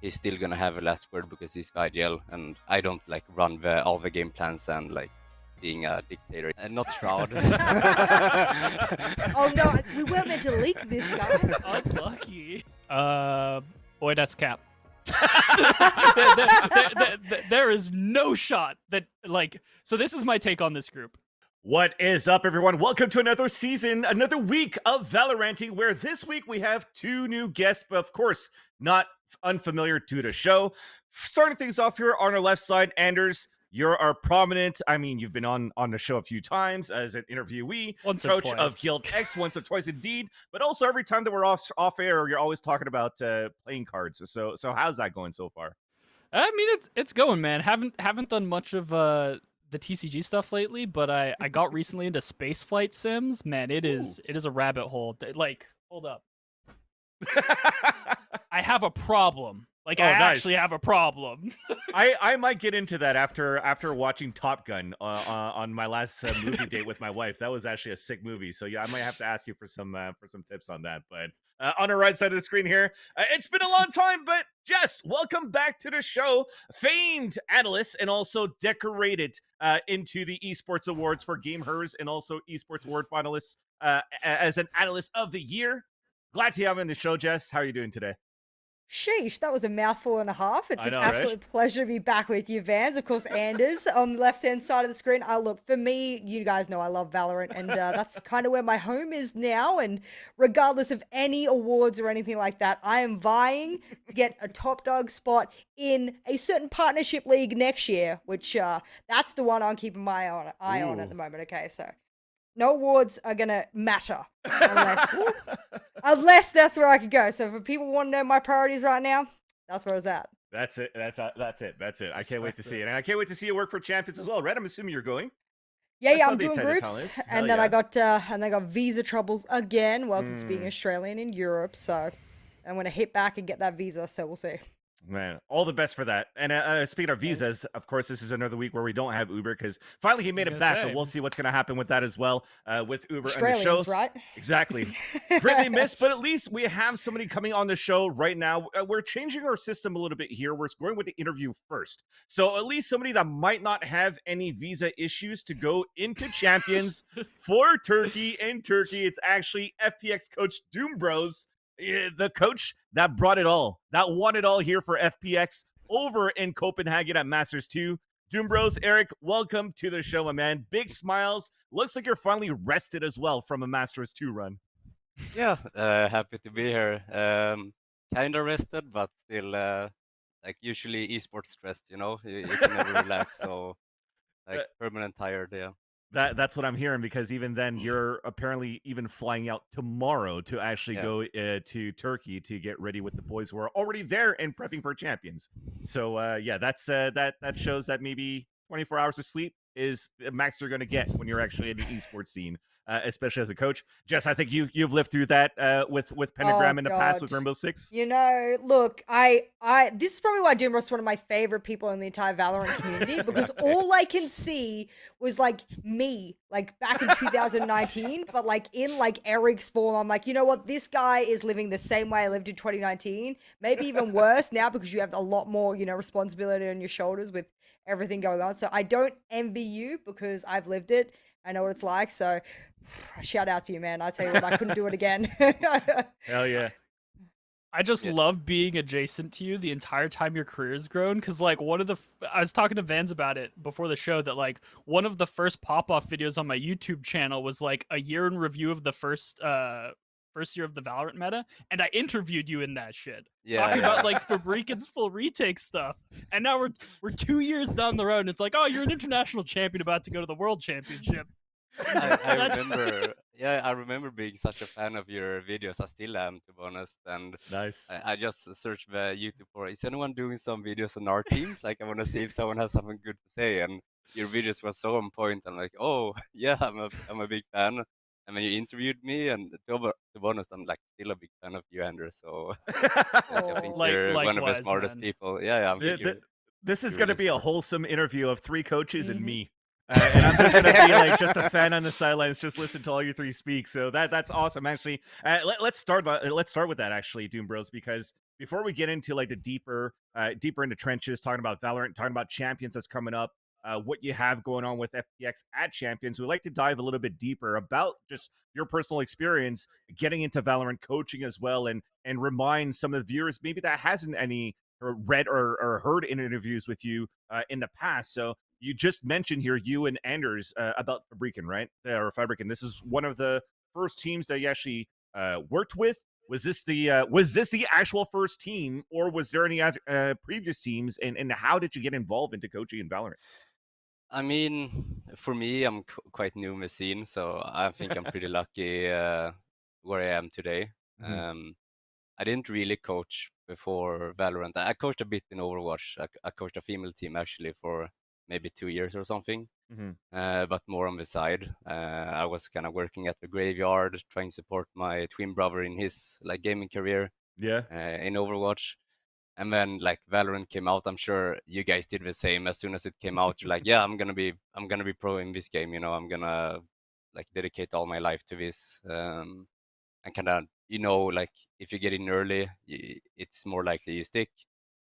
he's still gonna have a last word because he's IGL, and I don't like run all the game plans and like being a dictator. And not Shroud. Oh no, we weren't meant to leak this, guys. Unlucky. Boy, that's cap. There is no shot that, like, so this is my take on this group. What is up, everyone? Welcome to another season, another week of Valoranting, where this week we have two new guests, but of course, not unfamiliar to the show. Starting things off here on our left side, Anderzz, you're our prominent, I mean, you've been on the show a few times as an interviewee, Once or coach twice. of Guild X, once or twice indeed, but also every time that we're off air, you're always talking about playing cards. So how's that going so far? I mean, it's going, man. Haven't done much of the TCG stuff lately, but I got recently into spaceflight sims. Man, it is a rabbit hole. Like, hold up. I have a problem. Like, I actually have a problem. I might get into that after watching Top Gun on my last movie date with my wife. That was actually a sick movie. So yeah, I might have to ask you for some tips on that. But on the right side of the screen here, it's been a long time, but Jess, welcome back to the show. Famed analyst and also decorated into the Esports Awards for Game Hers and also Esports Award finalists as an analyst of the year. Glad to have you on the show, Jess. How are you doing today? Sheesh, that was a mouthful and a half. It's I know, an absolute pleasure to be back with you, Vans. Of course, Anderzz on the left-hand side of the screen. Look, for me, you guys know I love Valorant, and that's kind of where my home is now. And regardless of any awards or anything like that, I am vying to get a top dog spot in a certain partnership league next year, which that's the one I'm keeping my eye on at the moment. Okay, so no awards are gonna matter unless that's where I could go. So if people want to know my priorities right now, that's where it's at. That's it. That's it. I can't wait to see it, and I can't wait to see you work for Champions as well. Right? I'm assuming you're going. Yeah, I'm doing groups, and then I got visa troubles again. Welcome to being Australian in Europe. So I'm gonna hit back and get that visa. So we'll see. Man, all the best for that. And speaking of visas, of course, this is another week where we don't have Uber because finally he made it back, but we'll see what's going to happen with that as well with Uber and the shows. Right? Exactly. Greatly missed, but at least we have somebody coming on the show right now. We're changing our system a little bit here. We're going with the interview first. So at least somebody that might not have any visa issues to go into Champions for Turkey. In Turkey, it's actually FPX coach d00mbr0s. The coach that brought it all, that won it all here for FPX over in Copenhagen at Masters 2. d00mbr0s, Erik, welcome to the show, my man. Big smiles. Looks like you're finally rested as well from a Masters 2 run. Yeah, happy to be here. Kind of rested, but still, like usually esports stressed, you know? You can never relax, so like permanent tired, yeah. That's what I'm hearing, because even then you're apparently even flying out tomorrow to actually go to Turkey to get ready with the boys who are already there and prepping for Champions. So yeah, that's that shows that maybe 24 hours of sleep is the max you're going to get when you're actually in the esports scene, especially as a coach. Jess, I think you've lived through that with Pentagram in the past with Rainbow Six. You know, look, I this is probably why d00mbr0s is one of my favorite people in the entire Valorant community, because all I can see was like me, like back in 2019, but like in like Erik's form. I'm like, you know what, this guy is living the same way I lived in 2019, maybe even worse now, because you have a lot more, you know, responsibility on your shoulders with everything going on. So I don't envy you, because I've lived it. I know what it's like. So shout out to you, man. I tell you what, I couldn't do it again. Hell yeah. I just love being adjacent to you the entire time your career's grown, because like I was talking to Vans about it before the show, that like one of the first pop-off videos on my YouTube channel was like a year in review of the first year of the Valorant meta, and I interviewed you in that shit. Talking about like Fabrican's full retake stuff. And now we're 2 years down the road, and it's like, oh, you're an international champion about to go to the world championship. I remember being such a fan of your videos. I still am, to be honest. And nice. I just searched the YouTube for, is anyone doing some videos on our teams? Like, I want to see if someone has something good to say. And your videos were so on point. I'm like, oh yeah, I'm a big fan. And when you interviewed me, and to be honest, I'm like still a big fan of you, Anderzz. So I think you're one of the smartest people. Yeah, this is going to be a wholesome interview of three coaches and me. And I'm just going to be like just a fan on the sidelines, just listen to all you three speak. So that's awesome. Actually, let's start with that, actually, d00mbr0s, because before we get into like the deeper into trenches, talking about Valorant, talking about Champions that's coming up, what you have going on with FPX at Champions, we'd like to dive a little bit deeper about just your personal experience getting into Valorant coaching as well, and remind some of the viewers maybe that hasn't any or read or heard in interviews with you in the past. So you just mentioned here you and Anderzz about Fabrican, right? Or Fabrican. This is one of the first teams that you actually worked with. Was this the actual first team, or was there any previous teams? And how did you get involved into coaching in Valorant? I mean, for me, I'm quite new in the scene, so I think I'm pretty lucky where I am today. I didn't really coach before Valorant. I coached a bit in Overwatch. I coached a female team actually for maybe 2 years or something, but more on the side. I was kind of working at the graveyard, trying to support my twin brother in his like gaming career Yeah. in Overwatch. And then like Valorant came out. I'm sure you guys did the same. As soon as it came out, you're like, yeah, I'm gonna be pro in this game. You know, I'm gonna like dedicate all my life to this. And kind of, you know, like if you get in early, it's more likely you stick.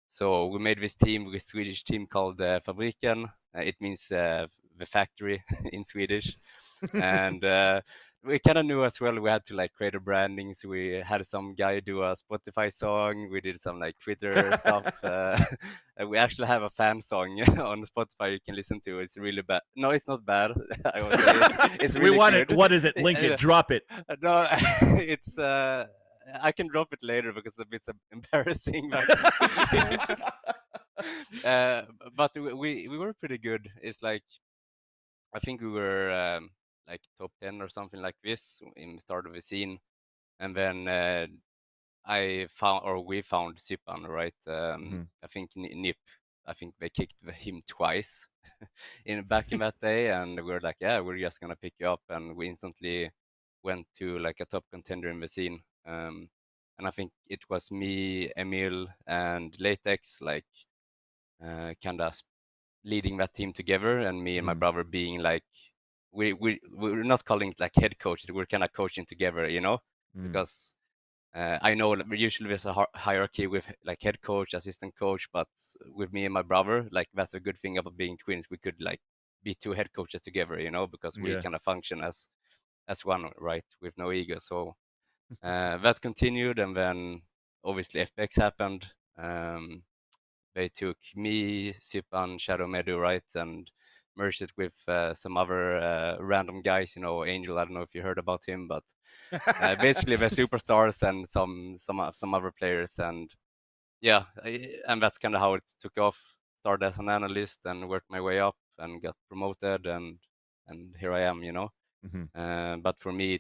So we made this team, this Swedish team called Fabriken. It means the factory in Swedish. And we kind of knew as well we had to like create a branding. So we had some guy do a Spotify song. We did some like Twitter stuff. We actually have a fan song on Spotify you can listen to. It's really bad. No, it's not bad. I was it's really we want good. it. What is it? Link it. Drop it. No, it's. I can drop it later because it's a bit embarrassing. But we were pretty good. It's like I think we were like top 10 or something like this in the start of the scene, and then we found Sipan, right? I think Nip. I think they kicked him twice back in that day, and we were like, yeah, we're just gonna pick you up, and we instantly went to like a top contender in the scene. And I think it was me, Emil, and Latex, like kind of leading that team together, and me and my brother being like, we're not calling it like head coaches, we're kind of coaching together, you know, because I know usually there's a hierarchy with like head coach, assistant coach, but with me and my brother, like that's a good thing about being twins. We could like be two head coaches together, you know, because we kind of function as one, right, with no ego. So that continued, and then obviously FPX happened. They took me, Sipan, Shadow Medu, right, and merged it with some other random guys, you know, Angel. I don't know if you heard about him, but basically the superstars and some other players, and yeah, and that's kind of how it took off. Started as an analyst and worked my way up and got promoted, and here I am, you know. But for me,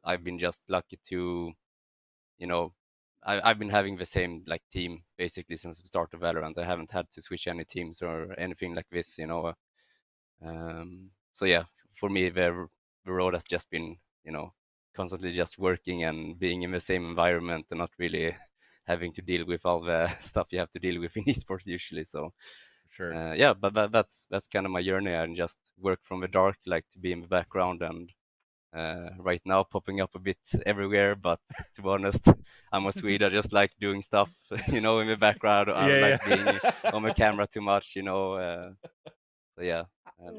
I've been just lucky to, you know, I've been having the same like team basically since the start of Valorant. I haven't had to switch any teams or anything like this, you know. So yeah, for me, the road has just been, you know, constantly just working and being in the same environment and not really having to deal with all the stuff you have to deal with in esports usually. So Sure. yeah, but that's kind of my journey, and just work from the dark, like to be in the background, and right now popping up a bit everywhere. But to be honest, I'm a Swede. I just like doing stuff, you know, in the background. I don't like being on the camera too much, you know. So yeah,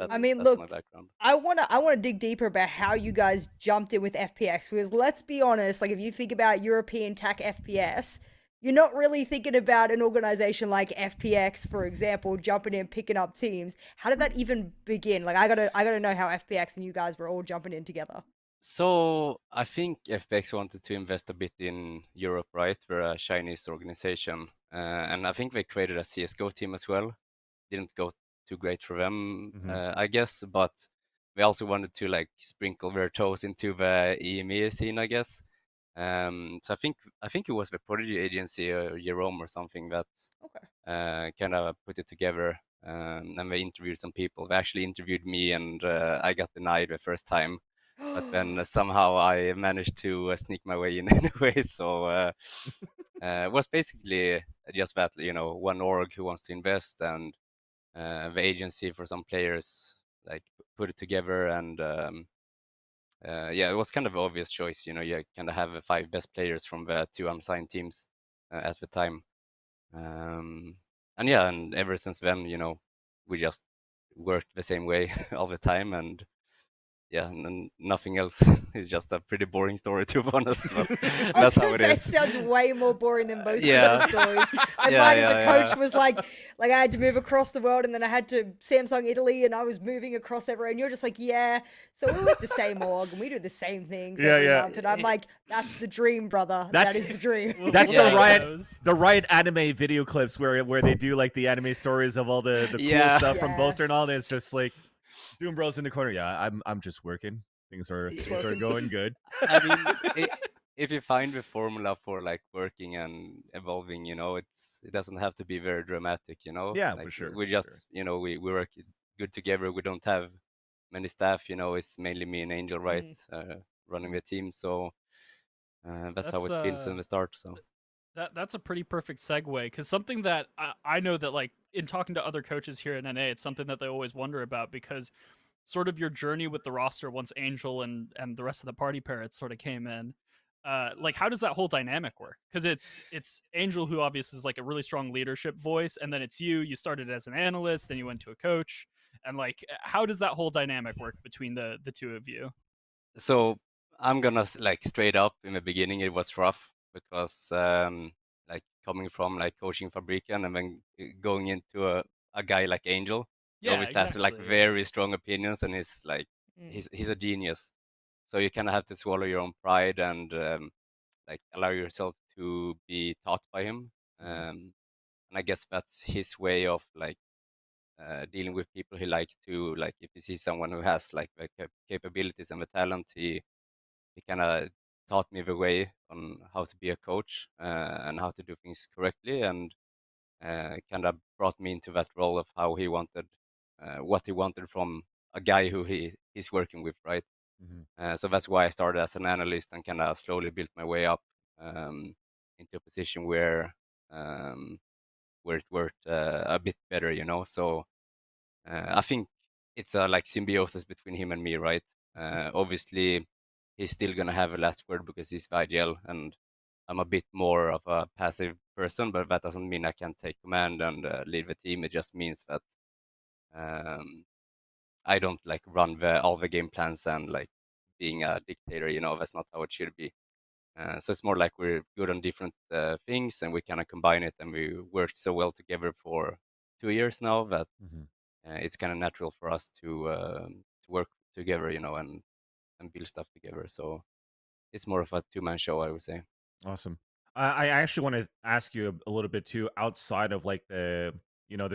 I mean, that's look, my background. I wanna dig deeper about how you guys jumped in with FPX, because let's be honest, like if you think about European TAC FPS, you're not really thinking about an organization like FPX, for example, jumping in, picking up teams. How did that even begin? Like I gotta know how FPX and you guys were all jumping in together. So I think FPX wanted to invest a bit in Europe, right? We're a Chinese organization, and I think they created a CS:GO team as well. Didn't go too great for them, I guess, but they also wanted to like sprinkle their toes into the EMEA scene, I guess. So I think it was the Prodigy agency or Jerome or something that Okay. kind of put it together. And they interviewed some people. They actually interviewed me, and I got denied the first time. But then somehow I managed to sneak my way in anyway. So it was basically just that, you know, one org who wants to invest, and the agency for some players like put it together, and yeah, it was kind of an obvious choice. You know, you kind of have the 5 best players from the 2 unsigned teams, at the time. And yeah, and ever since then, we just worked the same way all the time, and yeah, and nothing else. It's just a pretty boring story, to be honest, but I was that's how gonna it say it is. sounds way more boring than most Yeah. people's stories. Like Yeah, mine as a yeah, coach yeah. was like I had to move across the world, and then I had to Samsung Italy, and I was moving across everywhere. And you're just like, yeah. So we're with the same org, and we do the same things Yeah, every yeah. month. And I'm like, that's the dream, brother. That is the dream. That's Yeah, the Riot anime video clips where they do like the anime stories of all the cool Yeah. stuff from Bolster and all. And Yes. it's just like Doom Bros in the corner. Yeah, I'm just working. Things are working. going good. I mean, if you find the formula for like working and evolving, it doesn't have to be very dramatic, Yeah, Like for sure. we just, we work good together. We don't have many staff, it's mainly me and Angel, right, running the team. So that's how it's been since the start. So That's a pretty perfect segue, because something that I know that, like, in talking to other coaches here at NA, it's something that they always wonder about, because sort of your journey with the roster once Angel and the rest of the party parrots sort of came in, like, how does that whole dynamic work? Because it's Angel, who obviously is like a really strong leadership voice, and then it's you started as an analyst, then you went to a coach, and like, how does that whole dynamic work between the two of you? So I'm gonna like straight up in the beginning, it was rough because like coming from like coaching Fabrican and then going into a guy like Angel, he Yeah, always has like exactly, yeah. very strong opinions, and he's like he's a genius. So you kind of have to swallow your own pride and like allow yourself to be taught by him. And I guess that's his way of like dealing with people. He likes to, like, if he sees someone who has like the capabilities and the talent, he kind of taught me the way on how to be a coach and how to do things correctly, and kind of brought me into that role of how he wanted, what he wanted from a guy who he's working with, right? So that's why I started as an analyst and kind of slowly built my way up into a position um, where it worked a bit better, So I think it's a like symbiosis between him and me, right? Obviously, he's still gonna have a last word because he's the IGL, and I'm a bit more of a passive person, but that doesn't mean I can't take command and lead the team. It just means that um, I don't like run all the game plans and like being a dictator. That's not how it should be. So it's more like we're good on different things, and we kind of combine it, and we worked so well together for 2 years now that it's kind of natural for us to work together, and build stuff together. So it's more of a two-man show, I would say. Awesome. I actually want to ask you a little bit too, outside of like the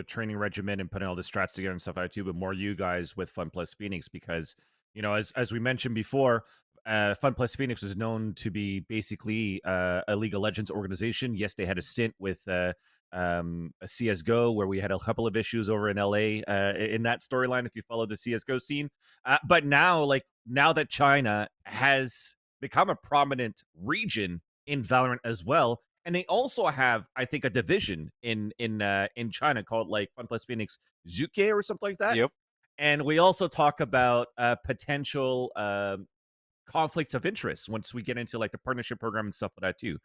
training regimen and putting all the strats together and stuff like that too, but more you guys with Fun Plus Phoenix, because as we mentioned before, Fun Plus Phoenix is known to be basically a League of Legends organization. Yes, they had a stint with a CS:GO where we had a couple of issues over in LA in that storyline. If you follow the CS:GO scene, but now that China has become a prominent region in Valorant as well. And they also have, I think, a division in China called like Fun Plus Phoenix Zuke or something like that. Yep. And we also talk about potential conflicts of interest once we get into like the partnership program and stuff like that too.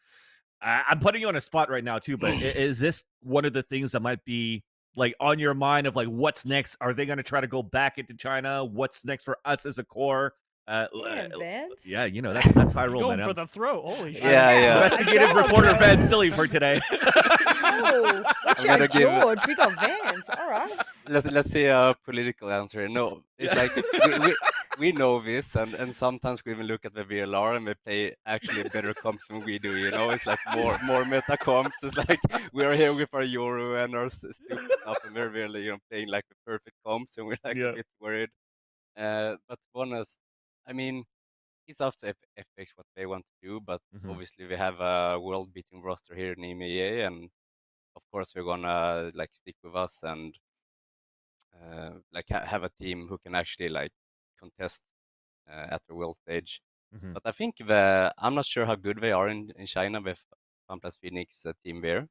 I'm putting you on a spot right now too, but is this one of the things that might be like on your mind of like what's next? Are they going to try to go back into China? What's next for us as a core? Damn, Vance. Yeah, that's high roll, Going man. for the throat. Holy shit. Yeah. Investigative reporter Vansilli for today. Oh, watch I'm gonna out, give- George. We got Vance. All right. Let's say a political answer. No, it's like we know this, and sometimes we even look at the VLR and they play actually better comps than we do. It's like more meta comps. It's like we are here with our Euro and our stupid stuff, and we're really playing like the perfect comps, and we're like Yeah. a bit worried. But to be honest, I mean, it's up to FPX what they want to do, but obviously we have a world-beating roster here in EMEA, and of course we're gonna like stick with us and like have a team who can actually like contest at the world stage. But I think I'm not sure how good they are in China with Fun Plus Phoenix team there.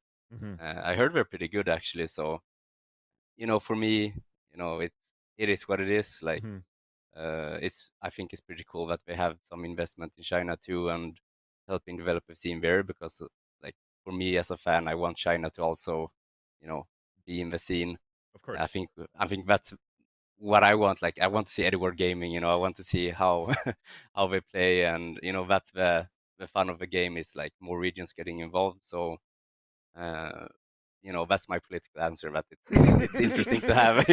I heard they're pretty good actually. So for me, it is what it is. Like I think it's pretty cool that they have some investment in China too and helping develop a scene there, because like for me as a fan, I want China to also, be in the scene. Of course. I think that's what I want. Like I want to see Edward Gaming. I want to see how how they play, and that's the fun of the game is like more regions getting involved. So uh, that's my political answer. That it's interesting to have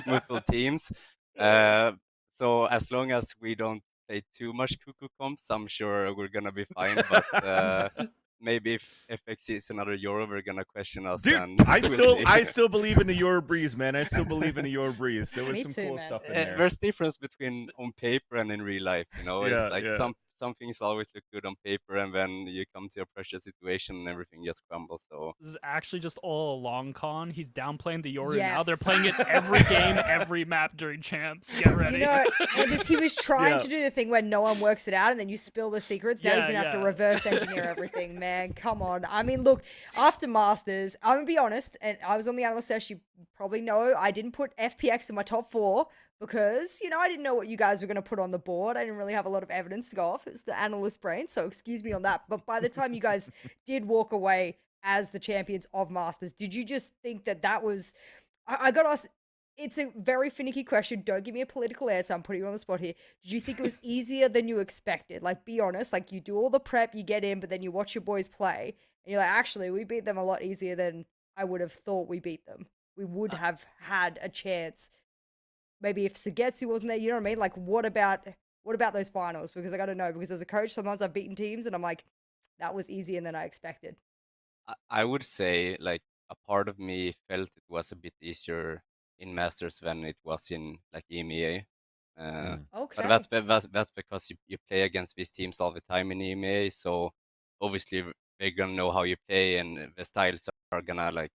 multiple teams. So as long as we don't play too much cuckoo comps, I'm sure we're gonna be fine. But maybe if FPX is another Euro, we're gonna question us. Dude, And I still believe in the Euro breeze, man. I still believe in the Euro breeze. There was Me some too, cool man. stuff in there. There's difference between on paper and in real life. It's like Yeah. some things always look good on paper, and then you come to a pressure situation and everything just crumbles. So This is actually just all along, Con. He's downplaying the Yoru now. They're Yes. playing it every game, every map during champs. Get ready. Anders, he was trying Yeah. to do the thing where no one works it out and then you spill the secrets. Now he's Yeah, gonna have to yeah. reverse engineer everything, man. Come on. I mean, look, after Masters, I'm gonna be honest, and I was on the analyst desk. You probably know I didn't put FPX in my top 4 because I didn't know what you guys were gonna put on the board. I didn't really have a lot of evidence to go off. It's the analyst brain, so excuse me on that. But by the time you guys did walk away as the champions of Masters, did you just think that was? I got to ask. It's a very finicky question. Don't give me a political answer. I'm putting you on the spot here. Did you think it was easier than you expected? Like, be honest. Like, you do all the prep, you get in, but then you watch your boys play, and you're like, actually, we beat them a lot easier than I would have thought we beat them. We would have had a chance. Maybe if Sagetsu wasn't there, you know what I mean? Like, what about those finals? Because I got to know. Because as a coach, sometimes I've beaten teams, and I'm like, that was easier than I expected. I would say like a part of me felt it was a bit easier in Masters than it was in like EMEA. Okay. But that's because you play against these teams all the time in EMEA, so obviously they're gonna know how you play, and the styles are gonna like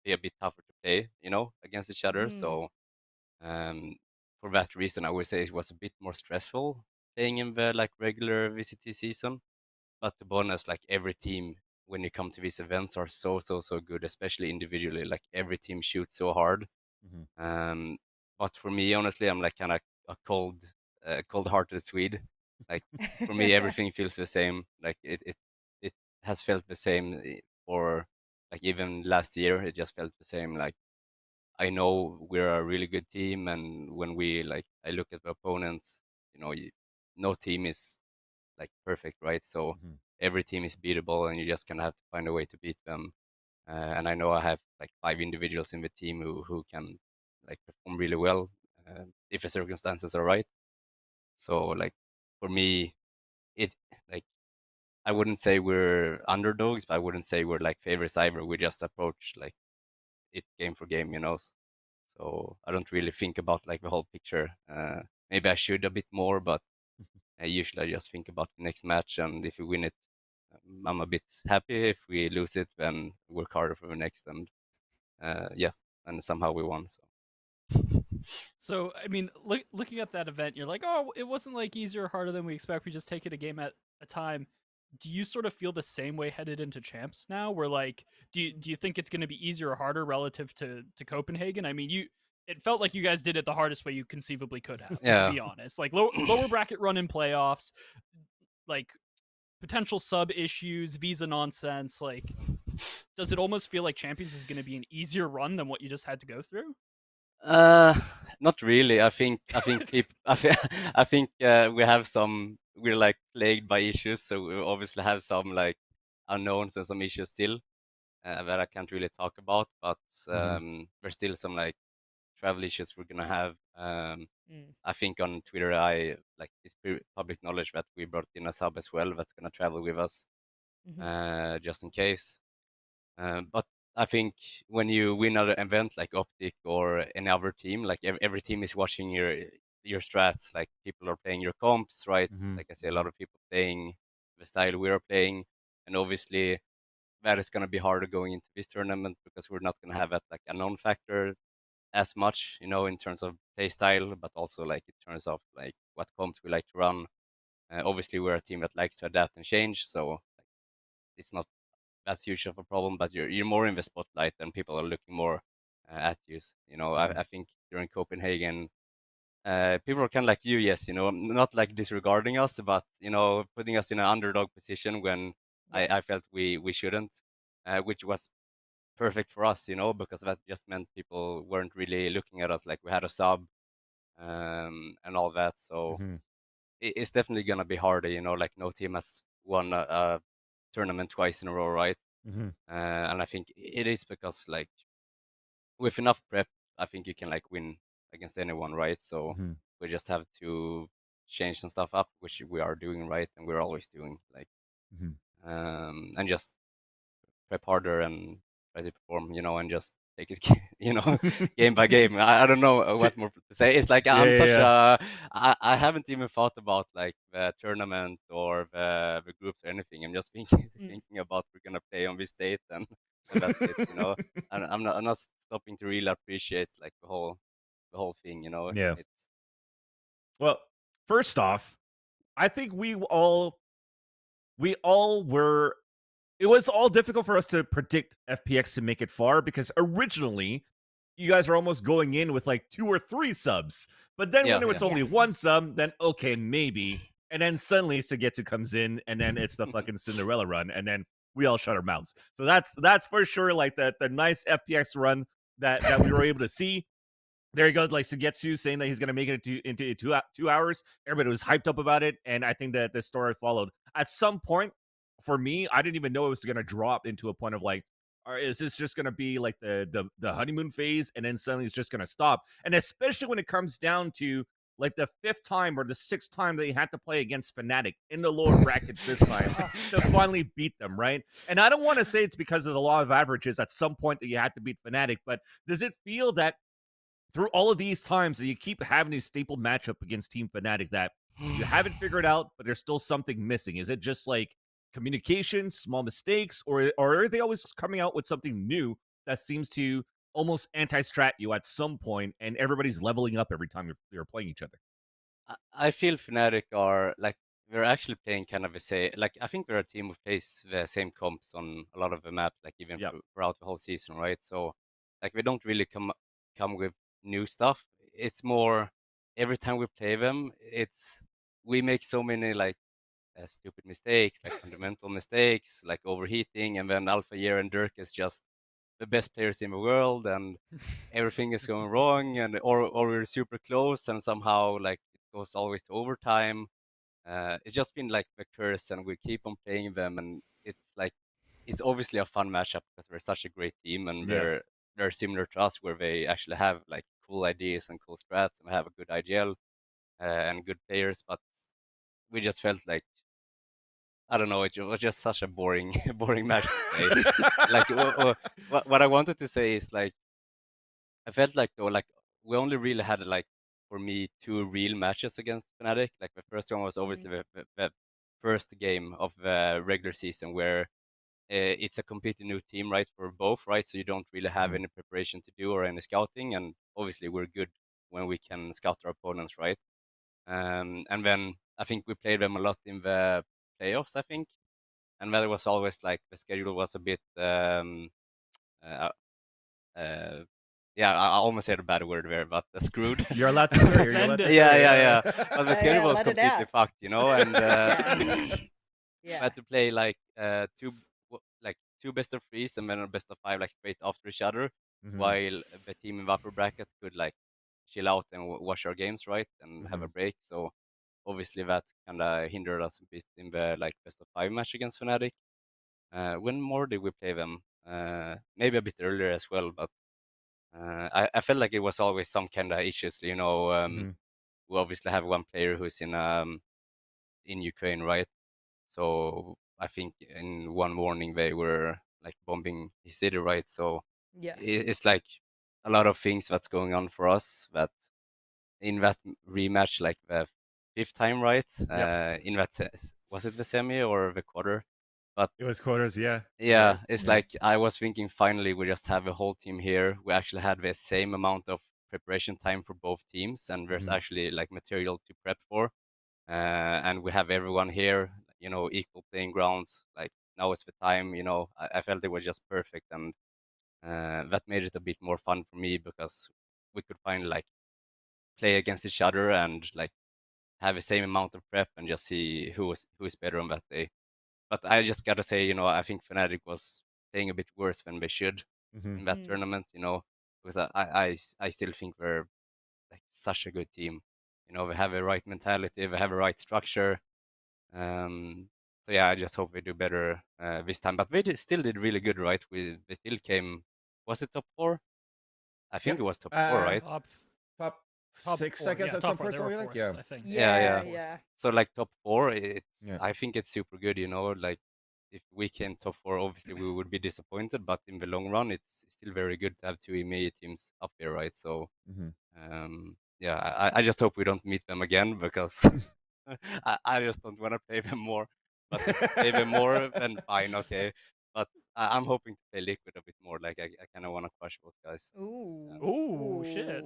be a bit tougher to play, against each other. So um, for that reason, I would say it was a bit more stressful playing in the like regular VCT season. But to be honest, like every team when you come to these events are so good, especially individually. Like every team shoots so hard. But for me, honestly, I'm like kind of a cold-hearted Swede. Like for me, everything feels the same. Like it has felt the same for like even last year. It just felt the same. Like I know we're a really good team, and when I look at the opponents, no team is like perfect, right? So every team is beatable, and you just kind of have to find a way to beat them. And I know I have like 5 individuals in the team who can like perform really well if the circumstances are right. So like for me, it like I wouldn't say we're underdogs, but I wouldn't say we're like favorites either. We just approach like it game for game, So I don't really think about like the whole picture. Maybe I should a bit more, but usually I just think about the next match, and if we win it, I'm a bit happy. If we lose it, then work harder for the next, and yeah, and somehow we won. So. So, I mean, looking at that event, you're like, oh, it wasn't like easier or harder than we expect. We just take it a game at a time. Do you sort of feel the same way headed into champs now? Where like, do you think it's going to be easier or harder relative to Copenhagen? I mean, it felt like you guys did it the hardest way you conceivably could have. Yeah. To be honest, like lower bracket run in playoffs, like potential sub issues, visa nonsense. Like, does it almost feel like champions is going to be an easier run than what you just had to go through? Not really. I think I think we have we're like plagued by issues, so we obviously have some like unknowns and some issues still that I can't really talk about. But there's still some like travel issues we're gonna have. I think on Twitter, it's public knowledge that we brought in a sub as well that's gonna travel with us, just in case. But I think when you win an event like Optic or any other team, like every team is watching your strats. Like people are playing your comps, right? Like I say, a lot of people playing the style we are playing, and obviously that is going to be harder going into this tournament because we're not going to have that like a known factor as much, in terms of play style, but also like in terms of like what comps we like to run. Obviously, we're a team that likes to adapt and change, so like, it's not that huge of a problem. But you're more in the spotlight, and people are looking more at you. I think during Copenhagen, people are kind of like you, yes, not like disregarding us, but putting us in an underdog position when I felt we shouldn't, which was perfect for us, because that just meant people weren't really looking at us like we had a sub, and all that. So Mm-hmm. it's definitely gonna be harder, like no team has won a tournament twice in a row, right? Mm-hmm. And I think it is because like with enough prep, I think you can like win against anyone, right? So Mm-hmm. we just have to change some stuff up, which we are doing, right? And we're always doing, like, and just prep harder and try to perform, and just take it, game by game. I don't know what more to say. It's like Yeah, I'm yeah, such yeah. I haven't even thought about like the tournament or the groups or anything. I'm just thinking Mm. thinking about we're gonna play on this date and that's it. And I'm not stopping to really appreciate like the whole thing. Yeah. It's Well, first off, I think we all were. It was all difficult for us to predict FPX to make it far because originally you guys are almost going in with like 2 or 3 subs. But then when yeah, it's yeah. only 1 sub, then okay, maybe. And then suddenly Sagetsu comes in and then it's the fucking Cinderella run and then we all shut our mouths. So that's for sure like the nice FPX run that we were able to see. There he goes, like Sugetsu saying that he's going to make it into 2 hours. Everybody was hyped up about it, and I think that the story followed. At some point, for me, I didn't even know it was going to drop into a point of like, is this just going to be like the honeymoon phase, and then suddenly it's just going to stop? And especially when it comes down to like the 5th time or the 6th time that you had to play against Fnatic in the lower brackets this time to finally beat them, right? And I don't want to say it's because of the law of averages at some point that you had to beat Fnatic, but does it feel that through all of these times that you keep having these staple matchup against Team Fnatic that you haven't figured out, but there's still something missing? Is it just like communication, small mistakes, or are they always coming out with something new that seems to almost anti-strat you at some point, and everybody's leveling up every time you're playing each other? I feel Fnatic are like we're actually playing kind of the same. Like I think we're a team who plays the same comps on a lot of the maps, like even Yep. throughout the whole season, right? So like we don't really come with new stuff. It's more every time we play them, we make so many like stupid mistakes, like fundamental mistakes, like overheating, and then Alpha Year and Dirk is just the best players in the world, and everything is going wrong, and or we're super close, and somehow like it goes always to overtime. It's just been like the curse, and we keep on playing them, and it's like it's obviously a fun matchup because we're such a great team, and Yeah. they're similar to us, where they actually have like cool ideas and cool strats, and have a good IGL and good players, but we just felt like I don't know, it was just such a boring boring match to play. Like what I wanted to say is like I felt like though, like we only really had like for me 2 real matches against Fnatic. Like the first one was obviously the first game of the regular season where it's a completely new team, right? For both, right? So you don't really have Mhm. any preparation to do or any scouting, and obviously we're good when we can scout our opponents, right? And then I think we played them a lot in the playoffs, I think, and then it was always like the schedule was a bit uh, uh, yeah, I almost said a bad word there, but screwed. You're allowed to swear. You're allowed Send to it. Yeah, swear. yeah, yeah. But the Yeah, schedule yeah, was let it completely out. fucked, and Yeah. we Yeah. had to play like two best of threes and then a best of five like straight after each other, Mhm. while the team in the upper bracket could like chill out and watch our games, right, and have a Mhm. break. So obviously that kind of hindered us a bit in the like best of five match against Fnatic. When more did we play them? Maybe a bit earlier as well, but I felt like it was always some kind of issues. Mhm. We obviously have one player who's in Ukraine, right? So I think in one morning they were like bombing his city, right? So Yeah. it's like a lot of things that's going on for us. That in that rematch, like the fifth time, right? Yep. In that was it the semi or the quarter? But It was quarters. Yeah. Yeah. yeah, it's Mm. like I was thinking finally we just have a whole team here. We actually had the same amount of preparation time for both teams, and there's Mhm. actually like material to prep for. And we have everyone here, equal playing grounds. Like now is the time, I felt it was just perfect, and that made it a bit more fun for me because we could finally like play against each other and like have the same amount of prep and just see who is better on that day. but I just gotta say, you know, I think Fnatic was playing a bit worse than they should in that tournament, you know, because I still think we're like such a good team. You know, we have a right mentality, we have a right structure. So yeah, I just hope we do better this time. But still did really good, right? They still came. Was it top 4? I think Yep. it was top 4, right? Top Top top 6, four, I guess, yeah, at top some four. point. They Something were like fourth, yeah. I think. Yeah, yeah. yeah. So like top 4, Yeah. I think it's super good. You know, like if we came top 4, obviously we would be disappointed, but in the long run, it's still very good to have 2 EMEA teams up there, right? So yeah, I just hope we don't meet them again because I just don't want to play them more. But if we play them more, then fine, okay. But I'm hoping to play Liquid a bit more. Like I kind of want to crush those guys. Ooh. Ooh, shit.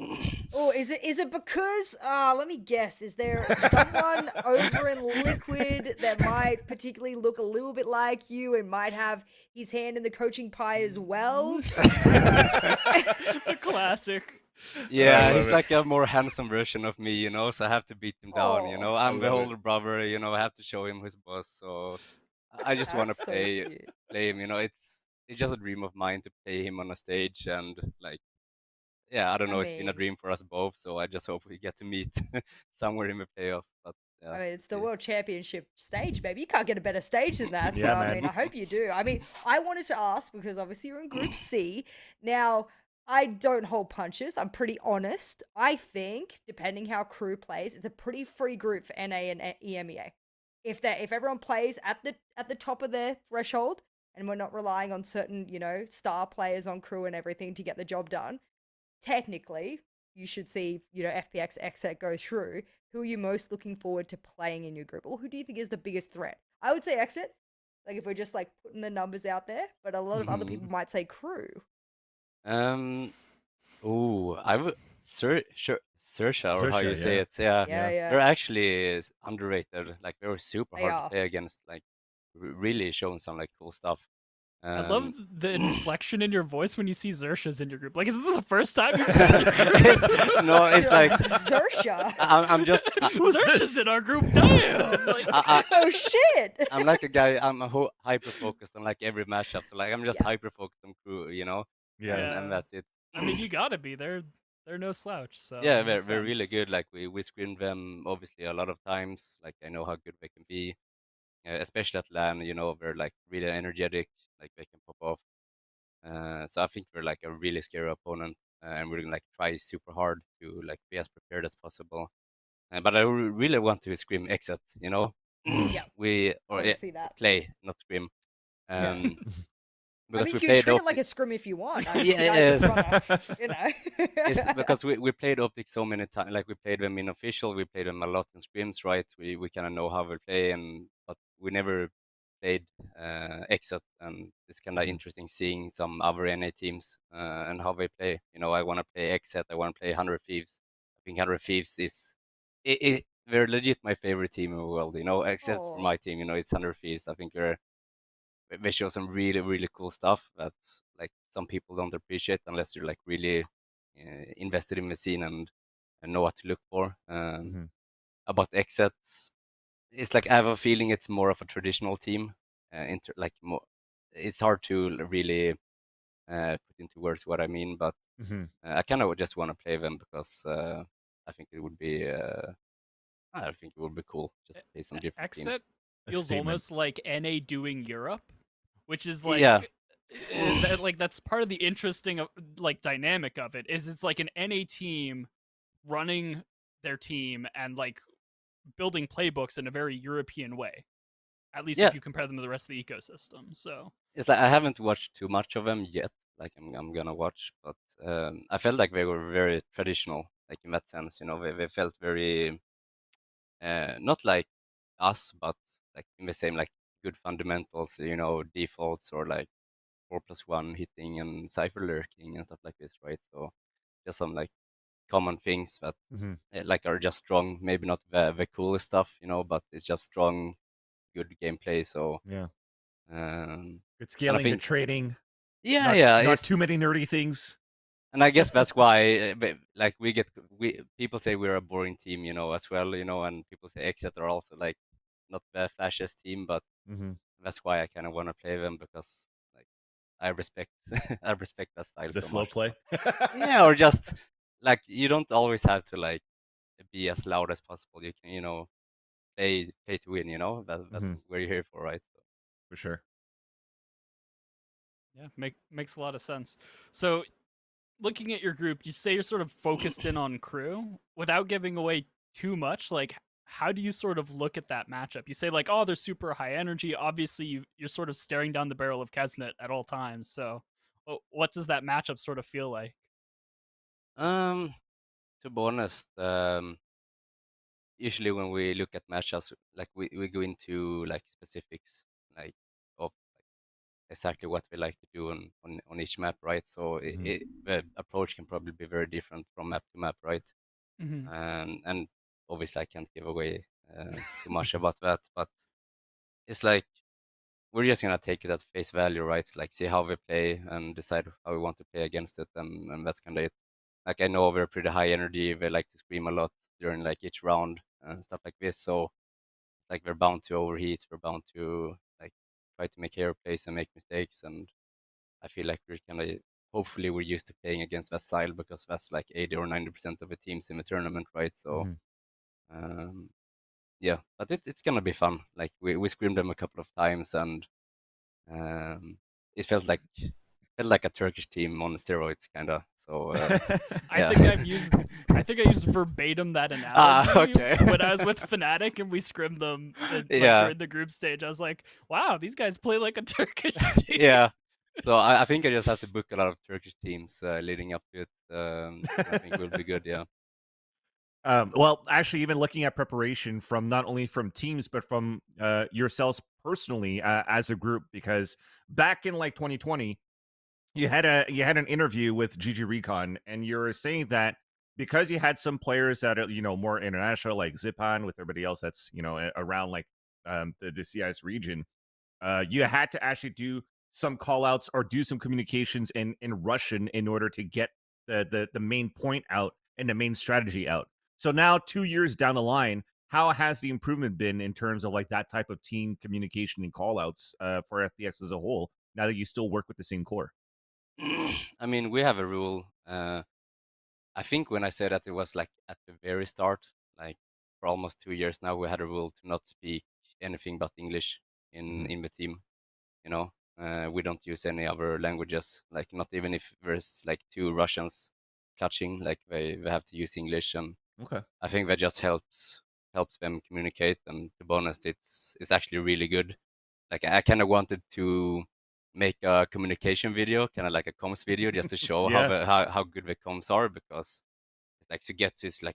Oh, is it because let me guess, is there someone over in Liquid that might particularly look a little bit like you and might have his hand in the coaching pie as well? The classic. Yeah, love he's it. like a more handsome version of me, you know, so I have to beat him down, you Oh, know. I'm the love it. older brother, you know, I have to show him his boss. So I just want to that's so play cute. him, you know. It's just a dream of mine to play him on a stage and like yeah, I don't know, it's been a mean, dream for us both, so I just hope we get to meet somewhere in the playoffs. But yeah, it's the see. World Championship stage, baby. You can't get a better stage than that. So, Yeah, I man. mean, I hope you do. I mean, I wanted to ask because obviously you're in Group C. Now, I don't hold punches. I'm pretty honest. I think, depending how crew plays, it's a pretty free group for NA and EMEA. If everyone plays at the top of their threshold and we're not relying on certain, star players on crew and everything to get the job done, technically, you should see, FPX exit go through. Who are you most looking forward to playing in your group? Or who do you think is the biggest threat? I would say exit, like if we're just like putting the numbers out there, but a lot of other people might say crew. Oh, I would Sersha or how you Sersha, say yeah. it. Yeah, Yeah, yeah. they're actually underrated. Like they were super They hard to are. play against. Like really showing some like cool stuff. I love Um, the inflection in your voice when you see Xerxes in your group. Like, is this the first time you've seen it? no, it's like Xerxes. I'm just Xerxes in our group. Damn. Like, Oh shit. I'm like a guy. I'm hyper focused on like every matchup. So like I'm just Yeah. hyper focused on crew, you know, Yeah. and that's it. I mean, you gotta be. They're no slouch. So Yeah, it they're makes really sense. good. Like we screened them obviously a lot of times. Like I know how good they can be, especially at LAN. You know, they're like really energetic. Like they can pop off. So I think we're like a really scary opponent, and we're gonna like try super hard to like be as prepared as possible. But I really want to scream exit. You know, Yeah. we I or want to see that. play, not scream. Yeah. Um, I because mean, we you can played treat it like Optic. a scrim if you want. I mean, Yeah, you guys just wanna, it's because we played Optic so many times. Like we played them in official, we played them a lot in scrims, right? We kind of know how they play, but we never played Exit, and it's kind of interesting seeing some other NA teams and how they play. You know, I want to play Exit, I want to play 100 Thieves. I think 100 Thieves is they're legit my favorite team in the world. You know, except for Oh. my team. You know, it's 100 Thieves. I think they show some really really cool stuff that like some people don't appreciate unless you're like really invested in the scene and know what to look for. About exits, it's like I have a feeling it's more of a traditional team. Like more, it's hard to really put into words what I mean, but I kind of just want to play them because I think it would be I think it would be cool just to play some different teams. Exit feels almost like NA doing Europe, which is like Yeah. that's part of the interesting like dynamic of it is it's like an NA team running their team and like building playbooks in a very European way. At least Yeah. if you compare them to the rest of the ecosystem. So It's like I haven't watched too much of them yet. Like I'm gonna watch, but I felt like they were very traditional, like in that sense. You know, they felt very not like us, but like in the same like good fundamentals. You know, defaults or like 4+1 hitting and cipher lurking and stuff like this, right? So just some like common things that like are just strong. Maybe not the coolest stuff, you know, but it's just strong, good gameplay. So yeah, um, good scaling, think, good trading. Yeah, not too many nerdy things. And I guess that's why, like, people say we're a boring team, you know, as well, you know, and people say Exeter are also like not the flashiest team, but that's why I kind of want to play them, because like I respect I respect that style The so slow much. play. Yeah, or just like you don't always have to like be as loud as possible. You can, play to win. That's Mhm. what you're here for, right? So. For sure. Yeah, makes a lot of sense. So, looking at your group, you say you're sort of focused in on crew without giving away too much. Like, how do you sort of look at that matchup? You say like, oh, they're super high energy. Obviously, you're sort of staring down the barrel of Kesnet at all times. So, what does that matchup sort of feel like? To be honest, usually when we look at matchups, like we go into like specifics, like of like exactly what we like to do on each map, right? So the approach can probably be very different from map to map, right? Mm-hmm. And obviously I can't give away too much about that, but it's like we're just gonna take it at face value, right? Like see how we play and decide how we want to play against it, and that's kind of it. Like I know we're pretty high energy. We like to scream a lot during like each round and stuff like this. So like we're bound to overheat. We're bound to like try to make hero plays and make mistakes. And I feel like we're kind of hopefully we're used to playing against that style, because that's like 80 or 90% of the teams in the tournament, right? So um, yeah, but it's gonna be fun. Like we screamed them a couple of times, and it felt like a Turkish team on steroids, kind of. So yeah. I think I used verbatim that analogy okay. when I was with Fnatic and we scrimmed them like Yeah. during the group stage. I was like, wow, these guys play like a Turkish team. Yeah. So I think I just have to book a lot of Turkish teams leading up to it. I think we'll be good. Yeah. Well, actually, even looking at preparation from not only from teams but from yourselves personally as a group, because back in like 2020, you had an interview with GG Recon, and you were saying that because you had some players that are more international, like Zipan, with everybody else that's around like the CIS region, you had to actually do some call outs or do some communications in Russian in order to get the main point out and the main strategy out. So now 2 years down the line, how has the improvement been in terms of like that type of team communication and call outs for FPX as a whole, now that you still work with the same core? I mean, we have a rule. I think when I said that, it was like at the very start, like for almost 2 years now, we had a rule to not speak anything but English in the team. We don't use any other languages. Like not even if there's like two Russians clutching, like they have to use English, and Okay. I think that just helps them communicate. And to be honest, it's actually really good. Like I kind of wanted to make a communication video, kind of like a comms video, just to show Yeah. how good the comms are, because it's like Sugetsu is like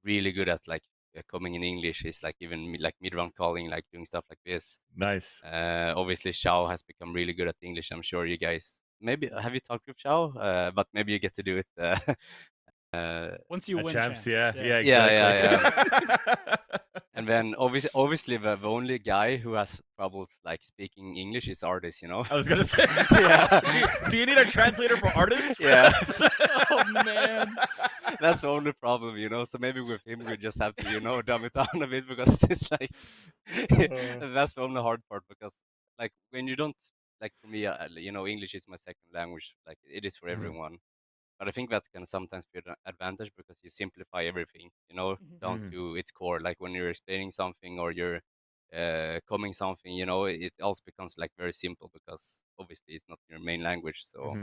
really good at like coming in English. It's like even like mid-round calling, like doing stuff like this. Nice. Obviously, Xiao has become really good at English. I'm sure you guys maybe have you talked with Xiao, but maybe you get to do it. Once you At win champs, champs. yeah, Yeah, exactly. And then obviously the only guy who has troubles like speaking English is Artist, I was gonna say, Yeah. do you need a translator for artists? Yeah. Oh man. That's the only problem, So maybe with him we just have to, dumb it down a bit, because it's like that's the only hard part, because like when you don't, like for me, English is my second language, like it is for everyone. But I think that can sometimes be an advantage, because you simplify everything, down to its core. Like when you're explaining something or you're coming something, it also becomes like very simple, because obviously it's not your main language. So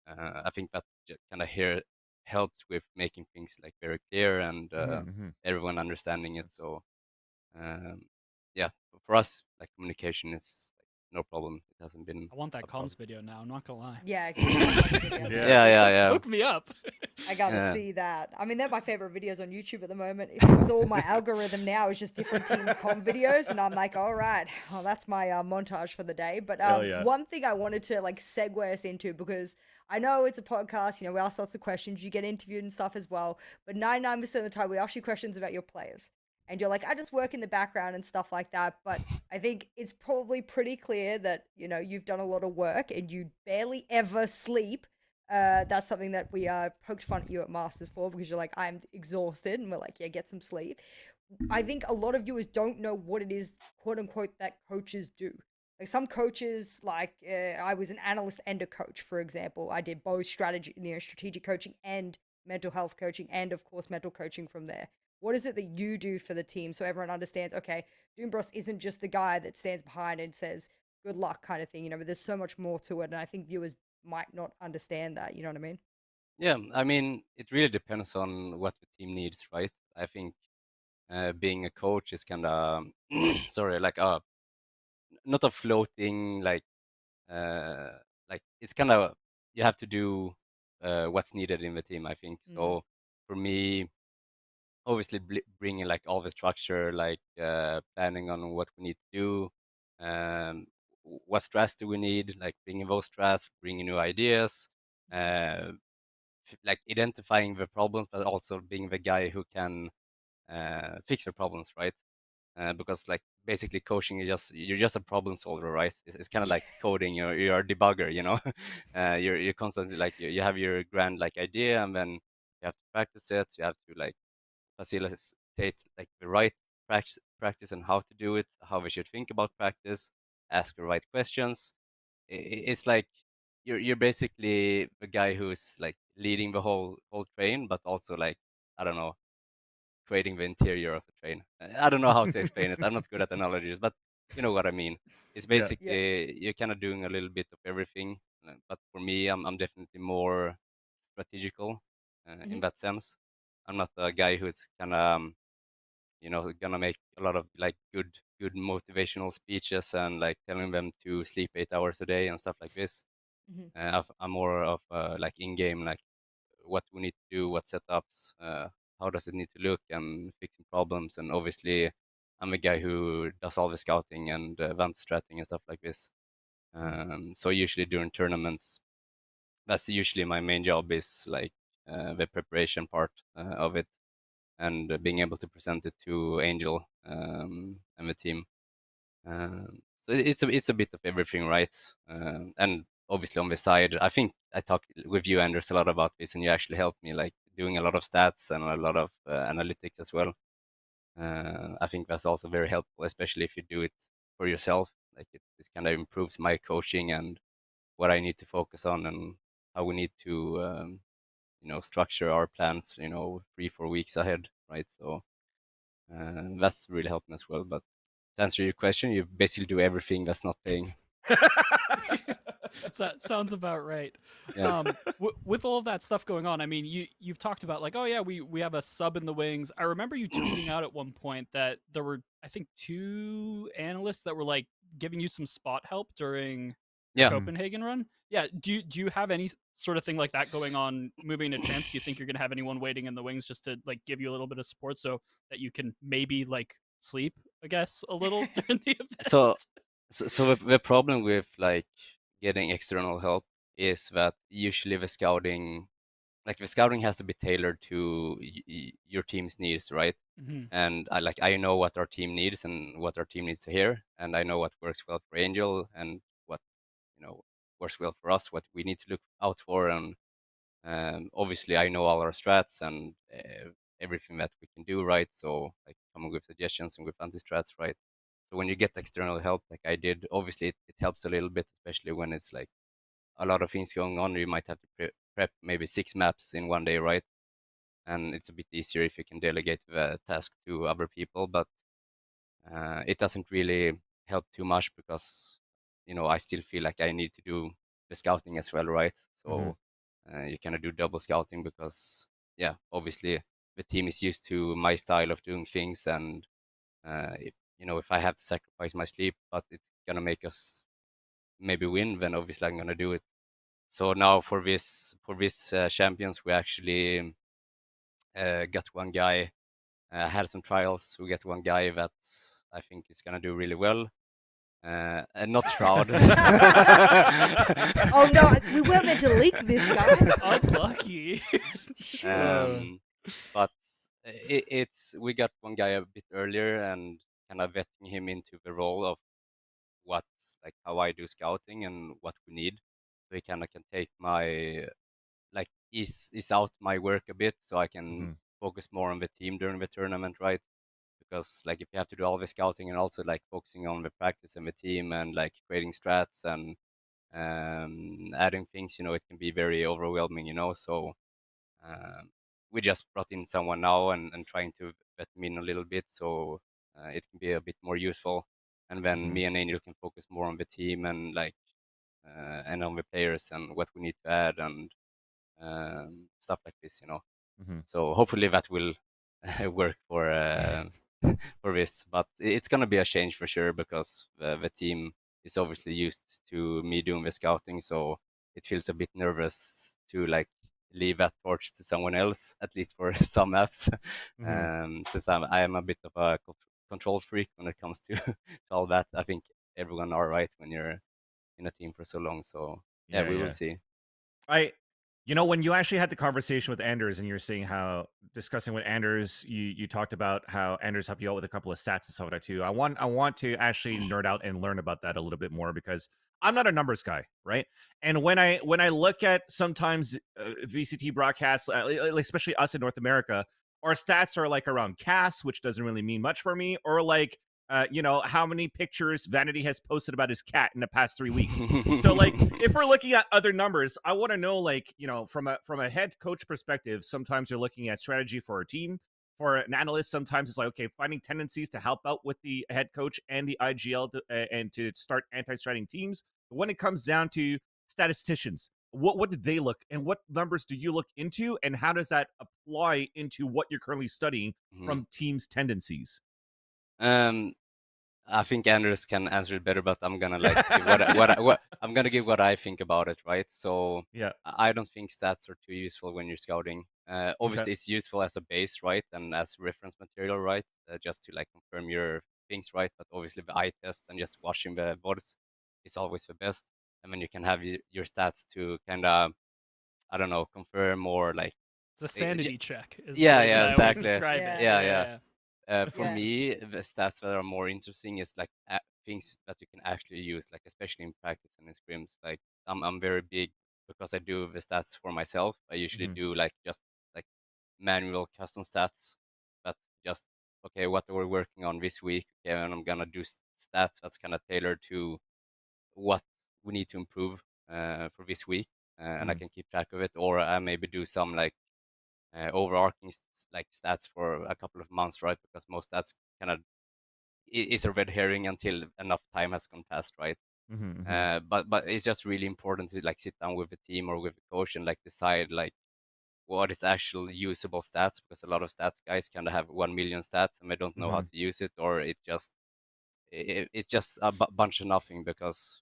I think that kind of here helps with making things like very clear and everyone understanding it. So yeah, for us, like communication is like, no problem. It hasn't been. I want that a comms problem. video now. I'm not gonna lie. Yeah, Yeah. Hook me up. I gotta Yeah. see that. I mean, they're my favorite videos on YouTube at the moment. It's all my algorithm now is just different teams' com videos, and I'm like, all right, well, that's my montage for the day. But Hell yeah. one thing I wanted to like segue us into, because I know it's a podcast, we ask lots of questions, you get interviewed and stuff as well, but 99% of the time we ask you questions about your players. And you're like, I just work in the background and stuff like that. But I think it's probably pretty clear that, you've done a lot of work and you barely ever sleep. That's something that we poked fun at you at Masters for, because you're like, I'm exhausted. And we're like, yeah, get some sleep. I think a lot of viewers don't know what it is, quote unquote, that coaches do. Like some coaches, like I was an analyst and a coach, for example. I did both strategy, strategic coaching and mental health coaching, and of course, mental coaching from there. What is it that you do for the team so everyone understands? Okay, Doombros isn't just the guy that stands behind and says "good luck" kind of thing. But there's so much more to it, and I think viewers might not understand that. You know what I mean? Yeah, I mean, it really depends on what the team needs, right? I think being a coach is kind of sorry, like not a floating uh, like it's kind of you have to do what's needed in the team. I think so. For me, obviously bringing like all the structure, like planning on what we need to do, what stress do we need, like bringing those stress, bringing new ideas, uh, like identifying the problems, but also being the guy who can fix the problems, right? Because like basically coaching is you're just a problem solver, right? It's kind of like coding. You're a debugger, you know. You're constantly like you have your grand like idea, and then you have to practice it. You have to like facilitate like the right practice and how to do it, how we should think about practice, ask the right questions. It's like you're basically the guy who's like leading the whole train, but also like I don't know, creating the interior of the train. I don't know how to explain it. I'm not good at analogies, but you know what I mean. It's Yeah. basically you're kind of doing a little bit of everything. But for me, I'm definitely more strategical in Mhm. that sense. I'm not a guy who's kind of gonna make a lot of like good motivational speeches and like telling them to sleep 8 hours a day and stuff like this. Mhm. I'm more of like in-game, like what we need to do, what setups, how does it need to look, and fixing problems. And obviously, I'm a guy who does all the scouting and event stratting and stuff like this. So usually during tournaments, that's usually my main job is like the preparation part of it and being able to present it to Angel and the team. So it's a bit of everything, right? And obviously on the side, I think I talked with you, Anders, a lot about this, and you actually helped me like doing a lot of stats and a lot of analytics as well. I think that's also very helpful, especially if you do it for yourself. Like it kind of improves my coaching and what I need to focus on and how we need to structure our plans. 3-4 weeks ahead, right? So that's really helped me as well. But to answer your question, you basically do everything that's not paying. So that sounds about right. Yeah. With all of that stuff going on, I mean, you've talked about like, oh yeah, we have a sub in the wings. I remember you tweeting out at one point that there were, I think, 2 analysts that were like giving you some spot help during your Yeah. Copenhagen run. Yeah, do you have any sort of thing like that going on moving to champs? Do you think you're gonna have anyone waiting in the wings just to like give you a little bit of support so that you can maybe like sleep, I guess, a little during the event? So, so the problem with like getting external help is that usually the scouting has to be tailored to your team's needs, right? Mm-hmm. And I know what our team needs and what our team needs to hear, and I know what works well for Angel and what works well for us, what we need to look out for, and obviously I know all our strats and everything that we can do, right? So like coming with suggestions and with anti-strats, right? So when you get external help, like I did, obviously it helps a little bit, especially when it's like a lot of things going on. You might have to prep maybe 6 maps in one day, right? And it's a bit easier if you can delegate the task to other people, but it doesn't really help too much because I still feel like I need to do the scouting as well, right? So you kind of do double scouting because obviously the team is used to my style of doing things, and if I have to sacrifice my sleep, but it's gonna make us maybe win, then obviously I'm gonna do it. So now for this champions, we actually got one guy. Had some trials. We get one guy that I think is gonna do really well. And not Shroud. Oh no, we weren't meant to leak this, guys. Unlucky. But we got one guy a bit earlier and kind of vetting him into the role of what's like how I do scouting and what we need. So he kind of can take my like ease out my work a bit, so I can focus more on the team during the tournament, right? because like if you have to do all the scouting and also like focusing on the practice and the team and like creating strats and adding things, you know, it can be very overwhelming, you know. So we just brought in someone now and trying to vet them in a little bit, so it can be a bit more useful. And then me and Angel can focus more on the team and like and on the players and what we need to add and stuff like this, you know. So hopefully that will work for for this. But it's gonna be a change for sure because the team is obviously used to me doing the scouting, so it feels a bit nervous to like leave that torch to someone else, at least for some maps. Since I am a bit of a control freak when it comes to, to all that. I think everyone are right when you're in a team for so long. So yeah, we will see. You know, when you actually had the conversation with Anderzz and you're saying how discussing with Anderzz, you talked about how Anderzz helped you out with a couple of stats and stuff like that too. I want to actually nerd out and learn about that a little bit more because I'm not a numbers guy, right? And when I look at sometimes VCT broadcasts, especially us in North America, our stats are like around CAS, which doesn't really mean much for me, or like you know, how many pictures Vanity has posted about his cat in the past 3 weeks. So like if we're looking at other numbers, I want to know, like, you know, from a head coach perspective, sometimes you're looking at strategy for a team. For an analyst, sometimes it's like, okay, finding tendencies to help out with the head coach and the IGL and to start anti-stratting teams. But when it comes down to statisticians, what did they look and what numbers do you look into, and how does that apply into what you're currently studying from teams' tendencies? I think Anders can answer it better, but I'm gonna like give I'm gonna give what I think about it, right? So yeah, I don't think stats are too useful when you're scouting. Obviously, it's useful as a base, right, and as reference material, right, just to like confirm your things, right. But obviously, the eye test and just watching the VODs is always the best. And then you can have your stats to kind of, I don't know, confirm or like it's a sanity check. Is yeah, the way yeah, that I always exactly. describe it. Yeah. For Yeah. me, the stats that are more interesting is like things that you can actually use, like especially in practice and in scrims. Like I'm very big because I do the stats for myself. I usually do like just like manual custom stats. That's just okay. What are we working on this week? Okay, and I'm gonna do stats that's kind of tailored to what we need to improve for this week, and I can keep track of it. Or I maybe do some like overarching like stats for a couple of months, right? Because most stats kind of is a red herring until enough time has gone past, right? But it's just really important to like sit down with the team or with the coach and like decide like what is actual usable stats, because a lot of stats guys kind of have 1 million stats and they don't know how to use it, or it's just a bunch of nothing because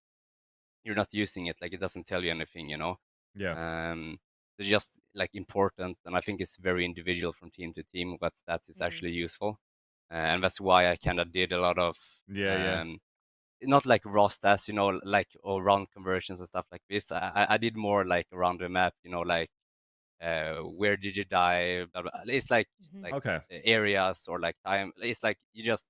you're not using it. Like it doesn't tell you anything, you know. Yeah. They're just like important, and I think it's very individual from team to team what stats is actually useful, and that's why I kind of did a lot of not like raw stats, you know, like or round conversions and stuff like this. I did more like around the map, you know, like where did you die? Blah, blah. It's like okay, areas or like time. It's like you just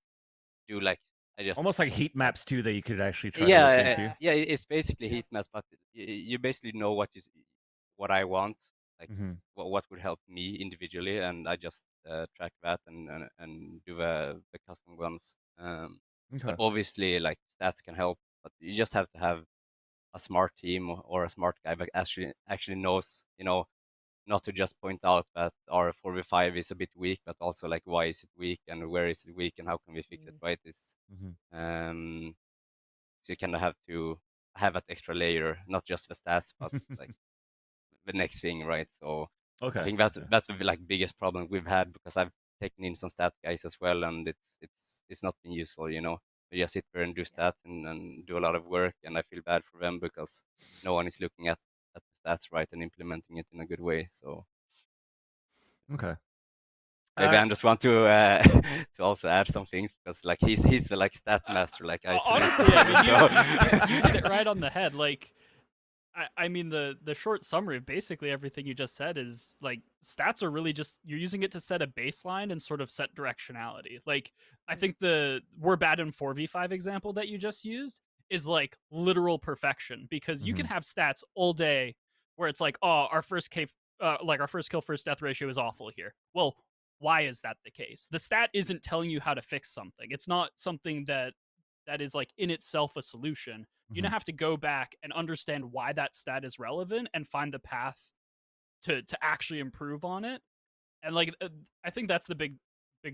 do like I just almost like heat maps too that you could actually try to yeah, look into. yeah. It's basically heat maps, but you basically know what I want, like what would help me individually, and I just track that and do the custom ones. But obviously, like stats can help, but you just have to have a smart team or a smart guy that actually knows, you know, not to just point out that our 4v5 is a bit weak, but also like why is it weak and where is it weak and how can we fix it, right? It's so you kind of have to have that extra layer, not just the stats, but like the next thing, right? So I think that's the like biggest problem we've had, because I've taken in some stat guys as well, and it's not been useful, you know. They just sit there and do stats and do a lot of work, and I feel bad for them because no one is looking at the stats right and implementing it in a good way. So maybe I just want to to also add some things, because like he's the like stat master, like I honestly, you hit it right on the head. Like I mean, the short summary of basically everything you just said is like stats are really just you're using it to set a baseline and sort of set directionality. Like I think the we're bad in 4v5 example that you just used is like literal perfection, because you can have stats all day where it's like, oh, our first kill first death ratio is awful here. Well, why is that the case? The stat isn't telling you how to fix something. It's not something that is like in itself a solution. You Mhm. have to go back and understand why that stat is relevant and find the path to actually improve on it. And like I think that's the big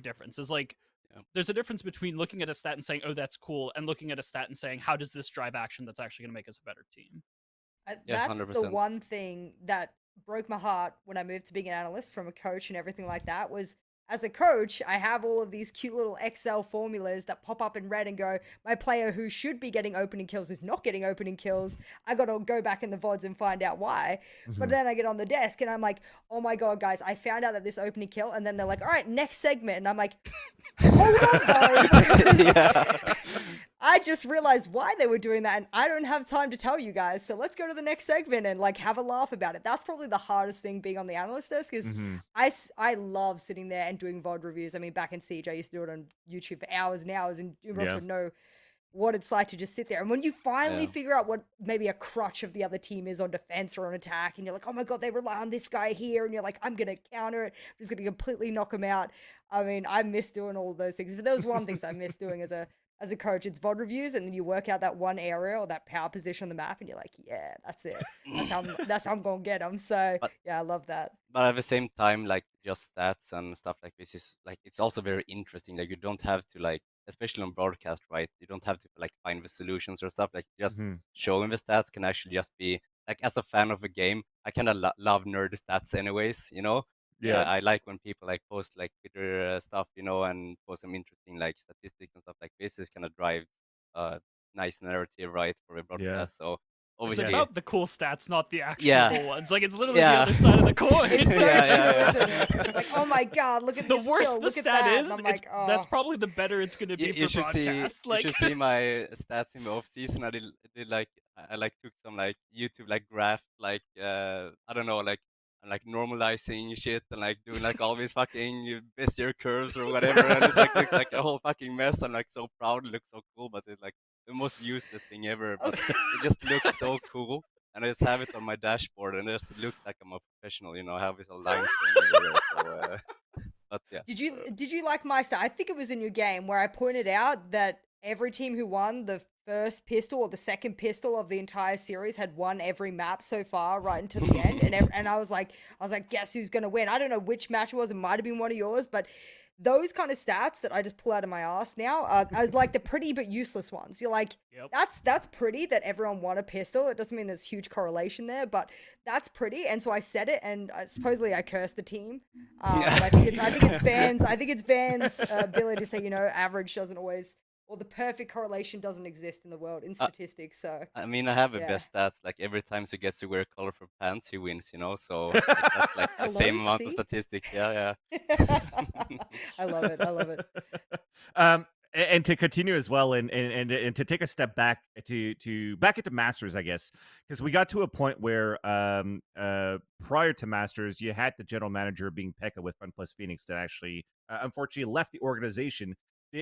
difference. Is like Yeah. there's a difference between looking at a stat and saying, "Oh, that's cool," and looking at a stat and saying, "How does this drive action that's actually going to make us a better team?" Yeah, That's the 100%. one thing that broke my heart when I moved to being an analyst from a coach and everything like that was as a coach, I have all of these cute little Excel formulas that pop up in red and go, my player who should be getting opening kills is not getting opening kills. I got to go back in the VODs and find out why. But Mhm. then I get on the desk and I'm like, oh my God, guys, I found out that this opening kill. And then they're like, all right, next segment. And I'm like, hold on though, because Yeah. I just realized why they were doing that, and I don't have time to tell you guys. So let's go to the next segment and like have a laugh about it. That's probably the hardest thing being on the analyst desk is Mhm. I love sitting there and doing VOD reviews. I mean, back in Siege, I used to do it on YouTube for hours and hours, and you Ross Yeah. would know what it's like to just sit there. And when you finally Yeah. figure out what maybe a crutch of the other team is on defense or on attack, and you're like, oh my God, they rely on this guy here, and you're like, I'm gonna counter it, I'm just gonna completely knock him out. I mean, I miss doing all of those things. But there was one thing I miss doing as a coach. It's VOD reviews, and then you work out that one area or that power position on the map, and you're like, yeah, that's it. That's how I'm gonna get them. So But yeah, I love that. but at the same time, like just stats and stuff like this is like it's also very interesting. Like you don't have to like, especially on broadcast, right? You don't have to like find the solutions or stuff. Like just Mhm. showing the stats can actually just be like, as a fan of a game, I kind of love nerdy stats anyways. You know, Yeah. I like when people like post like Twitter stuff, you know, and post some interesting like statistics and stuff like this. Is kind of drives nice narrative, right, for a Yeah. broadcast. So It's obviously, about the cool stats, not the yeah, actionable ones. Like it's literally the yeah. other side of the coin. It's so Yeah, true, yeah, isn't yeah. it? It's like, oh my God, look at The this worse kill, the look at stat that. is, And I'm it's like, oh. that's probably the better it's gonna be You for should see broadcast. you Like should see my stats in the off season. I did like I like took some like YouTube like graph like I don't know like normalizing shit and like doing like all these fucking Bezier curves or whatever, and it like looks like a whole fucking mess. I'm like so proud, it looks so cool, but it's like the most useless thing ever. I was- But it just looks so cool, and I just have it on my dashboard, and it just looks like I'm a professional. You know, I have these all lines going everywhere. So, but yeah. Did you like my stat? I think it was in your game where I pointed out that every team who won the first pistol or the second pistol of the entire series had won every map so far right until the end, and I was like, guess who's gonna win? I don't know which match it was. It might have been one of yours, but those kind of stats that I just pull out of my ass now are like the pretty but useless ones. You're like, Yep. that's pretty that everyone won a pistol. It doesn't mean there's huge correlation there, but that's pretty. And so I said it, and supposedly I cursed the team. But I think it's Van's ability to say, you know, average doesn't always, or the perfect correlation doesn't exist in the world in Uh, statistics. So I mean, I have the yeah. best stats. Like every time he gets to wear colorful pants, he wins. You know, so like, that's like the same Hello, amount of see? statistics. Yeah, I love it. I love it. And to continue as well, and to take a step back to back into Masters, I guess, because we got to a point where prior to Masters, you had the general manager being Pekka with Fun Plus Phoenix that actually unfortunately left the organization.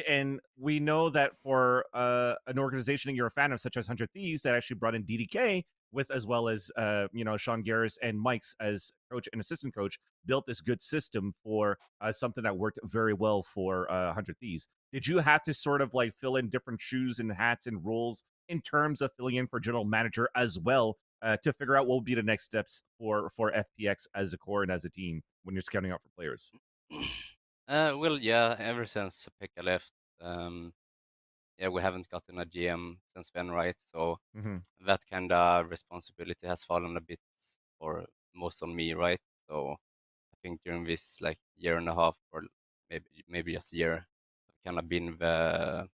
And we know that for an organization that you're a fan of, such as 100 Thieves, that actually brought in DDK with, as well as Sean Garris and Mike's as coach and assistant coach, built this good system for something that worked very well for 100 Thieves. Did you have to sort of like fill in different shoes and hats and roles in terms of filling in for general manager as well to figure out what will be the next steps for FPX as a core and as a team when you're scouting out for players? well, yeah. Ever since Pekka left, yeah, we haven't gotten a GM since then, right? So Mm-hmm. that kind of responsibility has fallen a bit, or most on me, right? So I think during this like year and a half, or maybe just a year, I've kind of been the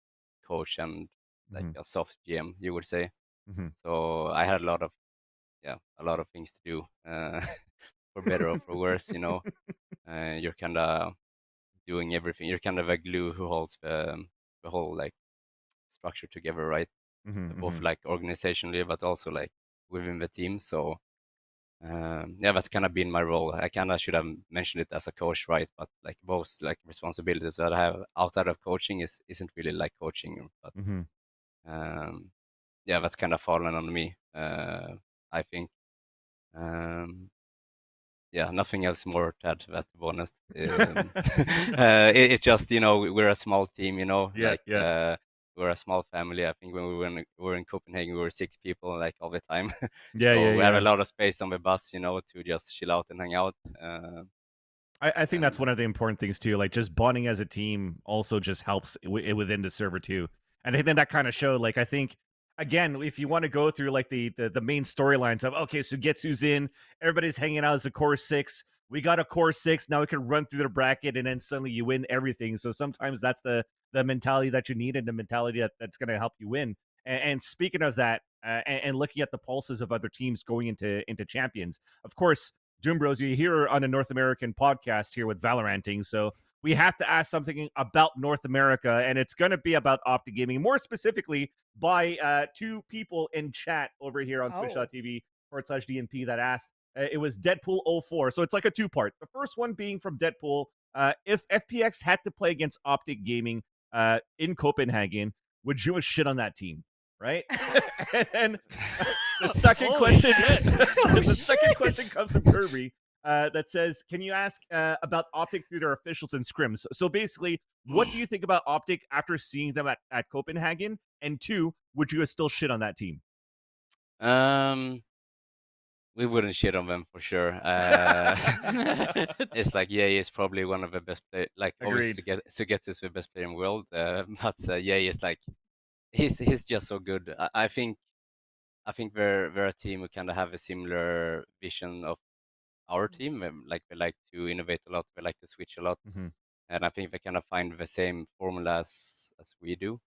coach and like Mm-hmm. a soft GM, you would say. Mm-hmm. So I had a lot of things to do, for better or for worse. You know, you're kind of doing everything. You're kind of a glue who holds the whole like structure together, right? Both Mm-hmm. like organizationally, but also like within the team. So yeah, that's kind of been my role. I kind of should have mentioned it as a coach, right? But like both like responsibilities that I have outside of coaching isn't really like coaching, but Mm-hmm. yeah, that's kind of fallen on me. I think. Yeah, yeah, nothing else more to add to that, to be honest. It's just, you know, we're a small team, you know, Yeah, like yeah. we're a small family. I think when we were in Copenhagen, we were 6 people like all the time. Yeah, So we have a yeah. lot of space on the bus, you know, to just chill out and hang out. I think that's And one of the important things too. Like just bonding as a team also just helps within the server too. And I think that kind of showed. Like I think again, if you want to go through like the main storylines of okay, so Getsu's in, everybody's hanging out as a core 6. We got a core 6. Now we can run through the bracket, and then suddenly you win everything. So sometimes that's the mentality that you need, and the mentality that's going to help you win. And speaking of that, and looking at the pulses of other teams going into champions, of course, Doombros, you're here on a North American podcast here with Valoranting, so we have to ask something about North America, and it's going to be about Optic Gaming, more specifically by 2 people in chat over here on twitch.tv/DNP that asked. It was Deadpool04, so it's like a 2-part. The first one being from Deadpool. If FPX had to play against Optic Gaming in Copenhagen, would you have shit on that team? Right? And the second question, the second question comes from Kirby that says, "Can you ask about Optic through their officials and scrims?" So basically, what do you think about Optic after seeing them at Copenhagen? And 2, would you have still shit on that team? we wouldn't shit on them for sure. It's like Ye is probably one of the best players. Like obviously, Sugetsu is the best player in the world, but Ye is like he's just so good. I think they're a team who kind of have a similar vision of our team. Like they like to innovate a lot, they like to switch a lot, and I think they kind of find the same formula as we do.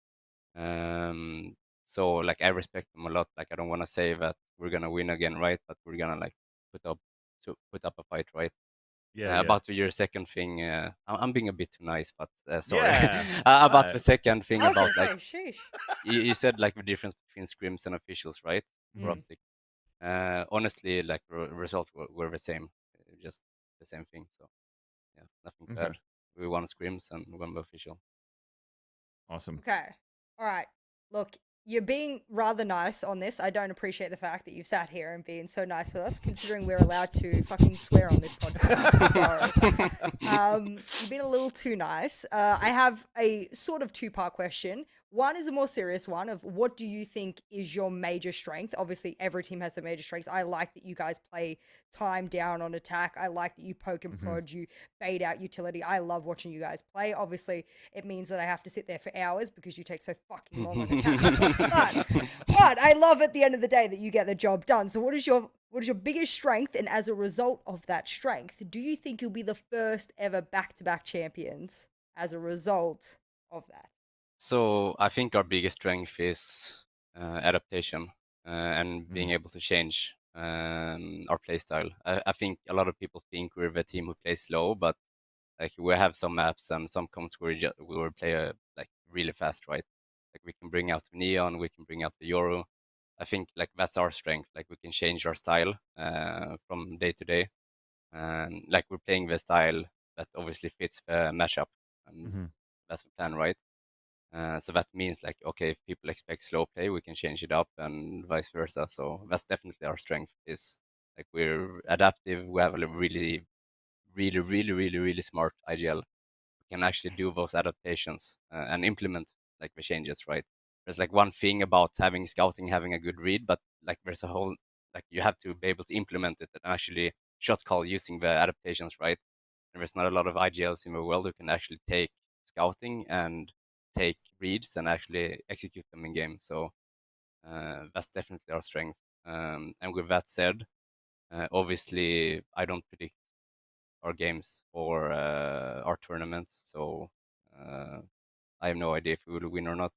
So like I respect them a lot. Like I don't want to say that we're gonna win again, right? But we're gonna like put up a fight, right? Yeah. About your second thing, I'm being a bit too nice, but sorry. Yeah. About the second thing I was about gonna like say, sheesh. you said like the difference between scrims and officials, right? For Optic. Honestly, like results were the same, just the same thing. So yeah, nothing bad. We won scrims and won the official. Awesome. Okay. All right. Look, you're being rather nice on this. I don't appreciate the fact that you've sat here and been so nice with us, considering we're allowed to fucking swear on this podcast. So, you've been a little too nice. I have a sort of 2-part question. One is a more serious one of what do you think is your major strength? Obviously, every team has their major strengths. I like that you guys play time down on attack. I like that you poke and prod, you bait out utility. I love watching you guys play. Obviously, it means that I have to sit there for hours because you take so fucking long on attack. but I love at the end of the day that you get the job done. So what is your biggest strength? And as a result of that strength, do you think you'll be the first ever back-to-back champions as a result of that? So I think our biggest strength is adaptation and being able to change our playstyle. I think a lot of people think we're the team who plays slow, but like we have some maps and some comps where we will play like really fast, right? Like we can bring out the Neon, we can bring out the Yoru. I think like that's our strength. Like we can change our style from day to day, and like we're playing the style that obviously fits the matchup, and that's the plan, right? So that means like, okay, if people expect slow play, we can change it up and vice versa. So that's definitely our strength is like we're adaptive. We have a really, really, really, really, really smart IGL. We can actually do those adaptations and implement like the changes, right? There's like one thing about having scouting, having a good read, but like there's a whole, like you have to be able to implement it and actually shot call using the adaptations, right? And there's not a lot of IGLs in the world who can actually take scouting and take reads and actually execute them in game. So that's definitely our strength. And with that said, obviously I don't predict our games or our tournaments, so I have no idea if we will win or not,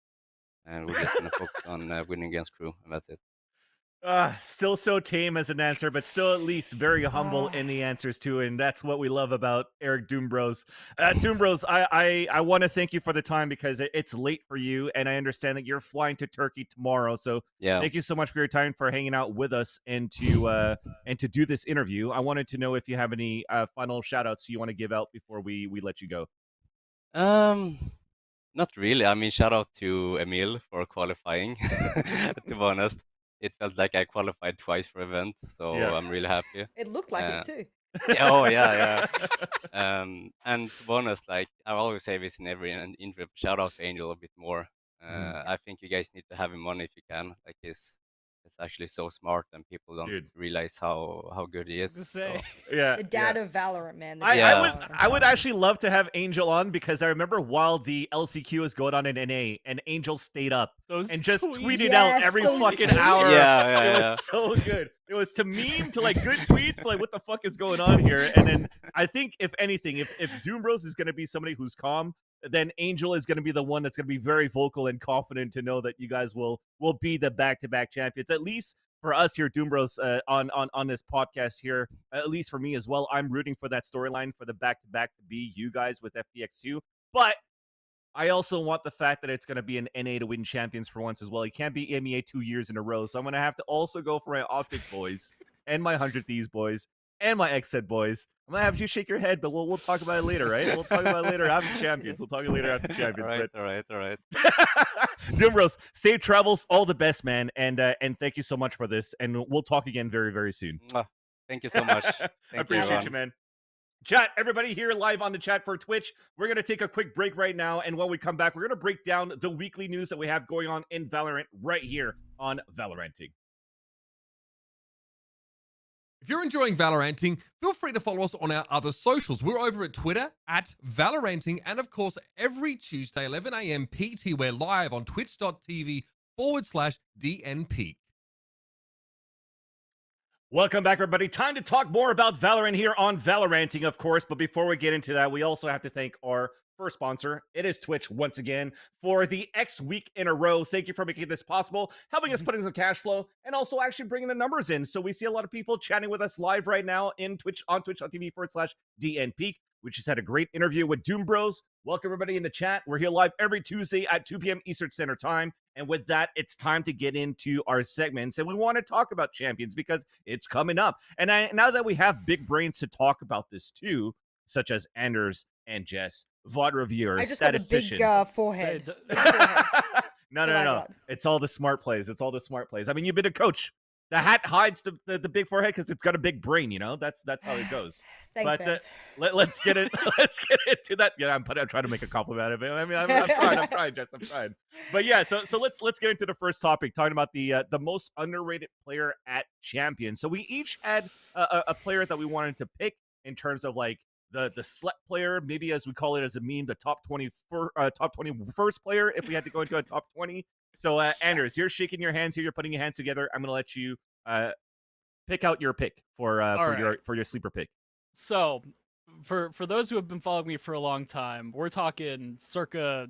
and we're just gonna focus on winning against crew, and that's it. Still so tame as an answer, but still at least very humble in the answers too, and that's what we love about Erik DoombRos. DoombRos, I want to thank you for the time because it's late for you, and I understand that you're flying to Turkey tomorrow. So yeah, thank you so much for your time, for hanging out with us, and to do this interview. I wanted to know if you have any final shout outs you want to give out before we let you go. Not really. I mean, shout out to Emil for qualifying. To be honest, it felt like I qualified twice for event, so I'm really happy. It looked like it too. Yeah, oh yeah, yeah. And to be honest, like I always say this in every interview, shout out to Angel a bit more. I think you guys need to have him on if you can. Like he's actually so smart, and people don't Dude. realize how good he I is. was gonna say. So Yeah, The dad of Valorant, man. The I, dad I of would Valorant, I'm I would telling you. actually love to have Angel on because I remember while the LCQ was going on in NA and Angel stayed up Those and just tweets. tweeted out Yes, every those fucking tweets. hour. Yeah, It yeah, was so good. It was to meme to like good tweets, like what the fuck is going on here? And then I think if anything, if d00mbr0s is gonna be somebody who's calm, then Angel is gonna be the one that's gonna be very vocal and confident to know that you guys will be the back-to-back champions. At least for us here, d00mbr0s, on this podcast here, at least for me as well, I'm rooting for that storyline for the back-to-back to be you guys with FPX2. But I also want the fact that it's going to be an NA to win champions for once as well. It can't be MEA 2 years in a row. So I'm going to have to also go for my Optic boys and my 100 Thieves boys and my XZ boys. I'm going to have you shake your head, but we'll talk about it later, right? We'll talk about it later after champions. We'll talk later after champions. all right. d00mbr0s, safe travels, all the best, man. And thank you so much for this. And we'll talk again very, very soon. Mwah. Thank you so much. I Thank appreciate everyone. you, man. Chat, everybody here live on the chat for Twitch. We're going to take a quick break right now. And when we come back, we're going to break down the weekly news that we have going on in Valorant right here on Valoranting. If you're enjoying Valoranting, feel free to follow us on our other socials. We're over at Twitter at Valoranting. And of course, every Tuesday, 11 a.m. PT, we're live on twitch.tv/DNP. Welcome back, everybody. Time to talk more about Valorant here on Valoranting, of course. But before we get into that, we also have to thank our first sponsor. It is Twitch, once again, for the X week in a row. Thank you for making this possible, helping us put in some cash flow, and also actually bringing the numbers in. So we see a lot of people chatting with us live right now in Twitch on twitch.tv/DNP. We just had a great interview with d00mbr0s. Welcome, everybody, in the chat. We're here live every Tuesday at 2 p.m. Eastern Standard Time. And with that, it's time to get into our segments. And we want to talk about champions because it's coming up. And now that we have big brains to talk about this too, such as Anderzz and Jess, VOD reviewers, I just got a statistician. big forehead. Say- Big forehead. No. That's what I got. It's all the smart plays. It's all the smart plays. I mean, you've been a coach. The hat hides the big forehead because it's got a big brain. You know, that's how it goes. Thanks, But, Vance. Let's get it. Let's get into that. Yeah, I'm trying to make a compliment out of it. I mean, I'm trying, Jess. I'm trying. But yeah, so let's get into the first topic, talking about the most underrated player at Champions. So we each had a player that we wanted to pick in terms of like the slut player, maybe as we call it as a meme, the top 21st player if we had to go into a top 20. So Anderzz, you're shaking your hands here. You're putting your hands together. I'm gonna let you pick out your pick for your sleeper pick. So, for those who have been following me for a long time, we're talking circa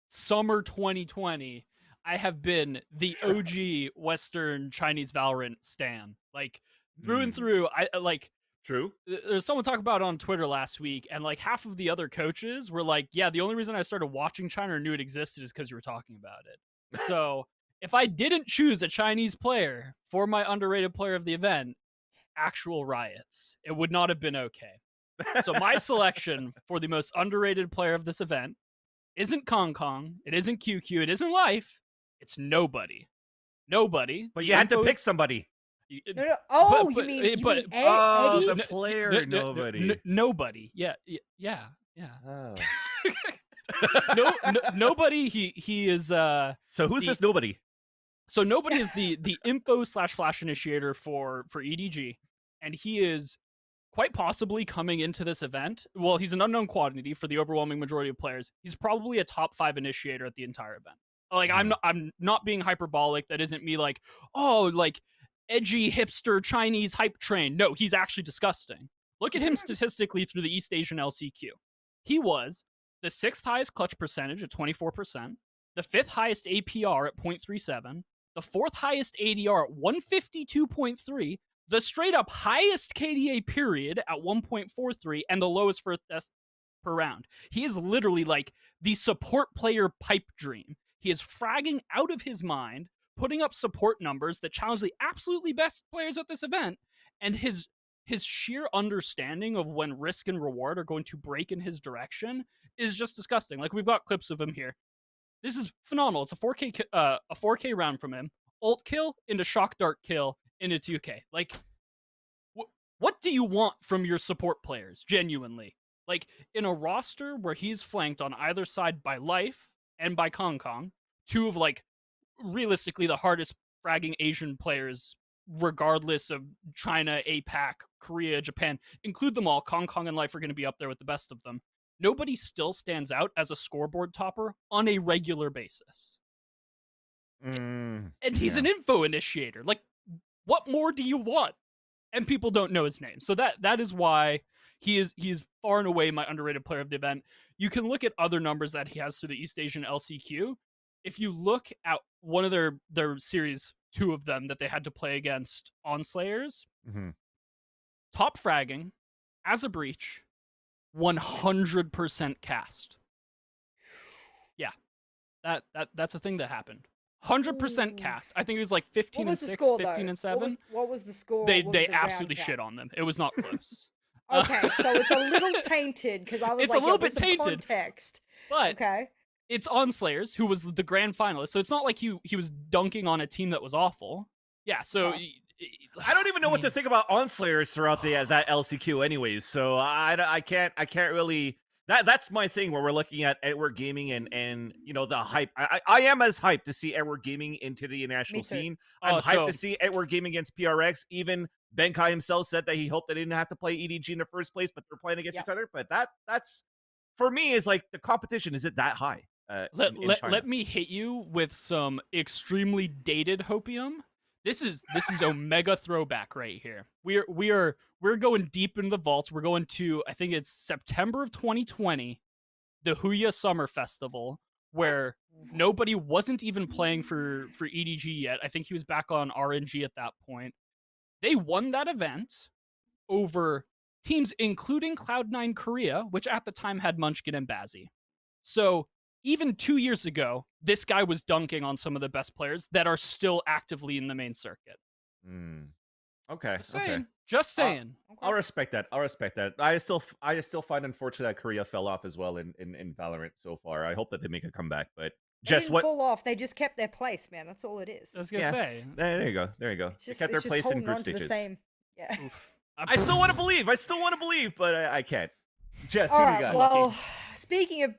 summer 2020. I have been the OG Western Chinese Valorant stan, like through and through. I like. True. There's someone talking about it on Twitter last week, and like half of the other coaches were like, "Yeah, the only reason I started watching China or knew it existed is because you were talking about it." So if I didn't choose a Chinese player for my underrated player of the event, actual riots, it would not have been okay. So my selection for the most underrated player of this event isn't Kong Kong, it isn't QQ, it isn't Life, it's nobody. Nobody. But The you had to info- pick somebody. No. Oh, but- you mean but- Eddie? the player, nobody. Nobody. Yeah. Oh. Nobody. He is. So who's this nobody? So nobody is the info/flash initiator for EDG, and he is quite possibly coming into this event. Well, he's an unknown quantity for the overwhelming majority of players. He's probably a top 5 initiator at the entire event. Like I'm not being hyperbolic. That isn't me like, oh, like edgy hipster Chinese hype train. No, he's actually disgusting. Look at him statistically through the East Asian LCQ. He was the 6th highest clutch percentage at 24%, the 5th highest APR at 0.37, the 4th highest ADR at 152.3, the straight up highest KDA period at 1.43, and the lowest first death per round. He is literally like the support player pipe dream. He is fragging out of his mind, putting up support numbers that challenge the absolutely best players at this event, and his sheer understanding of when risk and reward are going to break in his direction is just disgusting. Like, we've got clips of him here. This is phenomenal. It's a 4K round from him. Ult kill into shock dart kill into 2K. Like, what do you want from your support players, genuinely? Like, in a roster where he's flanked on either side by Life and by Kong Kong, two of, like, realistically the hardest fragging Asian players, regardless of China, APAC, Korea, Japan, include them all. Kong Kong and Life are going to be up there with the best of them. Nobody still stands out as a scoreboard topper on a regular basis. And he's an info initiator. Like, what more do you want? And people don't know his name. So that is why he is far and away my underrated player of the event. You can look at other numbers that he has through the East Asian LCQ. If you look at one of their series, two of them that they had to play against Onslayers, top fragging as a breach, 100% cast. Yeah, that's a thing that happened. 100% cast. I think it was like 15 and 6, score, 15 and 7. What was the score? They absolutely shit on them. It was not close. Okay, so it's a little tainted because I was it's like, a little bit tainted. Context. But okay, it's Onslayers, who was the grand finalist. So it's not like he was dunking on a team that was awful. Yeah, so I don't even know what to think about Onslayers throughout the that LCQ anyways. So I can't really. That's my thing where we're looking at Edward Gaming and you know the hype. I am as hyped to see Edward Gaming into the national scene. I'm hyped to see Edward Gaming against PRX. Even Benkai himself said that he hoped they didn't have to play EDG in the first place, but they're playing against each other. But that's for me is like the competition. Is it that high? Let me hit you with some extremely dated hopium. This is Omega throwback right here. We're going deep into the vaults. We're going to, I think it's September of 2020, the Huya Summer Festival, where nobody wasn't even playing for EDG yet. I think he was back on RNG at that point. They won that event over teams including Cloud9 Korea, which at the time had Munchkin and Bazzi. So even 2 years ago, this guy was dunking on some of the best players that are still actively in the main circuit. Okay. Just saying. I'll respect that. I still find unfortunate that Korea fell off as well in Valorant so far. I hope that they make a comeback. But they didn't fall off. They just kept their place, man. That's all it is. I was gonna say. There you go. They kept their place in group stages. Yeah. I still want to believe. But I can't. Jess, who do you got? Well, speaking of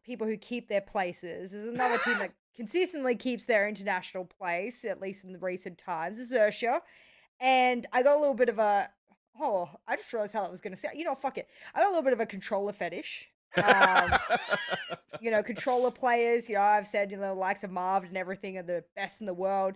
people who keep their places, there's another team that consistently keeps their international place, at least in the recent times, is Xerxia. And I got a little bit of a, I just realized how that was going to sound. Fuck it. I got a little bit of a controller fetish. Controller players, I've said, the likes of Marv and everything are the best in the world.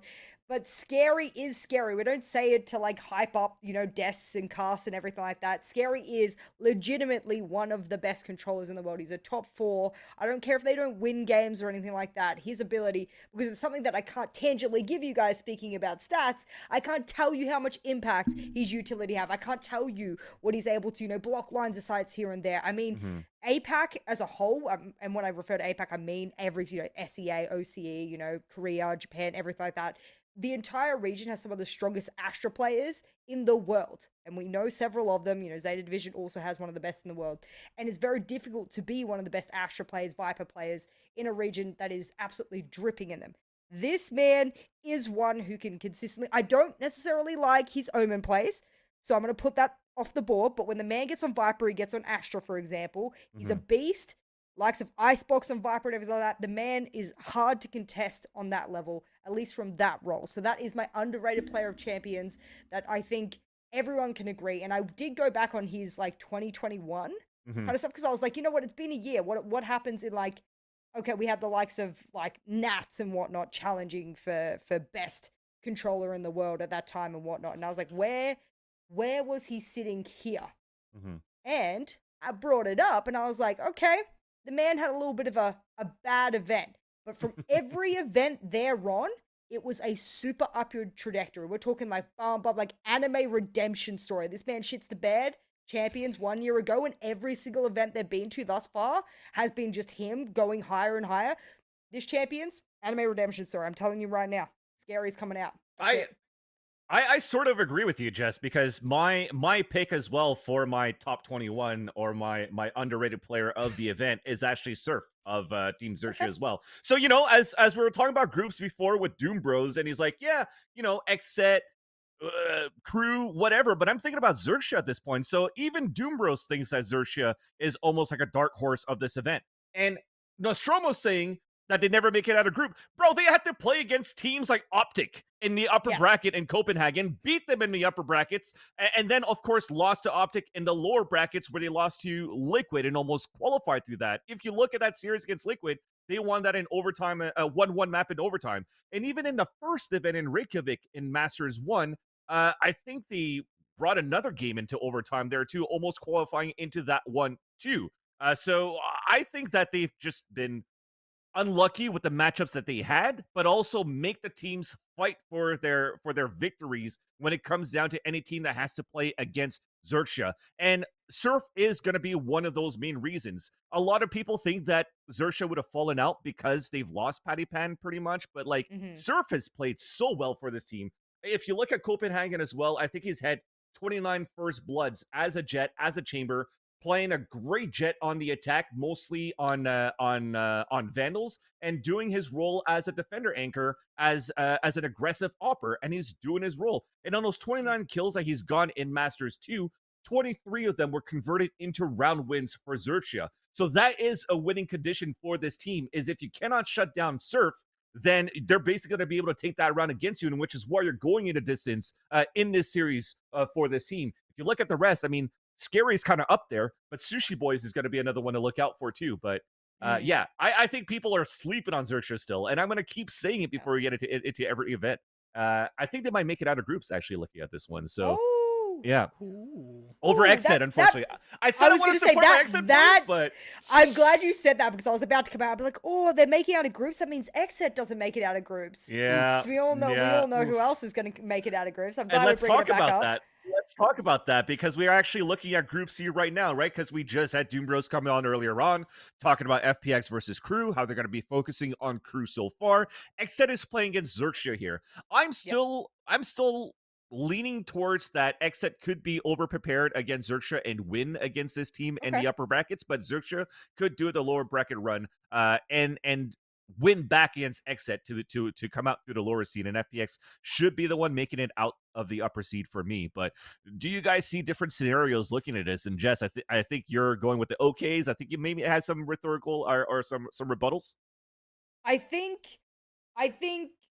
But Scary is Scary. We don't say it to like hype up, desks and casts and everything like that. Scary is legitimately one of the best controllers in the world. He's a top 4. I don't care if they don't win games or anything like that. His ability, because it's something that I can't tangibly give you guys speaking about stats. I can't tell you how much impact his utility have. I can't tell you what he's able to, block lines of sights here and there. I mean, APAC as a whole, and when I refer to APAC, I mean every, SEA, OCE, Korea, Japan, everything like that. The entire region has some of the strongest Astra players in the world. And we know several of them. Zeta Division also has one of the best in the world. And it's very difficult to be one of the best Astra players, Viper players in a region that is absolutely dripping in them. This man is one who can consistently... I don't necessarily like his Omen plays, so I'm going to put that off the board. But when the man gets on Viper, he gets on Astra, for example. He's a beast. Likes of Icebox and Viper and everything like that. The man is hard to contest on that level, at least from that role. So that is my underrated player of champions that I think everyone can agree. And I did go back on his 2021 kind of stuff because I was like, it's been a year. What happens in okay, we had the likes of Nats and whatnot challenging for best controller in the world at that time and whatnot. And I was like, where was he sitting here? And I brought it up and I was like, okay, the man had a little bit of a bad event, but from every event thereon, it was a super upward trajectory. We're talking anime redemption story. This man shits the bed champions 1 year ago, and every single event they've been to thus far has been just him going higher and higher. This champions anime redemption story. I'm telling you right now, Scary's coming out. I sort of agree with you, Jess, because my pick as well for my top 21 or my underrated player of the event is actually Surf of Team Xerxia as well. So, as we were talking about groups before with d00mbr0s, and he's like, yeah, Xset, Crew, whatever. But I'm thinking about Xerxia at this point. So even d00mbr0s thinks that Xerxia is almost like a dark horse of this event. And Nostromo's saying that they never make it out of group. Bro, they had to play against teams like Optic in the upper bracket in Copenhagen, beat them in the upper brackets, and then, of course, lost to Optic in the lower brackets where they lost to Liquid and almost qualified through that. If you look at that series against Liquid, they won that in overtime, a 1-1 map in overtime. And even in the first event in Reykjavik in Masters 1, I think they brought another game into overtime there too, almost qualifying into that one too. So I think that they've just been unlucky with the matchups that they had, but also make the teams fight for their victories when it comes down to any team that has to play against Xerxia. And Surf is going to be one of those main reasons. A lot of people think that Xerxia would have fallen out because they've lost Patty Pan pretty much, but like Surf has played so well for this team. If you look at Copenhagen as well, I think he's had 29 first bloods as a Jet, as a Chamber, playing a great Jet on the attack, mostly on Vandals, and doing his role as a defender anchor, as an aggressive opper, and he's doing his role. And on those 29 kills that he's gone in Masters 2, 23 of them were converted into round wins for Xerxia. So that is a winning condition for this team, is if you cannot shut down Surf, then they're basically going to be able to take that round against you, and which is why you're going into distance in this series for this team. If you look at the rest, I mean, Scary's kind of up there, but Sushi Boys is going to be another one to look out for too. But yeah, I think people are sleeping on Xerxia still, and I'm going to keep saying it before we get into every event. I think they might make it out of groups, actually, looking at this one. So yeah, over Xset, unfortunately. I said I was going to support my Xset first, but I'm glad you said that, because I was about to come out and be like, oh, they're making it out of groups. That means Xset doesn't make it out of groups. Yeah, so we all know who else is going to make it out of groups. I'm glad we're bringing it back up. That. Let's talk about that, because we are actually looking at Group C right now, right? Because we just had d00mbr0s coming on earlier on, talking about FPX versus Crew, how they're going to be focusing on Crew so far. Xset is playing against Xerxia here. I'm still leaning towards that Xset could be over-prepared against Xerxia and win against this team in the upper brackets, but Xerxia could do the lower bracket run and win back against Xset to come out through the lower seed, and FPX should be the one making it out of the upper seed for me. But do you guys see different scenarios looking at this? And Jess, I think you're going with the okays. I think you maybe had some rhetorical or some rebuttals. I think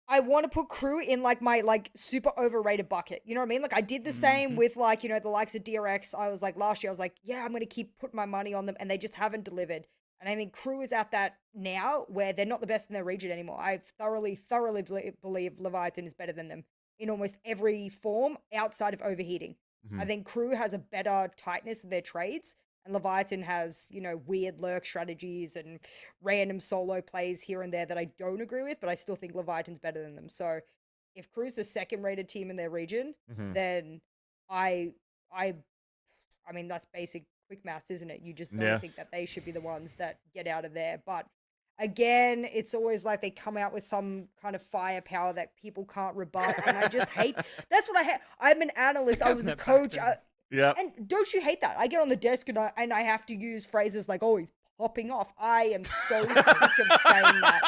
I want to put Crew in like my super overrated bucket. You know what I mean? Like I did the same with like, you know, the likes of DRX. I was like last year, I was like, yeah, I'm going to keep putting my money on them, and they just haven't delivered. And I think Crew is at that now where they're not the best in their region anymore. I thoroughly believe Leviathan is better than them in almost every form outside of overheating. I think Crew has a better tightness in their trades, and Leviathan has, you know, weird lurk strategies and random solo plays here and there that I don't agree with, but I still think Leviathan's better than them. So if Crew's the second rated team in their region, then I mean, that's basic quick maths, isn't it? You just don't think that they should be the ones that get out of there. But again, it's always like they come out with some kind of firepower that people can't rebut, and I just hate. That's what I hate. I'm an analyst. I was a coach. And don't you hate that? I get on the desk and I have to use phrases like, "Oh, he's popping off." I am so sick of saying that.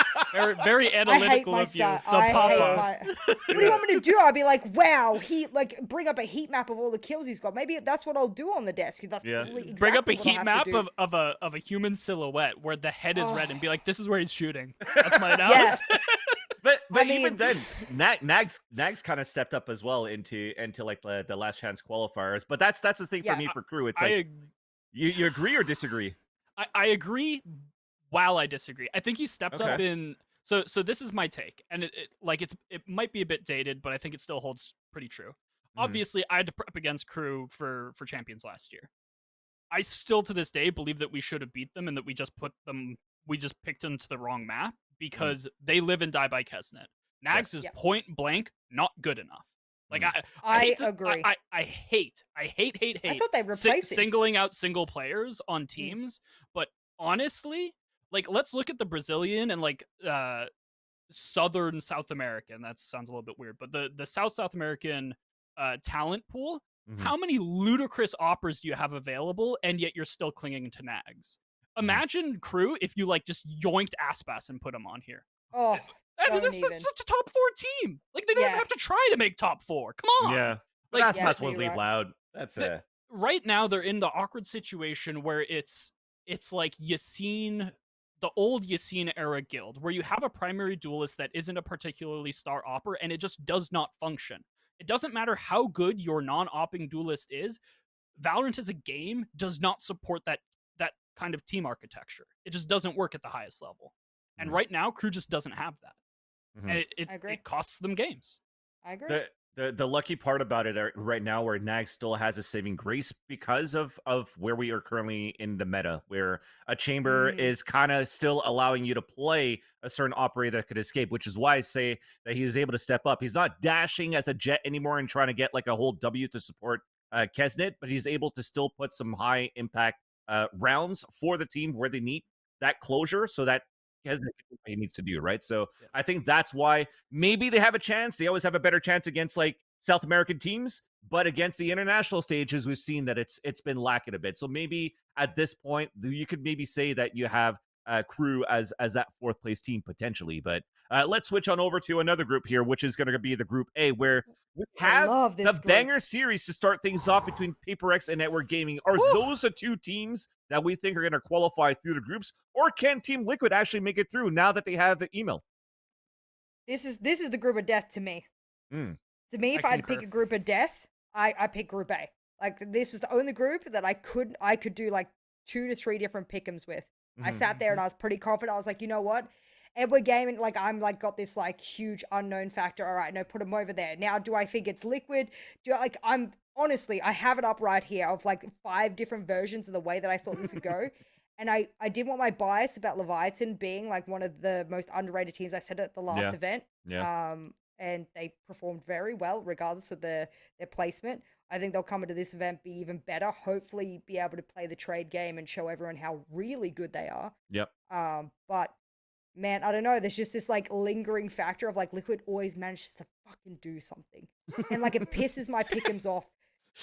Very analytical of you. The pop-off. What do you want me to do? I'll be like, wow, he bring up a heat map of all the kills he's got. Maybe that's what I'll do on the desk. That's exactly bring up a what heat map of a human silhouette where the head is red and be like, this is where he's shooting. That's my analysis. But I mean, even then, Nags kind of stepped up as well into like the last chance qualifiers. But that's the thing for me for Crew. It's like you agree or disagree? I agree while I disagree. I think he stepped up in so this is my take, and it might be a bit dated, but I think it still holds pretty true. Obviously, I had to prep against Crew for champions last year. I still to this day believe that we should have beat them, and that we just picked them to the wrong map because they live and die by Kesnet. Nags is point blank not good enough. Like I agree. I hate. I thought they replaced singling out single players on teams, but honestly, like let's look at the Brazilian and like Southern South American. That sounds a little bit weird, but the South American talent pool. How many ludicrous operas do you have available, and yet you're still clinging to Nags? Imagine Crew if you like just yoinked Aspas and put him on here. And Don't that's even. such a top 4 team. Like they don't even Yeah. have to try to make top 4. Come on. Yeah. But Like that's Yeah, not no, supposed to you're leave right. loud. That's The- right now they're in the awkward situation where it's like Yassine, the old Yassine era guild, where you have a primary duelist that isn't a particularly star opper and it just does not function. It doesn't matter how good your non-opping duelist is. Valorant as a game does not support that kind of team architecture. It just doesn't work at the highest level. And Mhm. right now, Crew just doesn't have that. Mhm. And I agree. it costs them games. I agree. The lucky part about it right now, where Nag still has a saving grace because of where we are currently in the meta, where a chamber is kind of still allowing you to play a certain operator that could escape, which is why I say that he is able to step up. He's not dashing as a jet anymore and trying to get like a whole W to support Kesnit, but he's able to still put some high impact rounds for the team where they need that closure, so that Kesnit can do what he needs to do, right? So Yeah. I think that's why maybe they have a chance. They always have a better chance against like South American teams, but against the international stages, we've seen that it's been lacking a bit. So maybe at this point, you could maybe say that you have Crew as that 4th place team potentially. But let's switch on over to another group here, which is going to be the Group A, where we I have love the this group. banger series to start things off between PaperX and Network Gaming. Are those the 2 teams that we think are going to qualify through the groups, or can Team Liquid actually make it through now that they have the email? This is the group of death to me. To me, if I had to pick concur. a group of death, I pick Group A. Like this was the only group that I could do like 2 to 3 different pick'ems with. I sat there and I was pretty confident. I was like, you know what? Edward Gaming, like I'm like got this like huge unknown factor. All right, no, put them over there. Now, do I think it's Liquid? I'm honestly, I have it up right here of like 5 different versions of the way that I thought this would go. And I didn't want my bias about Leviathan being like one of the most underrated teams. I said it at the last event. Yeah. And they performed very well regardless of their placement. I think they'll come into this event be even better. Hopefully be able to play the trade game and show everyone how really good they are. Yep. But man, I don't know. There's just this like lingering factor of like Liquid always manages to fucking do something. And like it pisses my pick'ems off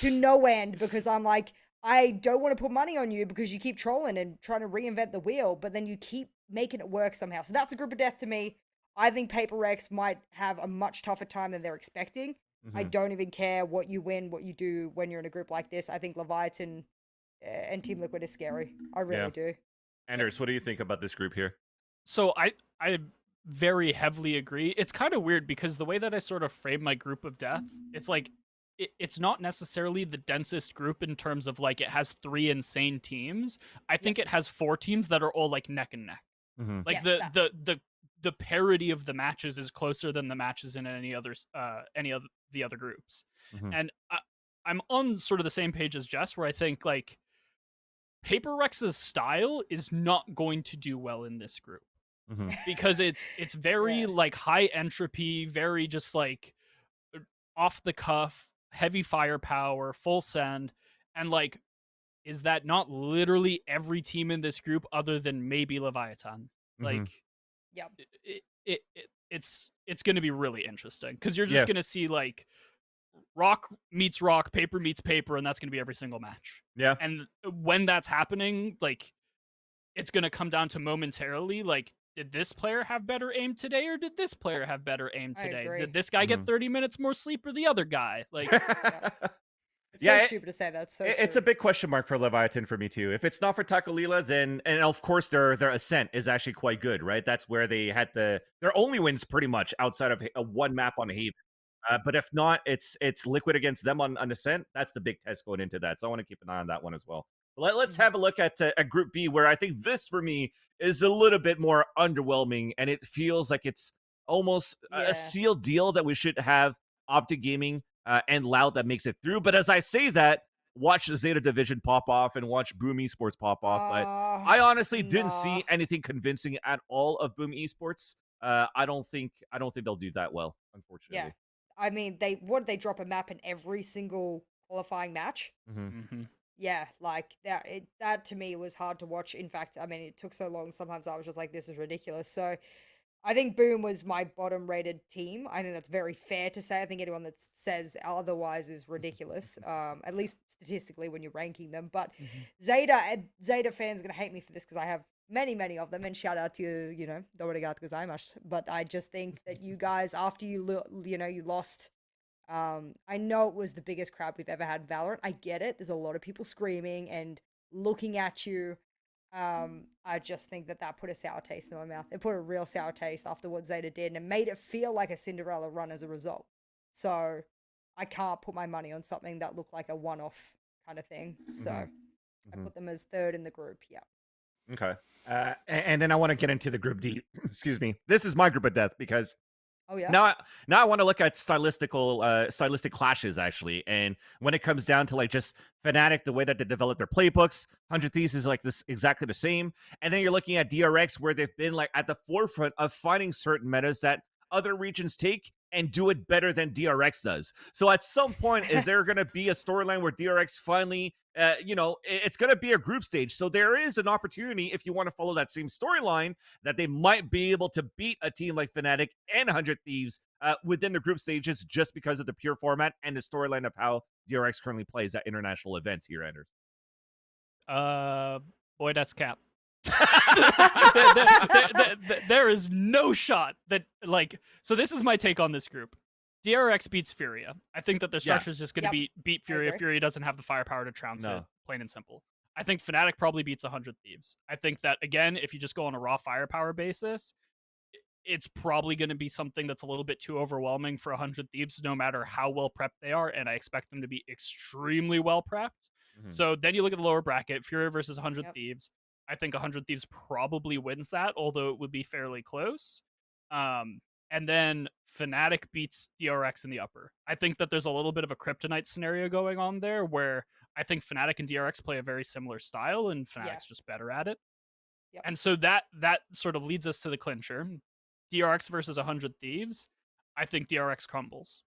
to no end because I'm like, I don't want to put money on you because you keep trolling and trying to reinvent the wheel, but then you keep making it work somehow. So that's a group of death to me. I think PaperX might have a much tougher time than they're expecting. I don't even care what you win, what you do when you're in a group like this. I think Leviathan and Team Liquid is scary. I really do. Anderzz, what do you think about this group here? So I very heavily agree. It's kind of weird because the way that I sort of frame my group of death, it's like it's not necessarily the densest group in terms of like it has 3 insane teams. I think it has 4 teams that are all like neck and neck. Like Yes, the parity of the matches is closer than the matches in any of the other groups. And I'm on sort of the same page as Jess, where I think like PaperX's style is not going to do well in this group because it's very like high entropy, very just like off the cuff, heavy firepower, full send, and like, is that not literally every team in this group other than maybe Leviathan? Like, Yep. it's going to be really interesting because you're just going to see like rock meets rock, paper meets paper, and that's going to be every single match. Yeah. And when that's happening, like, it's going to come down to momentarily, like, did this player have better aim today, or did this player have better aim I today? agree. Did this guy get 30 minutes more sleep or the other guy? Like, It's so stupid to say that. So it's a big question mark for Leviathan for me too. If it's not for Takalila, then, and of course their ascent is actually quite good, right? That's where they had their only wins pretty much outside of one map on Haven. But if not, it's Liquid against them on Ascent. That's the big test going into that. So I want to keep an eye on that one as well. But let's have a look at Group B, where I think this for me is a little bit more underwhelming, and it feels like it's almost a sealed deal that we should have Optic Gaming and Loud that makes it through. But as I say that, watch the Zeta Division pop off and watch Boom Esports pop off. But I honestly didn't see anything convincing at all of Boom Esports. I don't think they'll do that well, unfortunately. Yeah. I mean, they drop a map in every single qualifying match? Yeah, like that to me was hard to watch. In fact, I mean, it took so long. Sometimes I was just like, this is ridiculous. So I think Boom was my bottom rated team. I think that's very fair to say. I think anyone that says otherwise is ridiculous, at least statistically when you're ranking them. But Zeta fans are going to hate me for this because I have many of them, and shout out to you know, Dobrigato gozaimasu. But I just think that you guys, after you you lost, I know it was the biggest crowd we've ever had in Valorant. I get it. There's a lot of people screaming and looking at you. I just think that put a sour taste in my mouth. It put a real sour taste after what Zeta did, and it made it feel like a Cinderella run as a result. So I can't put my money on something that looked like a one-off kind of thing. So I put them as third in the group. Yeah. Okay. And then I want to get into the group D. Excuse me. This is my group of death because Oh yeah. now I want to look at stylistic clashes actually. And when it comes down to like just Fnatic, the way that they develop their playbooks, 100 Thieves is like this exactly the same. And then you're looking at DRX where they've been like at the forefront of finding certain metas that other regions take and do it better than DRX does. So at some point, is there going to be a storyline where DRX finally, it's going to be a group stage. So there is an opportunity, if you want to follow that same storyline, that they might be able to beat a team like Fnatic and 100 Thieves within the group stages just because of the pure format and the storyline of how DRX currently plays at international events here, Anders. Boy, that's cap. There is no shot that, like, so this is my take on this group. DRX beats Furia. I think that the structure is just going to beat Furia. Furia doesn't have the firepower to trounce it, plain and simple. I think Fnatic probably beats 100 Thieves. I think that, again, if you just go on a raw firepower basis, it's probably going to be something that's a little bit too overwhelming for 100 Thieves, no matter how well prepped they are, and I expect them to be extremely well prepped. So then you look at the lower bracket, Furia versus 100 Thieves. I think 100 Thieves probably wins that, although it would be fairly close. And then Fnatic beats DRX in the upper. I think that there's a little bit of a kryptonite scenario going on there where I think Fnatic and DRX play a very similar style and Fnatic's just better at it. And so that sort of leads us to the clincher. DRX versus 100 Thieves. I think DRX crumbles.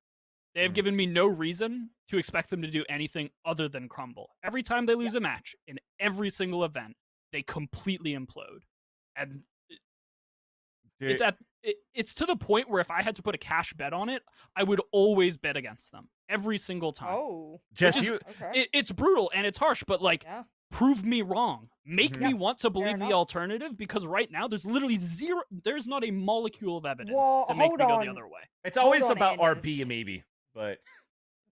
They have given me no reason to expect them to do anything other than crumble. Every time they lose a match in every single event, they completely implode. And it's to the point where if I had to put a cash bet on it, I would always bet against them every single time. Oh, Jess, it's brutal and it's harsh, but like, prove me wrong. Make me want to believe the alternative, because right now there's literally zero. There's not a molecule of evidence to make me go the other way. It's always about RB maybe, but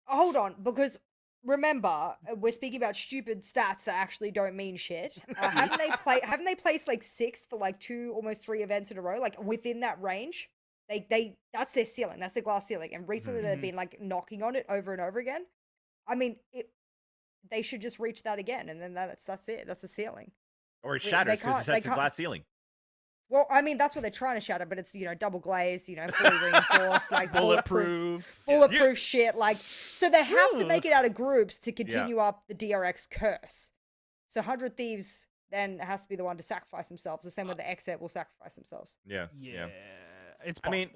hold on, because remember, we're speaking about stupid stats that actually don't mean shit. Haven't they placed like 6th for like 2, almost 3 events in a row? Like within that range, they that's their ceiling. That's their glass ceiling. And recently they've been like knocking on it over and over again. I mean, they should just reach that again, and then that's it. That's a ceiling. Or it shatters because it sets a glass ceiling. Well, I mean, that's what they're trying to shatter, but it's, double glazed, fully reinforced, like bulletproof shit. Like, so they have to make it out of groups to continue up the DRX curse. So 100 Thieves then has to be the one to sacrifice themselves. The same way the XET will sacrifice themselves. Yeah, it's possible. I mean,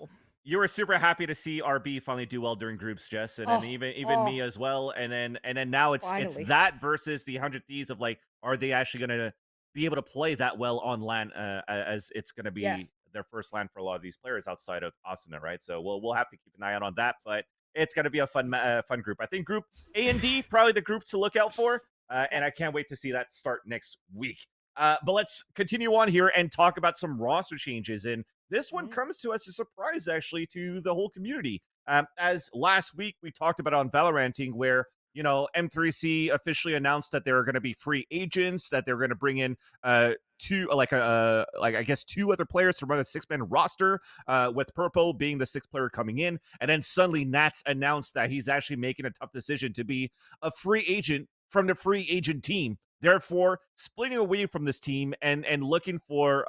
you were super happy to see RB finally do well during groups, Jess, and even me as well. And then now it's that versus the 100 Thieves of like, are they actually gonna be able to play that well on LAN, as it's going to be their first LAN for a lot of these players outside of Asuna, right? So we'll have to keep an eye out on that, but it's going to be a fun group. I think Group A and D probably the group to look out for, and I can't wait to see that start next week. But let's continue on here and talk about some roster changes, and this one comes to us as a surprise actually to the whole community. As last week we talked about on Valoranting, where M3C officially announced that there are going to be free agents, that they're going to bring in two other players from a 6-man roster, with Purple being the 6th player coming in. And then suddenly Nats announced that he's actually making a tough decision to be a free agent from the free agent team, therefore splitting away from this team and looking for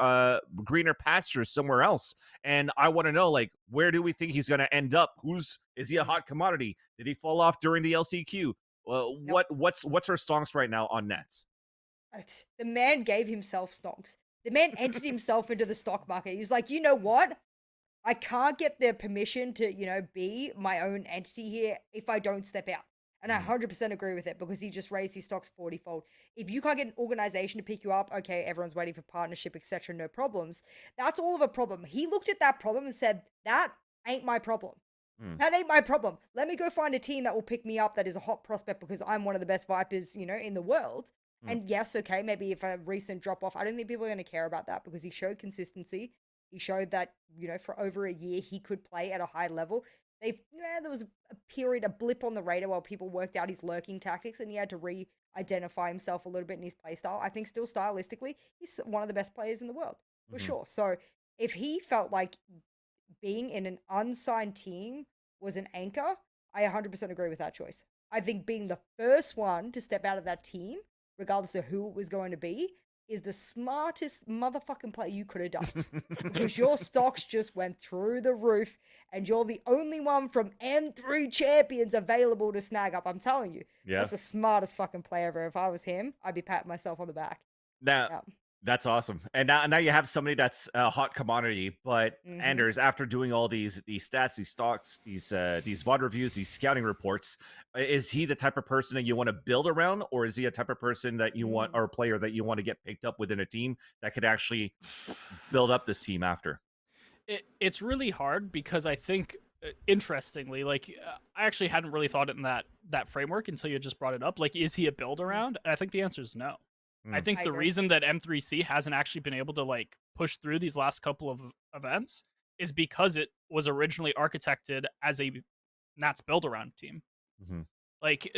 greener pastures somewhere else. And I want to know, like, where do we think he's going to end up? Is he a hot commodity? Did he fall off during the LCQ? What's our stonks right now on Nets? The man gave himself stonks. The man entered himself into the stock market. He was like, you know what? I can't get their permission to, be my own entity here if I don't step out. And I 100% agree with it, because he just raised his stocks 40-fold. If you can't get an organization to pick you up, okay, everyone's waiting for partnership, etc., no problems. That's all of a problem. He looked at that problem and said, that ain't my problem. That ain't my problem. Let me go find a team that will pick me up that is a hot prospect, because I'm one of the best Vipers, in the world. And yes, okay, maybe if a recent drop off, I don't think people are going to care about that because he showed consistency. He showed that, you know, for over a year, he could play at a high level. There was a period, a blip on the radar while people worked out his lurking tactics and he had to re-identify himself a little bit in his playstyle. I think still stylistically, he's one of the best players in the world, for sure. So if he felt like being in an unsigned team was an anchor, I 100% agree with that choice. I think being the first one to step out of that team, regardless of who it was going to be, is the smartest motherfucking play you could have done. Because your stocks just went through the roof and you're the only one from M3 champions available to snag up. I'm telling you, that's the smartest fucking play ever. If I was him, I'd be patting myself on the back. Now, that's awesome. And now you have somebody that's a hot commodity. But Anderzz, after doing all these stats, these stocks, these VOD reviews, these scouting reports, is he the type of person that you want to build around, or is he a type of person that you want, or a player that you want to get picked up within a team that could actually build up this team after? It's really hard because I think, interestingly, like I actually hadn't really thought it in that framework until you just brought it up. Like, is he a build around? And I think the answer is no. I think the reason that M3C hasn't actually been able to like push through these last couple of events is because it was originally architected as a Nats build around team. Like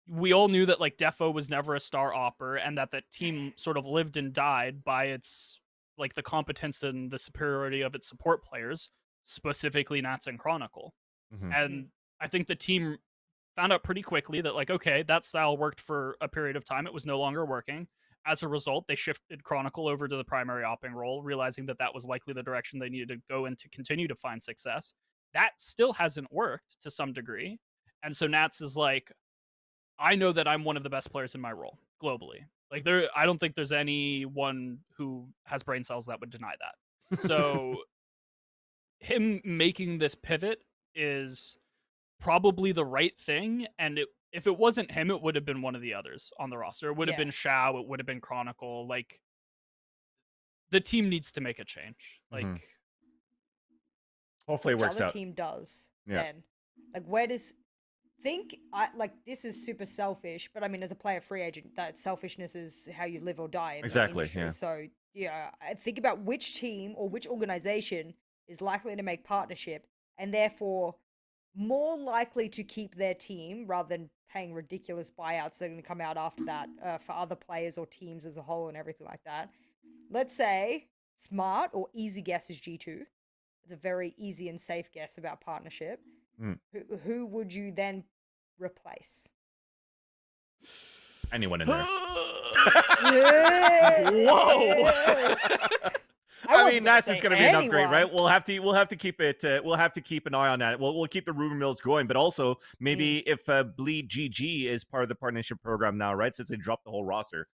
we all knew that like Defo was never a star opper and that team sort of lived and died by its like the competence and the superiority of its support players, specifically Nats and Chronicle. And I think the team found out pretty quickly that like, okay, that style worked for a period of time. It was no longer working. As a result, they shifted Chronicle over to the primary opping role, realizing that that was likely the direction they needed to go in to continue to find success. That still hasn't worked to some degree. And so Nats is like, I know that I'm one of the best players in my role globally. Like I don't think there's anyone who has brain cells that would deny that. So him making this pivot is probably the right thing, and if it wasn't him, it would have been one of the others on the roster. It would have been Shao, it would have been Chronicle. Like, the team needs to make a change. Like, hopefully it works out. Team does. Then, like, where does like this is super selfish, but I mean, as a player free agent, that selfishness is how you live or die in the industry. So I think about which team or which organization is likely to make partnership and therefore more likely to keep their team rather than paying ridiculous buyouts that are going to come out after that for other players or teams as a whole and everything like that. Let's say smart or easy guess is G2. It's a very easy and safe guess about partnership. Who would you then replace? Anyone in there. Whoa! I mean, that's just going to be an upgrade, right? We'll have to keep it. We'll have to keep an eye on that. We'll keep the rumor mills going, but also maybe if Bleed GG is part of the partnership program now, right? Since they dropped the whole roster,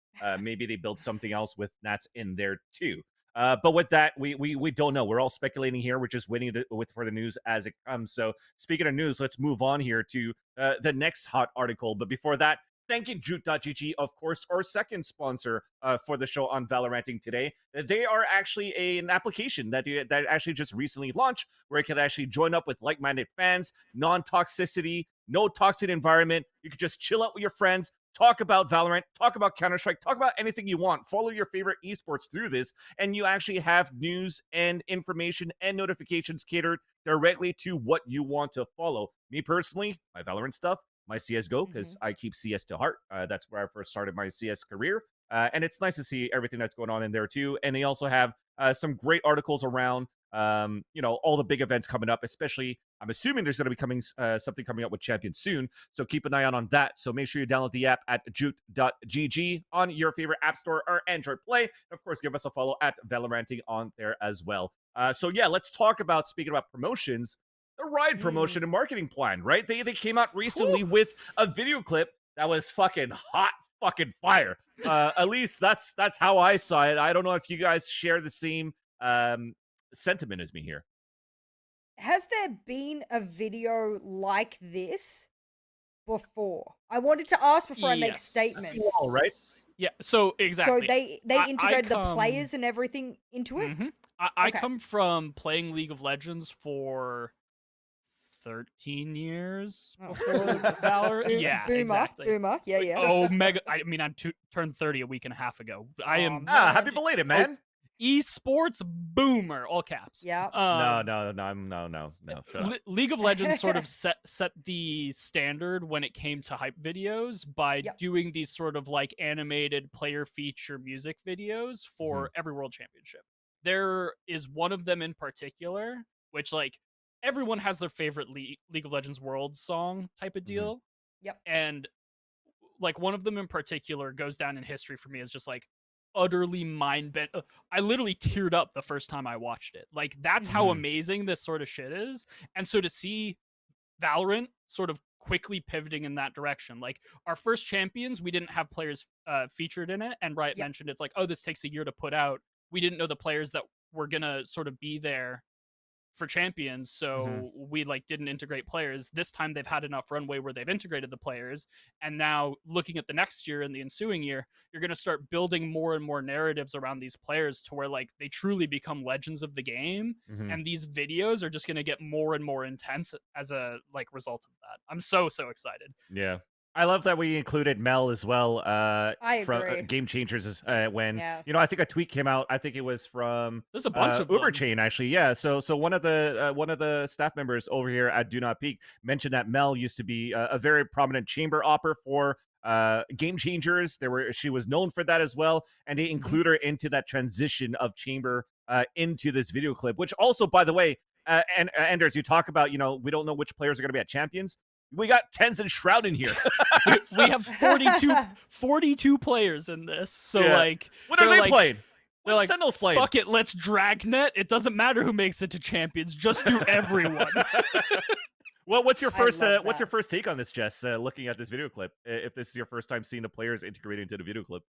maybe they build something else with Nats in there too. But with that, we don't know. We're all speculating here. We're just waiting for the news as it comes. So speaking of news, let's move on here to the next hot article. But before that, thank you, JessGOAT, of course, our second sponsor for the show on Valoranting today. They are actually an application that actually just recently launched where you can actually join up with like-minded fans, non-toxicity, no toxic environment. You can just chill out with your friends, talk about Valorant, talk about Counter-Strike, talk about anything you want. Follow your favorite esports through this, and you actually have news and information and notifications catered directly to what you want to follow. Me personally, my Valorant stuff, my CSGO, because I keep CS to heart. That's where I first started my CS career. And it's nice to see everything that's going on in there too. And they also have some great articles around, all the big events coming up, especially I'm assuming there's going to be something coming up with Champions soon. So keep an eye out on that. So make sure you download the app at JessGOAT on your favorite app store or Android Play. And of course, give us a follow at Valoranting on there as well. Let's talk about, speaking about promotions, the Riot promotion and marketing plan, right? They came out recently with a video clip that was fucking hot fucking fire. At least that's how I saw it. I don't know if you guys share the same sentiment as me here. Has there been a video like this before? I wanted to ask before I make statements. All right. Yeah, so exactly. So they integrated the players and everything into it? I come from playing League of Legends for 13 years Oh, before Jesus. Valorant. Yeah, Boomer, exactly. Boomer. Yeah, Like, yeah. oh, mega! I mean, turned 30 a week and a half ago. I Aw, am happy man. belated, man. esports boomer, all caps. Yeah. No, no. Shut up. League of Legends sort of set the standard when it came to hype videos by Yep. doing these sort of like animated player feature music videos for every world championship. There is one of them in particular, which like everyone has their favorite League of Legends World song type of deal. Yep. And like one of them in particular goes down in history for me as just like utterly mind bent. I literally teared up the first time I watched it. Like that's how amazing this sort of shit is. And so to see Valorant sort of quickly pivoting in that direction, like our first champions, we didn't have players featured in it, and Riot mentioned it's like, oh, this takes a year to put out. We didn't know the players that were gonna sort of be there for champions, so we like didn't integrate players. This time they've had enough runway where they've integrated the players, and now looking at the next year and the ensuing year, you're going to start building more and more narratives around these players to where like they truly become legends of the game, and these videos are just going to get more and more intense as a like result of that. I'm so excited. Yeah. I love that we included Mel as well I from agree. Game Changers when Yeah. I think a tweet came out. I think it was from There's a bunch of them. Uberchain actually. Yeah. So one of the staff members over here at Do Not Peek mentioned that Mel used to be a very prominent chamber opper for Game Changers. She was known for that as well, and they include her into that transition of chamber into this video clip, which also, by the way, and Anderzz, you talk about, we don't know which players are going to be at champions. We got Tens and Shroud in here. We have 42 players in this. So like, what are they playing? They're What like, Sentinels playing? fuck it, let's dragnet. It doesn't matter who makes it to champions. Just do everyone. Well, what's your first love that. take on this, Jess? Looking at this video clip, if this is your first time seeing the players integrated into the video clip.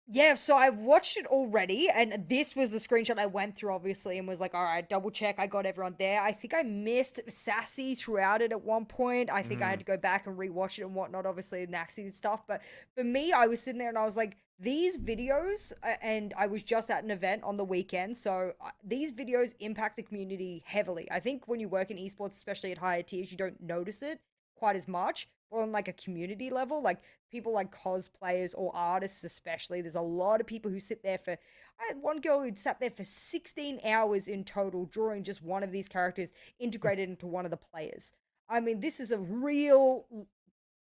Yeah, so I've watched it already, and this was the screenshot I went through, obviously, and was like, all right, double check, I got everyone there. I think I missed Sassy throughout it at one point. I think I had to go back and rewatch it and whatnot, obviously, Naxi and stuff. But for me, I was sitting there and I was like, these videos, and I was just at an event on the weekend, so these videos impact the community heavily. I think when you work in esports, especially at higher tiers, you don't notice it quite as much. Or on like a community level, like people like cosplayers or artists especially, there's a lot of people who sit there for, I had one girl who'd sat there for 16 hours in total drawing just one of these characters integrated into one of the players. I mean, this is a real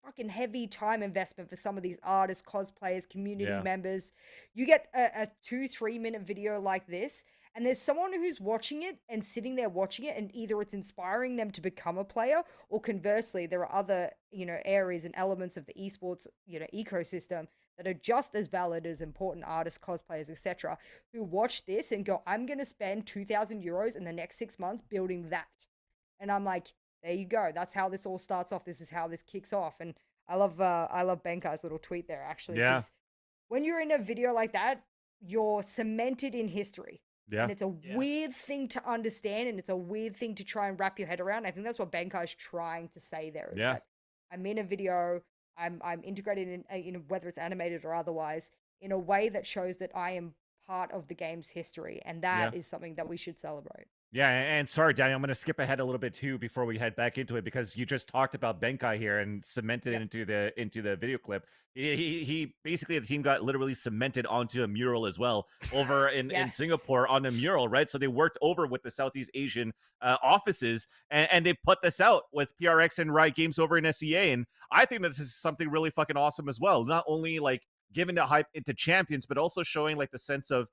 fucking heavy time investment for some of these artists, cosplayers, community members. You get a 2-3 minute video like this, and there's someone who's watching it and sitting there watching it, and either it's inspiring them to become a player, or conversely, there are other, areas and elements of the esports, ecosystem that are just as valid as important artists, cosplayers, etc., who watch this and go, I'm going to spend 2,000 euros in the next 6 months building that. And I'm like, there you go. That's how this all starts off. This is how this kicks off. And I love Benkai's little tweet there, actually. Yeah. 'Cause when you're in a video like that, you're cemented in history. Yeah. And it's a weird thing to understand, and it's a weird thing to try and wrap your head around. I think that's what Benkai's trying to say there, is that I'm in a video, I'm integrated in, whether it's animated or otherwise, in a way that shows that I am part of the game's history, and that is something that we should celebrate. Yeah, and sorry, Danny, I'm going to skip ahead a little bit too before we head back into it, because you just talked about Benkai here and cemented it into the video clip. He basically, the team got literally cemented onto a mural as well over in Singapore on a mural, right? So they worked over with the Southeast Asian offices, and they put this out with PRX and Riot Games over in SEA, and I think that this is something really fucking awesome as well. Not only like giving the hype into champions, but also showing like the sense of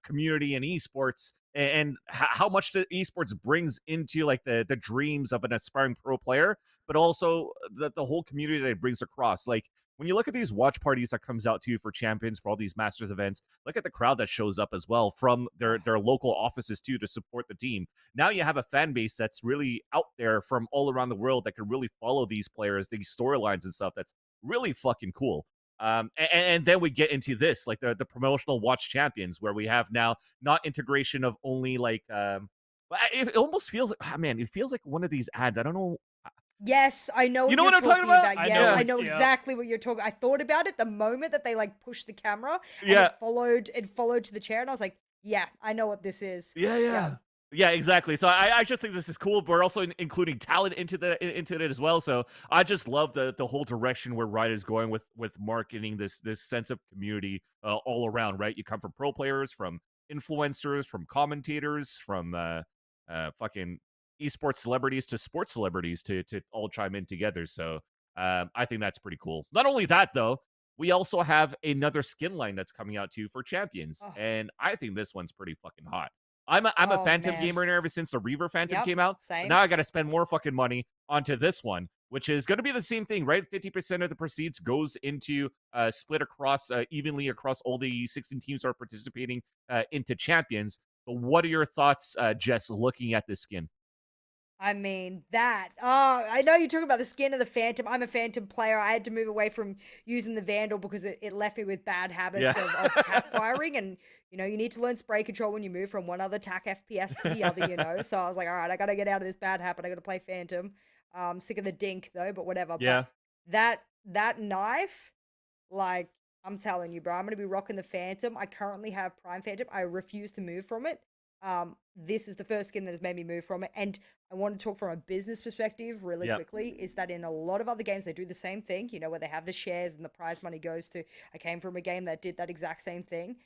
community and esports, and how much the esports brings into like the dreams of an aspiring pro player, but also the whole community that it brings across. Like when you look at these watch parties that comes out to you for champions, for all these masters events, look at the crowd that shows up as well from their local offices too to support the team. Now you have a fan base that's really out there from all around the world that can really follow these players, these storylines and stuff. That's really fucking cool. And then we get into this, like the promotional watch champions, where we have now not integration of only like it almost feels like, man, it feels like one of these ads. I don't know. Yes, I know. You know what what you're I'm talking about? Yes, I know exactly what you're talking. I thought about it the moment that they like pushed the camera and it followed to the chair, and I was like, yeah, I know what this is. Yeah. Yeah, exactly. So I just think this is cool. But we're also including talent into it as well. So I just love the whole direction where Riot is going with marketing this sense of community all around. Right, you come from pro players, from influencers, from commentators, from fucking esports celebrities to sports celebrities to all chime in together. So I think that's pretty cool. Not only that though, we also have another skin line that's coming out too for champions, Oh, and I think this one's pretty fucking hot. I'm a oh Phantom man. gamer now ever since the Reaver Phantom Yep, came out. But same. now I got to spend more fucking money onto this one, which is going to be the same thing, right? 50% of the proceeds goes into split across evenly across all the 16 teams that are participating into champions. But what are your thoughts, Jess, looking at this skin? I mean, that. Oh, I know you're talking about the skin of the Phantom. I'm a Phantom player. I had to move away from using the Vandal because it left me with bad habits Yeah. of tap firing. And, you know, you need to learn spray control when you move from one other tack FPS to the other, you know. So I was like, all right, I got to get out of this bad habit. I got to play Phantom. Sick of the dink, though, but whatever. Yeah. But that knife, like, I'm telling you, bro, I'm going to be rocking the Phantom. I currently have Prime Phantom. I refuse to move from it. This is the first skin that has made me move from it. And I want to talk from a business perspective really Yep. quickly, is that in a lot of other games, they do the same thing, you know, where they have the shares and the prize money goes to, I came from a game that did that exact same thing.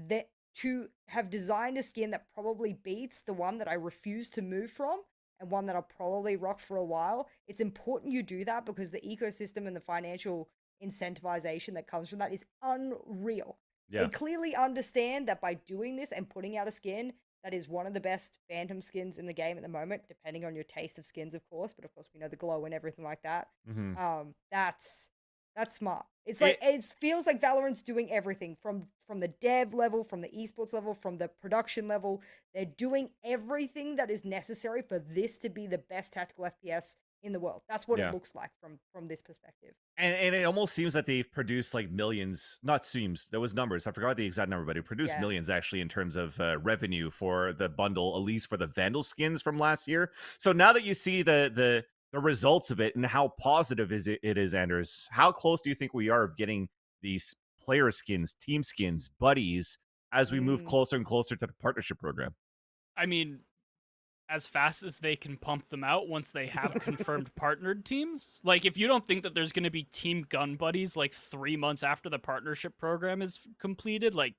That to have designed a skin that probably beats the one that I refuse to move from and one that I'll probably rock for a while, it's important you do that because the ecosystem and the financial incentivization that comes from that is unreal. Yeah. They clearly understand that by doing this and putting out a skin that is one of the best Phantom skins in the game at the moment, depending on your taste of skins, of course. But of course, we know the glow and everything like that. That's smart. It's like it feels like Valorant's doing everything from the dev level, from the esports level, from the production level. They're doing everything that is necessary for this to be the best tactical FPS in the world. That's what Yeah. it looks like from this perspective. And it almost seems that they've produced like millions, not seems, there was numbers. I forgot the exact number, but it produced Yeah. millions actually in terms of revenue for the bundle, at least for the Vandal skins from last year. So now that you see the results of it and how positive it is, Anderzz, how close do you think we are of getting these player skins, team skins, buddies, as we move closer and closer to the partnership program? I mean, as fast as they can pump them out once they have confirmed partnered teams. Like, if you don't think that there's going to be team gun buddies like 3 months after the partnership program is completed, like,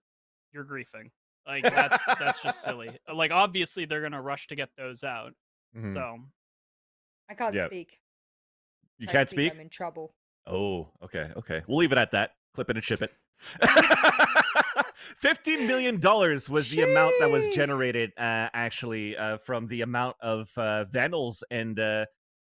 you're griefing. Like, that's just silly. Like, obviously they're going to rush to get those out. So I can't Yeah. speak. You If I can't speak? I'm in trouble. Oh, okay. We'll leave it at that. Clip it and ship it. $15 million was the amount that was generated, actually, from the amount of Vandals and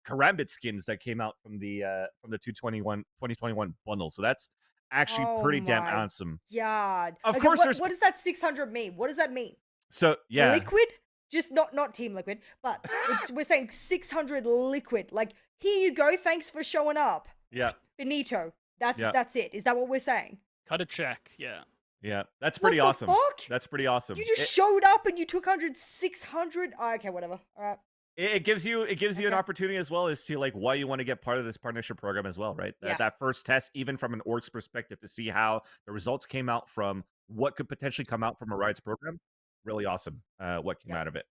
Karambit skins that came out from the 2021 bundle. So that's actually pretty damn my awesome. God. Of Okay, course, what does that 600 mean? What does that mean? So yeah, Liquid? Just not Team Liquid, but we're saying 600 liquid. Like, here you go. Thanks for showing up. yeah, Benito. That's Yeah. that's it. Is that what we're saying? cut a check. Yeah. yeah. That's pretty What the awesome. fuck? That's pretty awesome. You just showed up and you took 600. Oh, okay, whatever. All right. It gives you an Okay. opportunity as well as to like why you want to get part of this partnership program as well, right? Yeah. That first test, even from an org's perspective, to see how the results came out from what could potentially come out from a Riot's program. Really awesome. What came Yeah. out of it.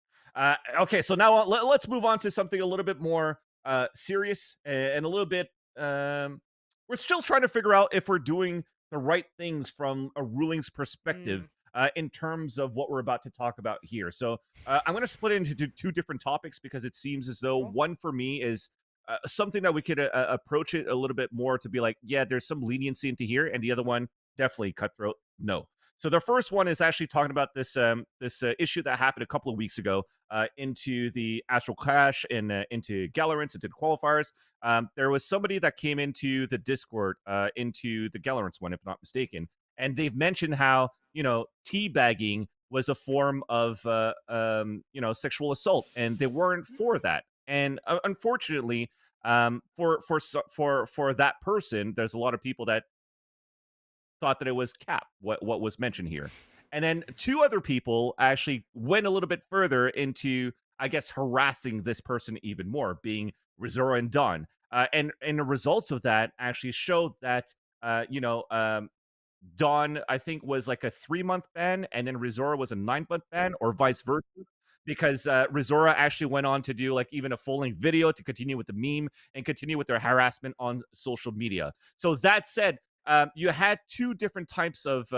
Okay, so now let's move on to something a little bit more serious and a little bit. We're still trying to figure out if we're doing the right things from a rulings perspective. In terms of what we're about to talk about here. So I'm going to split it into two different topics because it seems as though Sure. one for me is something that we could approach it a little bit more to be like, yeah, there's some leniency into here, and the other one, definitely cutthroat, no. So the first one is actually talking about this issue that happened a couple of weeks ago into the Astral Clash and into Valorant, into the qualifiers. There was somebody that came into the Discord, into the Valorant one, if not mistaken, and they've mentioned how, you know, teabagging was a form of, you know, sexual assault, and they weren't for that. And unfortunately, for that person, there's a lot of people that thought that it was cap what was mentioned here, and then two other people actually went a little bit further into, I guess, harassing this person even more, being Rizora and Dawn. And the results of that actually showed that, you know, Dawn, I think, was like a 3-month ban, and then Rizora was a 9-month ban, or vice versa. because Rizora actually went on to do like even a full-length video to continue with the meme and continue with their harassment on social media. So that said, you had two different types of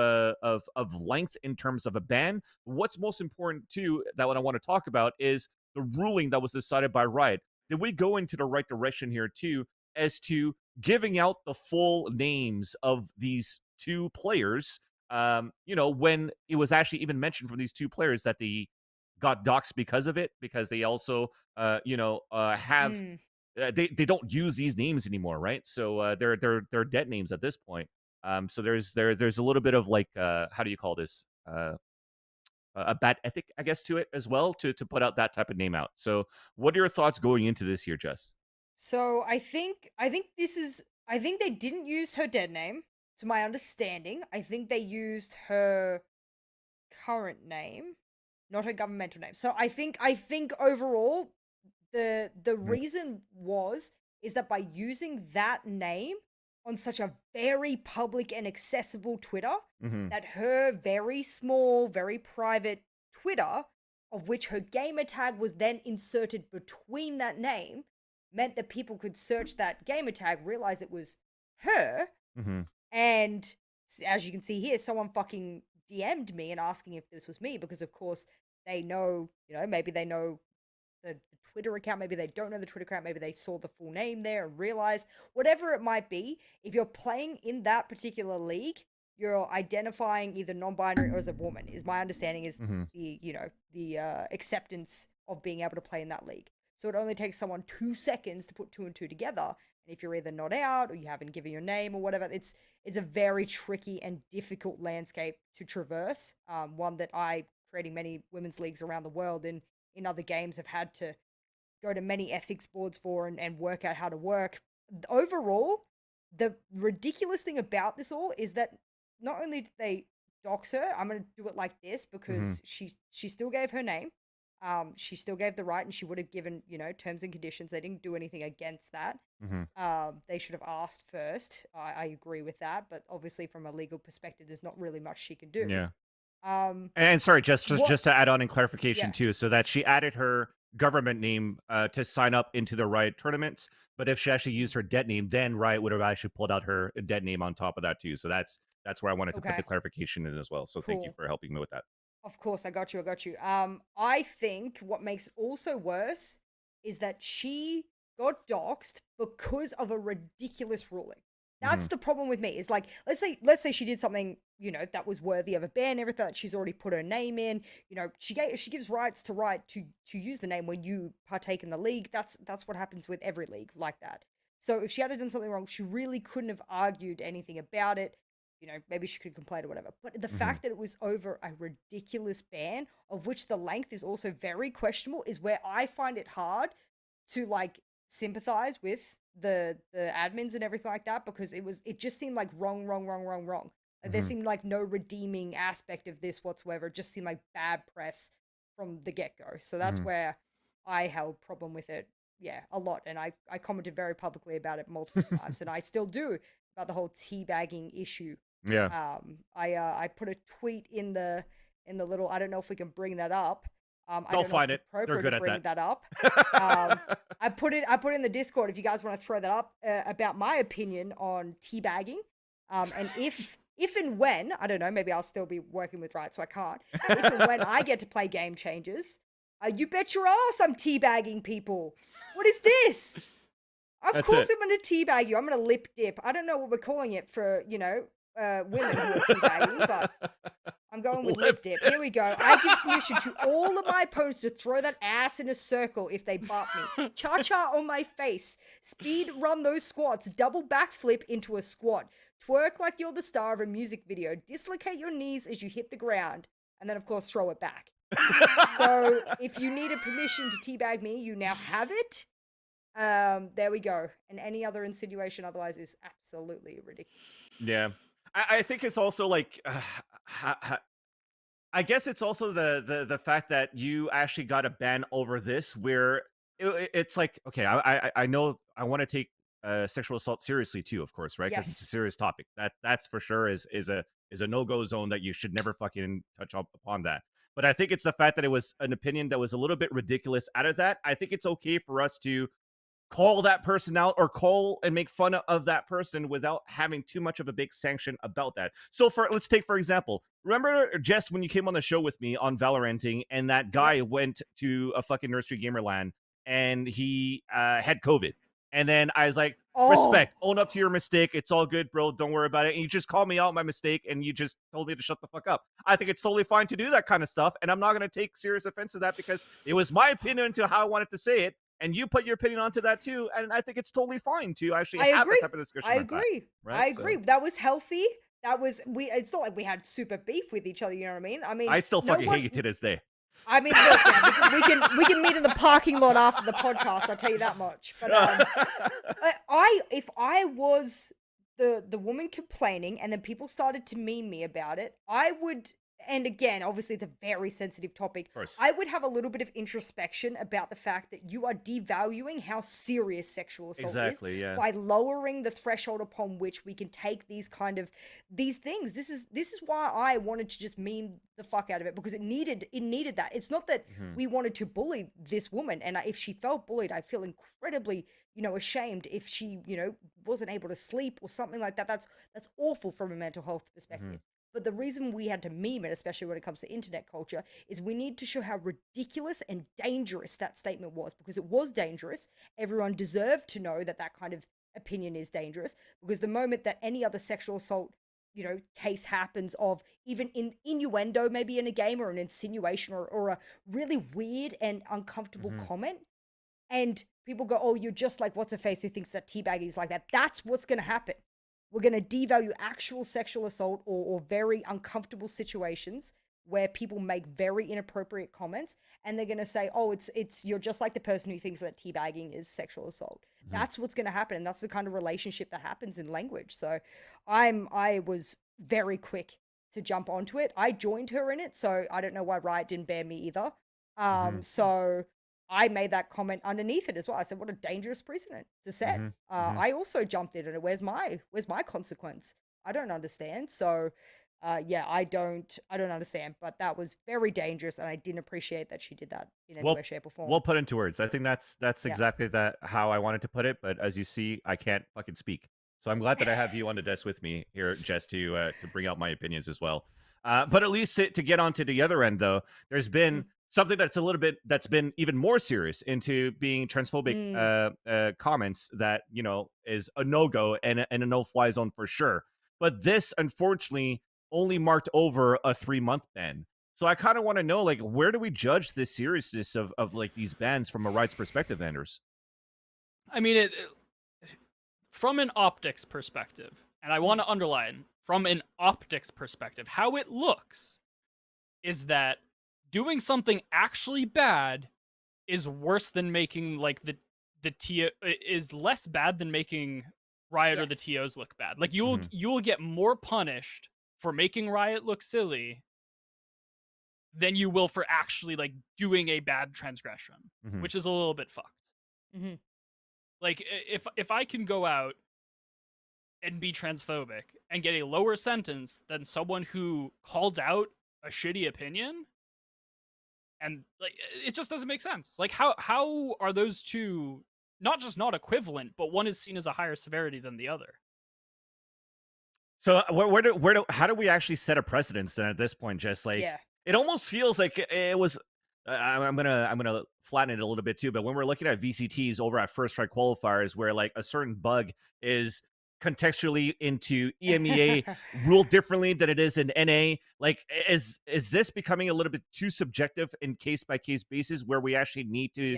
length in terms of a ban. What's most important too, that what I want to talk about is the ruling that was decided by Riot. Did we go into the right direction here too, as to giving out the full names of these two players? When it was actually even mentioned from these two players that they got doxxed because of it, because they also, have they don't use these names anymore, right? So they're dead names at this point. So there's a little bit of like how do you call this? A bad ethic, I guess, to it as well to put out that type of name out. So what are your thoughts going into this here, Jess? So I think they didn't use her dead name, to my understanding. I think they used her current name, not her governmental name. So I think overall the reason is that by using that name on such a very public and accessible Twitter, that her very small, very private Twitter, of which her gamer tag was then inserted between that name, meant that people could search that gamer tag, realize it was her, and as you can see here, someone fucking DM'd me and asking if this was me, because of course they know, maybe they know the Twitter account, maybe they don't know the Twitter account, maybe they saw the full name there and realized, whatever it might be, if you're playing in that particular league, you're identifying either non-binary or as a woman, is my understanding, is the acceptance of being able to play in that league. So it only takes someone 2 seconds to put two and two together. And if you're either not out or you haven't given your name or whatever, it's a very tricky and difficult landscape to traverse. One that I, creating many women's leagues around the world and in other games, have had to go to many ethics boards for and work out how to work. Overall, the ridiculous thing about this all is that not only did they dox her, I'm going to do it like this because she still gave her name. She still gave the right, and she would have given, terms and conditions. They didn't do anything against that. They should have asked first. I agree with that, but obviously from a legal perspective, there's not really much she can do. Yeah. And sorry, just to add on in clarification too, so that she added her government name to sign up into the Riot tournaments, but if she actually used her dead name, then Riot would have actually pulled out her dead name on top of that too. So that's where I wanted to put the clarification in as well. So thank you for helping me with that. Of course, I got you. I think what makes it also worse is that she got doxxed because of a ridiculous ruling. That's the problem with me. Is like, let's say she did something, that was worthy of a ban, everything that she's already put her name in. She gives rights to Riot to use the name when you partake in the league. That's what happens with every league like that. So if she had done something wrong, she really couldn't have argued anything about it. Maybe she could complain or whatever. But the fact that it was over a ridiculous ban, of which the length is also very questionable, is where I find it hard to like sympathize with the admins and everything like that, because it just seemed like wrong. Like, there seemed like no redeeming aspect of this whatsoever. It just seemed like bad press from the get-go. So that's where I held problem with it, a lot. And I commented very publicly about it multiple times, and I still do, about the whole teabagging issue. I put a tweet in the little, I don't know if we can bring that up. I don't find know if it. it's appropriate They're good to at bring that. up. I put it in the Discord if you guys want to throw that up, about my opinion on teabagging. And if and when, I don't know, maybe I'll still be working with Riot, so I can't. If and when I get to play Game Changers, you bet your ass I'm teabagging people. What is this? Of course I'm going to teabag you. I'm going to lip dip. I don't know what we're calling it for, women who are teabagging, but I'm going with lip dip. Here we go. I give permission to all of my opponents to throw that ass in a circle if they butt me. Cha-cha on my face. Speed run those squats. Double backflip into a squat. Twerk like you're the star of a music video. Dislocate your knees as you hit the ground. And then, of course, throw it back. So if you needed permission to teabag me, you now have it. There we go. And any other insinuation otherwise is absolutely ridiculous. Yeah. I think it's also like, I guess it's also the fact that you actually got a ban over this, where it's like, okay, I know I want to take sexual assault seriously too, of course, right? Because it's a serious topic. That's for sure is a no-go zone that you should never fucking touch upon that. But I think it's the fact that it was an opinion that was a little bit ridiculous. Out of that, I think it's okay for us to call that person out or call and make fun of that person without having too much of a big sanction about that. So let's take, for example, remember, Jess, when you came on the show with me on Valoranting and that guy went to a fucking nursery gamerland and he had COVID. And then I was like, respect, own up to your mistake. It's all good, bro. Don't worry about it. And you just called me out my mistake and you just told me to shut the fuck up. I think it's totally fine to do that kind of stuff. And I'm not going to take serious offense to that because it was my opinion to how I wanted to say it. And you put your opinion onto that too, and I think it's totally fine to actually have that type of discussion. I agree. Right? I agree. That was healthy. That was it's not like we had super beef with each other. You know what I mean? I mean, I still fucking hate you to this day. I mean, look, man, we can meet in the parking lot after the podcast. I'll tell you that much. But if I was the woman complaining, and then people started to meme me about it, I would. And again, obviously, it's a very sensitive topic. I would have a little bit of introspection about the fact that you are devaluing how serious sexual assault is by lowering the threshold upon which we can take these things. This is why I wanted to just meme the fuck out of it, because it needed that. It's not that we wanted to bully this woman, and if she felt bullied, I feel incredibly ashamed if she wasn't able to sleep or something like that. That's awful from a mental health perspective. But the reason we had to meme it, especially when it comes to internet culture, is we need to show how ridiculous and dangerous that statement was, because it was dangerous. Everyone deserved to know that that kind of opinion is dangerous, because the moment that any other sexual assault, case happens of even innuendo, maybe in a game, or an insinuation, or a really weird and uncomfortable comment, and people go, oh, you're just like what's-her-face who thinks that teabagging is like that. That's what's going to happen. We're going to devalue actual sexual assault or very uncomfortable situations where people make very inappropriate comments, and they're going to say, oh, it's you're just like the person who thinks that teabagging is sexual assault. That's what's going to happen, and that's the kind of relationship that happens in language. So I was very quick to jump onto it. I joined her in it, so I don't know why Riot didn't ban me either. So I made that comment underneath it as well. I said, what a dangerous precedent to set. I also jumped in, and where's my consequence? I don't understand. So I don't understand, but that was very dangerous, and I didn't appreciate that she did that in any way, shape, or form. Well put into words. I think that's exactly how I wanted to put it, but as you see, I can't fucking speak. So I'm glad that I have you on the desk with me here, Jess, to bring out my opinions as well. But at least to get onto the other end, though, there's been something that's been even more serious into being transphobic comments that is a no-go and a no-fly zone for sure. But this, unfortunately, only marked over a 3-month ban. So I kind of want to know, like, where do we judge the seriousness of like these bans from a rights perspective, Anderzz? I mean, from an optics perspective, and I want to underline, from an optics perspective, how it looks is that doing something actually bad is worse than making like the TO is less bad than making Riot or the TOs look bad. Like you'll get more punished for making Riot look silly than you will for actually like doing a bad transgression, which is a little bit fucked. Like if I can go out and be transphobic and get a lower sentence than someone who called out a shitty opinion, and like it just doesn't make sense. Like how are those two not just not equivalent, but one is seen as a higher severity than the other? So how do we actually set a precedence then at this point? Just like it almost feels like it was. I'm gonna flatten it a little bit too. But when we're looking at VCTs over at First Strike qualifiers, where like a certain bug is contextually into EMEA ruled differently than it is in NA, like is this becoming a little bit too subjective in case by case basis, where we actually need to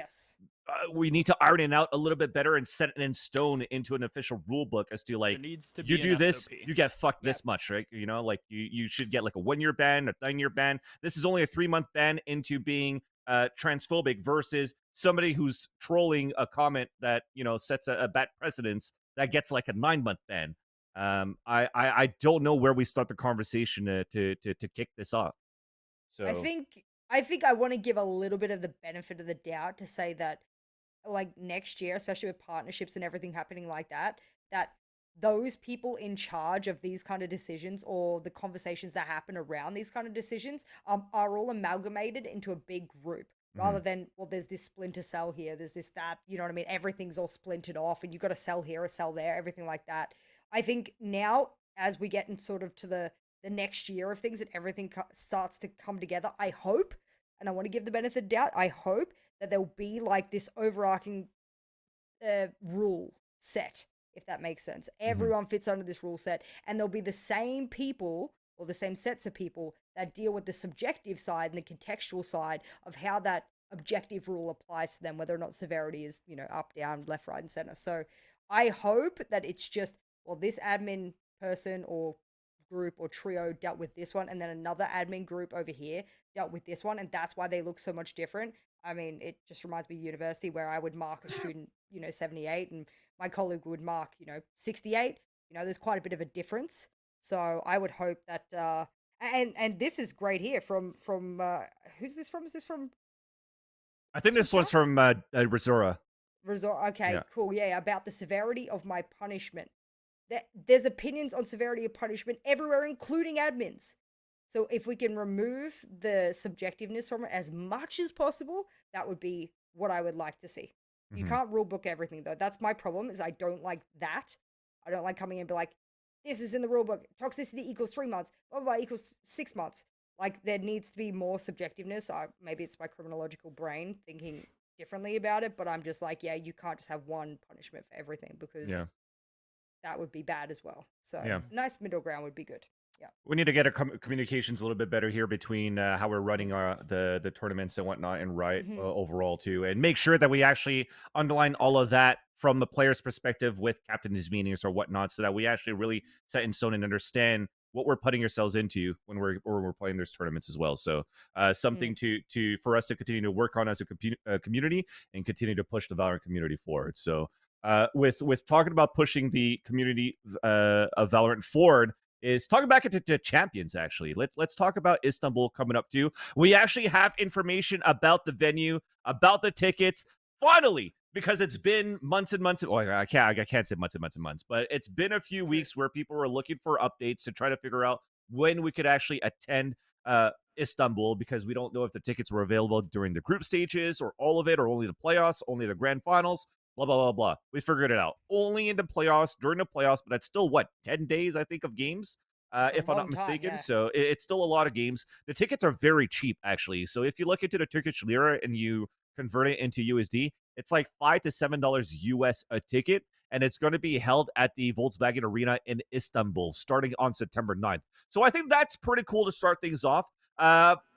we need to iron it out a little bit better and set it in stone into an official rule book as to like, you do this, you get fucked this much, right? Like you should get like a 1-year ban, a 9-year ban. This is only a 3-month ban into being transphobic versus somebody who's trolling a comment that sets a bad precedence that gets like a 9-month ban. I don't know where we start the conversation to kick this off. So I think I want to give a little bit of the benefit of the doubt to say that like next year, especially with partnerships and everything happening like that those people in charge of these kind of decisions or the conversations that happen around these kind of decisions are all amalgamated into a big group rather than, well, there's this splinter cell here, there's this, that, you know what I mean? Everything's all splintered off and you got to sell here or sell there, everything like that. I think now, as we get in sort of to the next year of things and everything starts to come together, I hope, and I want to give the benefit of doubt, I hope that there'll be like this overarching rule set, if that makes sense. Everyone fits under this rule set, and there'll be the same people or the same sets of people that deal with the subjective side and the contextual side of how that objective rule applies to them, whether or not severity is, you know, up, down, left, right, and center. So I hope that it's just, well, this admin person or group or trio dealt with this one, and then another admin group over here dealt with this one, and that's why they look so much different. I mean, it just reminds me of university where I would mark a student, you know, 78, and my colleague would mark, you know, 68. You know, there's quite a bit of a difference. So I would hope that, and this is great here from who's this from? Is this from I think this one's from Resora. Resort? Okay, Yeah. cool. Yeah, about the severity of my punishment. There's opinions on severity of punishment everywhere, including admins. So if we can remove the subjectiveness from it as much as possible, that would be what I would like to see. You can't rule book everything, though. That's my problem, is I don't like that. I don't like coming in and be like, this is in the rule book. Toxicity equals 3 months. Blah, blah, blah, equals 6 months. Like, there needs to be more subjectiveness. Maybe it's my criminological brain thinking differently about it, but I'm just like, yeah, you can't just have one punishment for everything, because that would be bad as well. So nice middle ground would be good. Yeah. We need to get our communications a little bit better here between how we're running the tournaments and whatnot, and Riot overall too, and make sure that we actually underline all of that from the player's perspective with captain's meetings or whatnot, so that we actually really set in stone and understand what we're putting ourselves into when we're playing those tournaments as well. So something for us to continue to work on as a community and continue to push the Valorant community forward. So with talking about pushing the community of Valorant forward, is talking back into champions. Actually, let's talk about Istanbul coming up too. We actually have information about the venue, about the tickets, finally, because it's been months and months. Well, I can't say months and months and months, but it's been a few weeks where people were looking for updates to try to figure out when we could actually attend Istanbul, because we don't know if the tickets were available during the group stages or all of it, or only the playoffs, only the grand finals. Blah, blah, blah, blah. We figured it out. Only in the playoffs, during the playoffs, but that's still, 10 days, I think, of games, if I'm not mistaken. So it's still a lot of games. The tickets are very cheap, actually. So if you look into the Turkish lira and you convert it into USD, it's like $5 to $7 US a ticket. And it's going to be held at the Volkswagen Arena in Istanbul starting on September 9th. So I think that's pretty cool to start things off.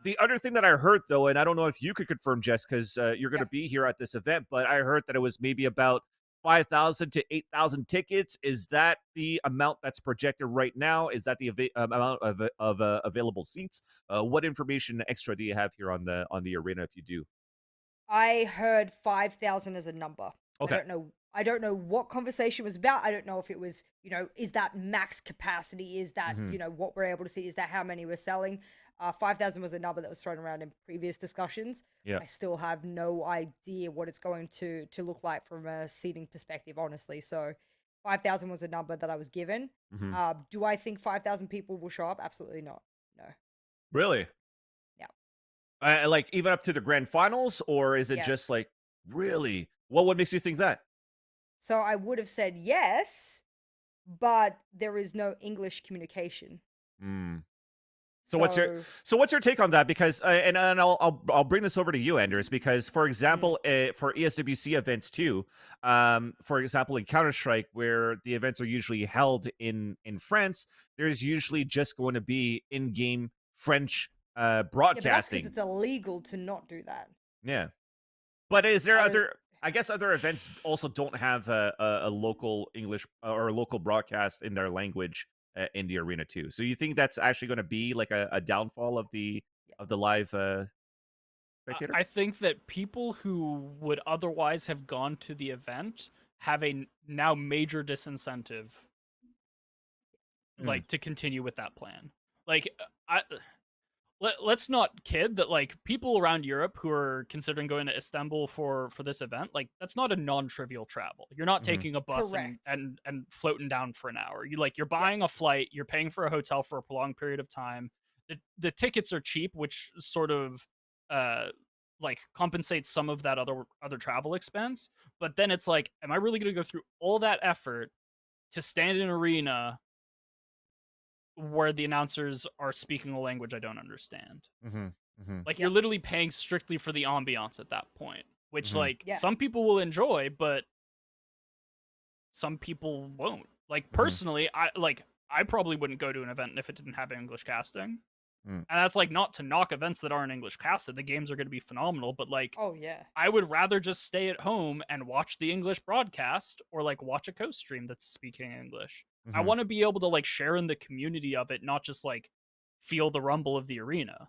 The other thing that I heard, though, and I don't know if you could confirm, Jess, because you're going to be here at this event, but I heard that it was maybe about 5,000 to 8,000 tickets. Is that the amount that's projected right now? Is that the amount of available seats? What information extra do you have here on the arena, if you do? I heard 5,000 as a number. Okay. I don't know what conversation was about. I don't know if it was, you know, is that max capacity? Is that, you know, what we're able to see? Is that how many we're selling? 5,000 was a number that was thrown around in previous discussions. Yeah. I still have no idea what it's going to look like from a seating perspective, honestly. So 5,000 was a number that I was given. Do I think 5,000 people will show up? Absolutely not. No. Really? Yeah. Like even up to the grand finals, or is it just like, really? What makes you think that? So I would have said yes, but there is no English communication. So what's your take on that? Because and I'll bring this over to you, Anderzz, because for example, for ESWC events too, for example in Counter-Strike, where the events are usually held in France, there's usually just going to be in-game French broadcasting. Yeah, but that's because it's illegal to not do that. Yeah, but is there other? I guess other events also don't have a local English or a local broadcast in their language in the arena too. So you think that's actually going to be like a downfall of the live spectator? I think that people who would otherwise have gone to the event have a now major disincentive, like to continue with that plan. Like let's not kid that like people around Europe who are considering going to Istanbul for this event, like that's not a non-trivial travel. You're not taking a bus and floating down for an hour. You're buying a flight, you're paying for a hotel for a prolonged period of time. The tickets are cheap, which sort of like compensates some of that other travel expense. But then it's like, am I really going to go through all that effort to stand in an arena where the announcers are speaking a language I don't understand? Like you're literally paying strictly for the ambiance at that point, which like some people will enjoy, but some people won't. Like personally, I probably wouldn't go to an event if it didn't have English casting. And that's like not to knock events that aren't English casted. The games are going to be phenomenal, but like, I would rather just stay at home and watch the English broadcast or like watch a co-stream that's speaking English. I want to be able to like share in the community of it, not just like feel the rumble of the arena.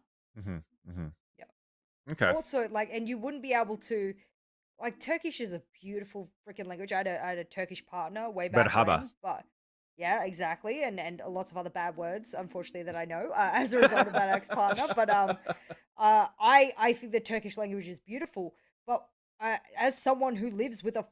Okay. Also, like, and you wouldn't be able to, like, Turkish is a beautiful freaking language. I had a Turkish partner way back when, but yeah, exactly, and lots of other bad words, unfortunately, that I know as a result of that ex-partner. But I think the Turkish language is beautiful. But as someone who lives with a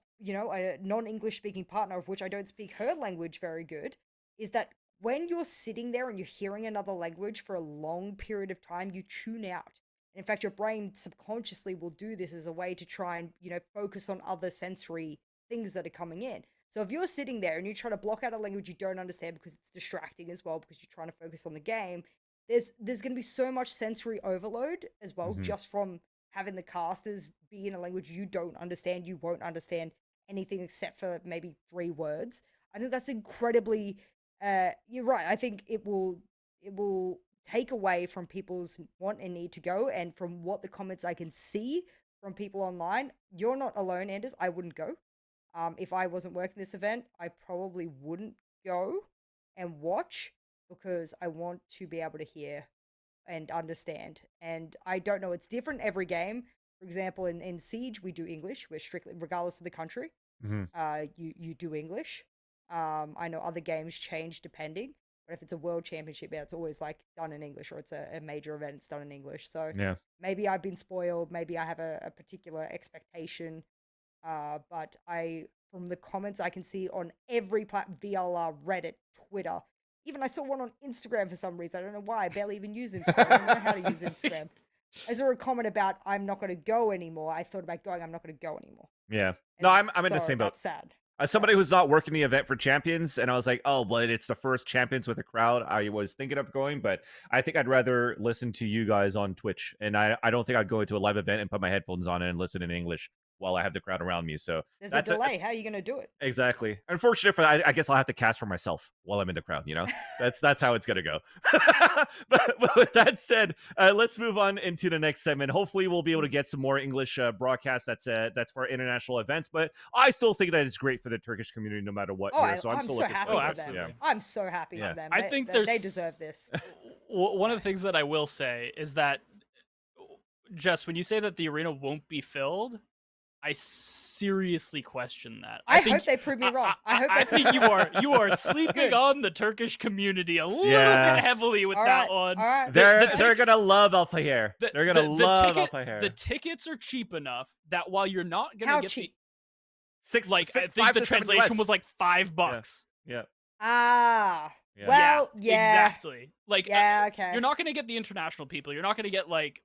non-English speaking partner, of which I don't speak her language very good, is that when you're sitting there and you're hearing another language for a long period of time, you tune out. In fact, your brain subconsciously will do this as a way to try and focus on other sensory things that are coming in. So if you're sitting there and you try to block out a language you don't understand because it's distracting as well, because you're trying to focus on the game, there's going to be so much sensory overload as well, just from having the casters be in a language you don't understand. You won't understand anything except for maybe 3 words. I think that's incredibly, you're right. I think it will take away from people's want and need to go. And from what the comments I can see from people online, you're not alone, Anderzz. I wouldn't go. If I wasn't working this event, I probably wouldn't go and watch because I want to be able to hear and understand. And I don't know, it's different every game. For example, in Siege, we do English. We're strictly, regardless of the country, you do English. I know other games change depending, but if it's a world championship, yeah, it's always like done in English, or it's a major event, it's done in English. So maybe I've been spoiled. Maybe I have a particular expectation. But from the comments I can see on every platform, VLR, Reddit, Twitter, even I saw one on Instagram for some reason. I don't know why. I barely even use Instagram. I don't know how to use Instagram. I saw a comment about I'm not going to go anymore. I thought about going. I'm not going to go anymore. Yeah. No, I'm in the same boat. That's sad. As somebody who's not working the event for Champions, and I was like, oh, but it's the first Champions with a crowd, I was thinking of going, but I think I'd rather listen to you guys on Twitch, and I don't think I'd go into a live event and put my headphones on and listen in English while I have the crowd around me. So there's a delay. How are you going to do it? Exactly. Unfortunate for that, I guess I'll have to cast for myself while I'm in the crowd, That's how it's going to go. but with that said, let's move on into the next segment. Hopefully we'll be able to get some more English broadcasts that's for international events, but I still think that it's great for the Turkish community no matter what. I'm so happy for them. Yeah. I'm so happy for them. I think they deserve this. One of the things that I will say is that, Jess, when you say that the arena won't be filled, I seriously question that. I hope they prove me wrong. I think you are sleeping on the Turkish community a little bit heavily with that one. All right. They're gonna love Alpha Hair. They're gonna love Alpha Hair. The tickets are cheap enough that while you're not gonna get cheap? I think the translation was like $5. Yeah. Ah. Yeah. Well, yeah. Exactly. Like, okay. You're not going to get the international people. You're not going to get, like,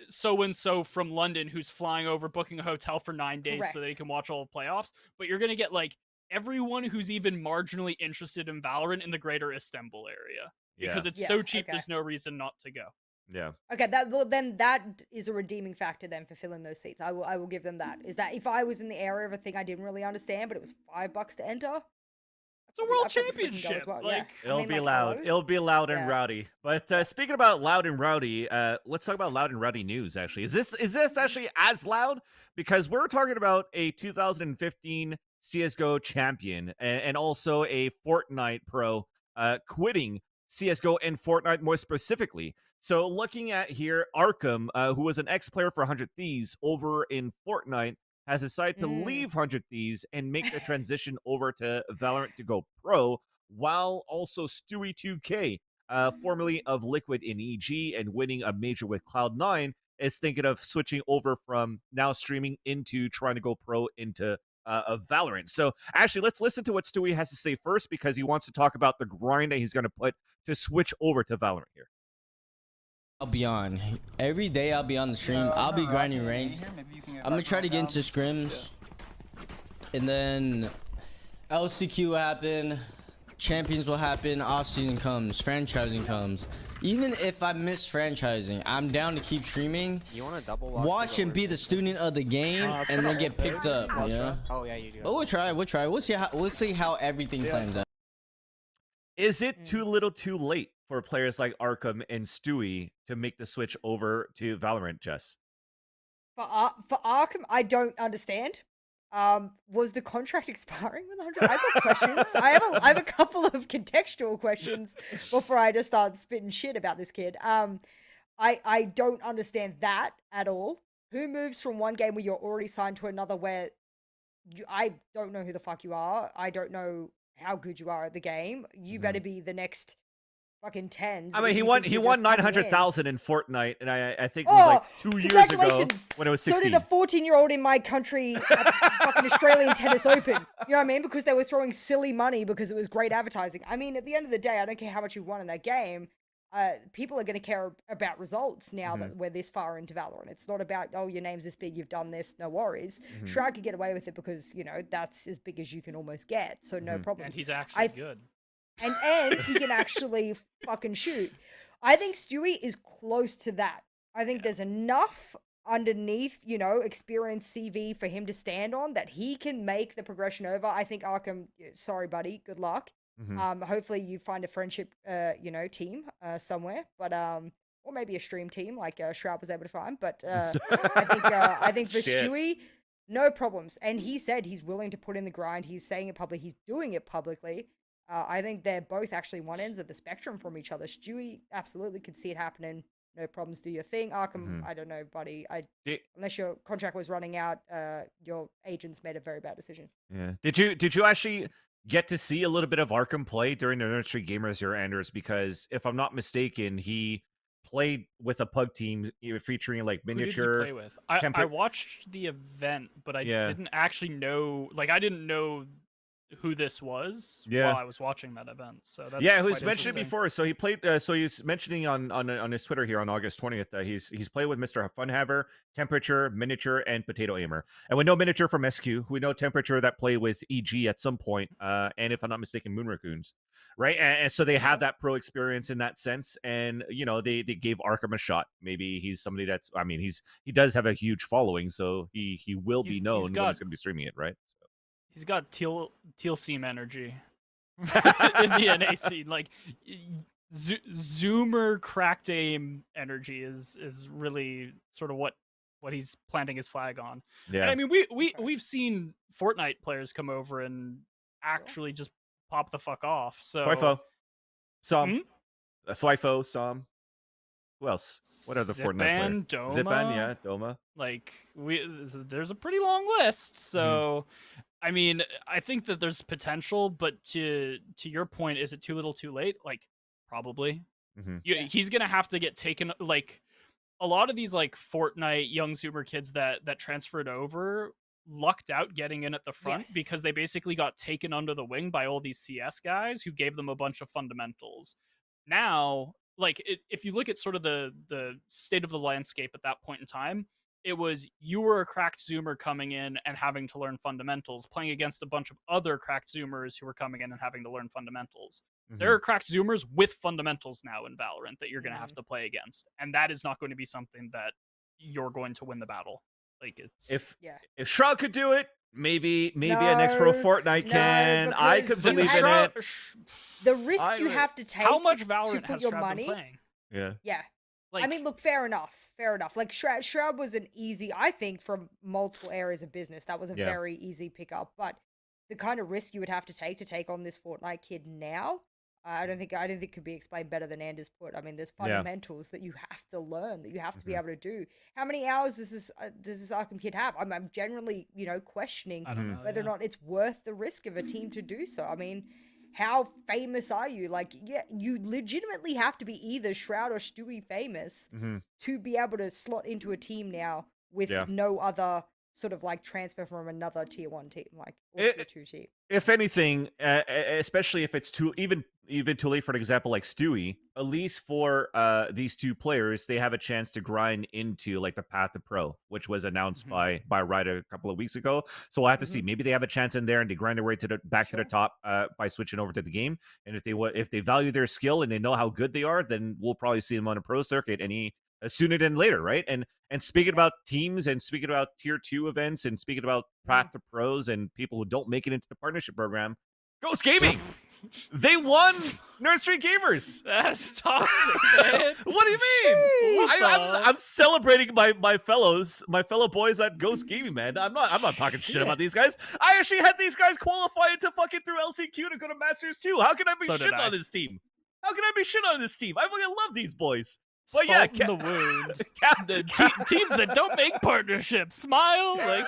so-and-so from London who's flying over, booking a hotel for 9 days so they can watch all the playoffs. But you're going to get, like, everyone who's even marginally interested in Valorant in the greater Istanbul area. Because it's so cheap, there's no reason not to go. Yeah. Okay, then that is a redeeming factor then for filling those seats. I will give them that. Is that if I was in the area of a thing I didn't really understand, but it was $5 to enter? It's a world championship. Well. Like, it'll be loud. It'll be loud and rowdy. But speaking about loud and rowdy, let's talk about loud and rowdy news. Actually, is this actually as loud? Because we're talking about a 2015 CS:GO champion and also a Fortnite pro quitting CS:GO and Fortnite more specifically. So looking at here, Arkham, who was an ex-player for 100 Thieves over in Fortnite, has decided to leave 100 Thieves and make the transition over to Valorant to go pro, while also Stewie2K formerly of Liquid in EG and winning a major with Cloud9, is thinking of switching over from now streaming into trying to go pro into of Valorant. So actually, let's listen to what Stewie has to say first, because he wants to talk about the grind that he's going to put to switch over to Valorant here. I'll be on. Every day I'll be on the stream. I'll be grinding ranked. I'm going to try to get into scrims. And then LCQ will happen. Champions will happen. Off season comes. Franchising comes. Even if I miss franchising, I'm down to keep streaming. You want to double watch and be the student of the game, and then get picked up. Yeah. Oh yeah, you do. But we'll try. We'll try. We'll see how everything plans out. Is it too little too late for players like Arkham and Stewie to make the switch over to Valorant, Jess? For Arkham, I don't understand. Was the contract expiring with 100? I've got questions. I have a couple of contextual questions before I just start spitting shit about this kid. I don't understand that at all. Who moves from one game where you're already signed to another where I don't know who the fuck you are. I don't know how good you are at the game. You better be the next fucking tens. I mean, he won 900,000 in Fortnite, and I think it was like 2 years ago when it was 16. So did a 14-year-old in my country at the fucking Australian Tennis Open. You know what I mean? Because they were throwing silly money because it was great advertising. I mean, at the end of the day, I don't care how much you won in that game. People are going to care about results now that we're this far into Valorant. It's not about, oh, your name's this big, you've done this, no worries. Shroud could get away with it because, you know, that's as big as you can almost get, so no problem. And he's actually good. And he can actually fucking shoot. I think Stewie is close to that. I think there's enough underneath, you know, experience CV for him to stand on that he can make the progression over. I think Arkham, sorry, buddy, good luck. Hopefully you find a friendship, you know, team somewhere, but or maybe a stream team like Shroud was able to find. But I think for Stewie, no problems. And he said he's willing to put in the grind. He's saying it publicly. He's doing it publicly. I think they're both actually one ends of the spectrum from each other. Stewie absolutely could see it happening. No problems. Do your thing. Arkham, I don't know, buddy. Unless your contract was running out, your agents made a very bad decision. Yeah. Did you actually get to see a little bit of Arkham play during the Nursery Gamers here, Anderzz? Because if I'm not mistaken, he played with a pug team featuring like miniature. Who did he play with? I watched the event, but I didn't actually know. Like, I didn't know who this was while I was watching that event. So that's it was mentioned before. So he played. So he's mentioning on his Twitter here on August 20th that he's played with Mr. Funhaver, Temperature, Miniature, and Potato Aimer. And we know Miniature from SQ. We know Temperature that played with EG at some point. And if I'm not mistaken, Moon Raccoons, right? And so they have that pro experience in that sense. And you know they gave Arkham a shot. Maybe he's somebody that's. I mean he does have a huge following, so he will be known when he's going to be streaming it, right? So. He's got teal seam energy in the NA scene. Like Zoomer cracked aim energy is really sort of what he's planting his flag on. Yeah. And I mean we've seen Fortnite players come over and actually just pop the fuck off. So Slife, Som. Who else? What other Fortnite players? Doma. Doma. Like there's a pretty long list. So I mean, I think that there's potential, but to your point, is it too little too late? Like, probably. He's going to have to get taken, like, a lot of these, like, Fortnite young Zoomer kids that transferred over lucked out getting in at the front because they basically got taken under the wing by all these CS guys who gave them a bunch of fundamentals. Now, like, if you look at sort of the state of the landscape at that point in time, it was you were a cracked Zoomer coming in and having to learn fundamentals, playing against a bunch of other cracked Zoomers who were coming in and having to learn fundamentals. There are cracked Zoomers with fundamentals now in Valorant that you're going to have to play against, and that is not going to be something that you're going to win the battle. Like if Shroud could do it, maybe a next pro Fortnite can. I could believe in it. The risk you have to take. How much Valorant to has your Shroud money? been playing? Yeah. Like, I mean, look, fair enough. Like, Shroud was an easy, I think, from multiple areas of business, that was a very easy pickup. But the kind of risk you would have to take on this Fortnite kid now, I don't think it could be explained better than Anderzz put. I mean, there's fundamentals that you have to learn, that you have to be able to do. How many hours does this Arkham kid have? I'm generally, you know, questioning whether or not it's worth the risk of a team to do so. I mean, how famous are you? Like, yeah, you legitimately have to be either Shroud or Stewie famous to be able to slot into a team now with no other sort of like transfer from another tier 1 team, like or tier 2 team. If anything, especially if it's even too late for an example like Stewie, at least for these two players, they have a chance to grind into like the path to pro, which was announced by Riot a couple of weeks ago. So I have to see, maybe they have a chance in there and they grind their way to the back to the top by switching over to the game. And if they value their skill and they know how good they are, then we'll probably see them on a pro circuit sooner than later, right? And speaking about teams and speaking about tier 2 events and speaking about path to pros and people who don't make it into the partnership program, Ghost Gaming, they won Nursery Gamers. That's toxic, man. What do you mean? I'm celebrating my fellow boys at Ghost Gaming, man. I'm not talking shit about these guys. I actually had these guys qualify into fucking through LCQ to go to Masters 2. How can I be shitting on this team? How can I be shitting on this team? I fucking love these boys. But Salt in the wound. The teams that don't make partnerships. Smile. Like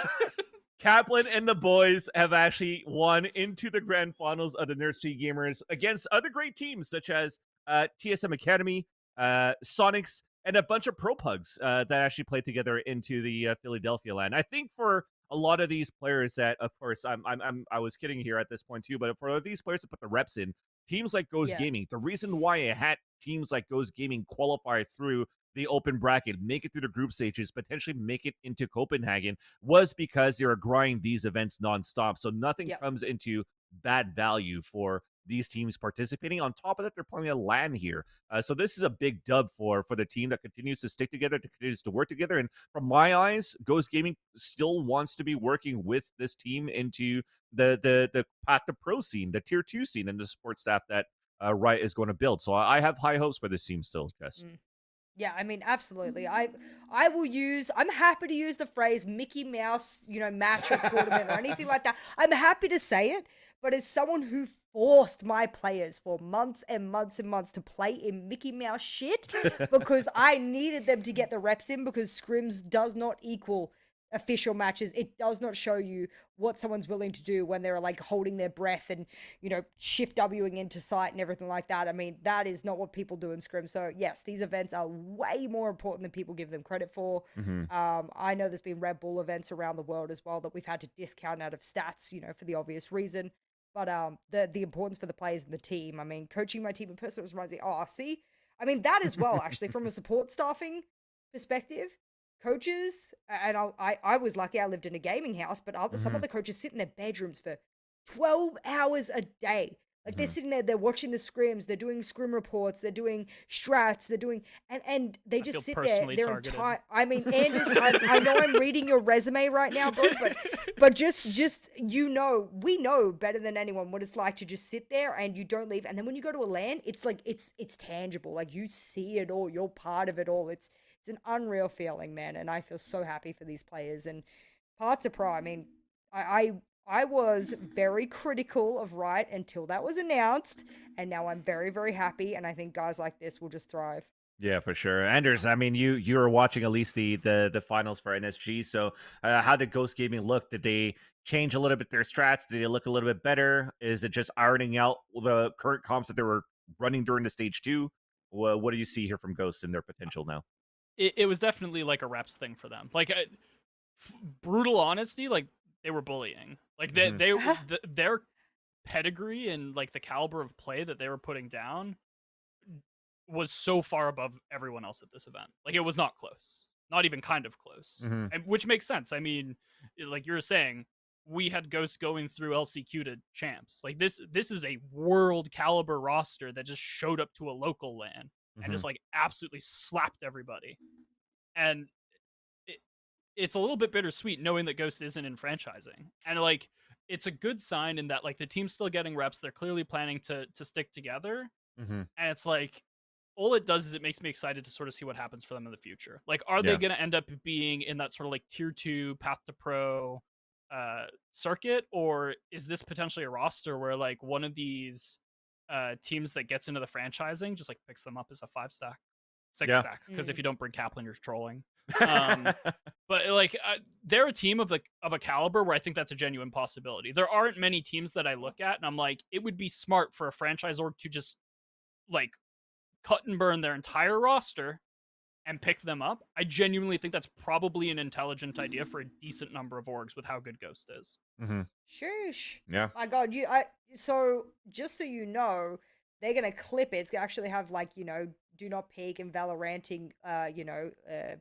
Kaplan and the boys have actually won into the grand finals of the Nursery Gamers against other great teams such as TSM Academy, Sonics, and a bunch of pro pugs that actually played together into the Philadelphia land. I think for a lot of these players that, of course, I was kidding here at this point too, but for these players to put the reps in, teams like Ghost Gaming, the reason why it had teams like Ghost Gaming qualify through the open bracket, make it through the group stages, potentially make it into Copenhagen, was because they were grinding these events nonstop. So nothing comes into bad value for these teams participating. On top of that, they're playing a LAN here. So this is a big dub for the team that continues to stick together, continues to work together. And from my eyes, Ghost Gaming still wants to be working with this team into the path to pro scene, the tier 2 scene, and the support staff that Riot is going to build. So I have high hopes for this team still, Jess. Yeah, I mean, absolutely. I'm happy to use the phrase Mickey Mouse, matchup tournament or anything like that. I'm happy to say it, but as someone who forced my players for months and months and months to play in Mickey Mouse shit because I needed them to get the reps in, because scrims does not equal official matches. It does not show you what someone's willing to do when they're like holding their breath and, shift Wing into sight and everything like that. I mean, that is not what people do in scrim. So yes, these events are way more important than people give them credit for. I know there's been Red Bull events around the world as well that we've had to discount out of stats, for the obvious reason. But the importance for the players and the team. I mean, coaching my team in person was the RC. I mean, that as well, actually, from a support staffing perspective. Coaches, and I was lucky I lived in a gaming house, but some other coaches sit in their bedrooms for 12 hours a day. Like they're sitting there, they're watching the scrims, they're doing scrim reports, they're doing strats, they're doing, and they just sit there. Their entire, I mean, Anderzz, I know I'm reading your resume right now, bro, but just we know better than anyone what it's like to just sit there and you don't leave. And then when you go to a LAN, it's like it's tangible, like you see it all, you're part of it all. It's an unreal feeling, man, and I feel so happy for these players. And Path to Pro, I mean, I was very critical of Riot until that was announced, and now I'm very, very happy, and I think guys like this will just thrive. Yeah, for sure. Anderzz, I mean, you were watching at least the finals for NSG, so how did Ghost Gaming look? Did they change a little bit their strats? Did they look a little bit better? Is it just ironing out the current comps that they were running during the stage 2? What do you see here from Ghost and their potential now? It was definitely like a reps thing for them. Like brutal honesty, like they were bullying. Like their pedigree and like the caliber of play that they were putting down was so far above everyone else at this event. Like it was not close, not even kind of close, and, which makes sense. I mean, like you were saying, we had Ghosts going through LCQ to champs. Like this is a world caliber roster that just showed up to a local LAN and just like absolutely slapped everybody. And it's a little bit bittersweet knowing that Ghost isn't in franchising. And like it's a good sign in that like the team's still getting reps. They're clearly planning to stick together. And it's like all it does is it makes me excited to sort of see what happens for them in the future. Like, are they going to end up being in that sort of like tier 2 path to pro circuit, or is this potentially a roster where like one of these teams that gets into the franchising just like picks them up as a 5 stack, 6 stack? Because if you don't bring Kaplan, you're trolling. But But like they're a team of a caliber where I think that's a genuine possibility. There aren't many teams that I look at and I'm like, it would be smart for a franchise org to just like cut and burn their entire roster and pick them up. I genuinely think that's probably an intelligent idea for a decent number of orgs with how good Ghost is. Sheesh. Yeah. My God, so just so you know, they're gonna clip it. It's gonna actually have like, you know, do not peek and Valoranting,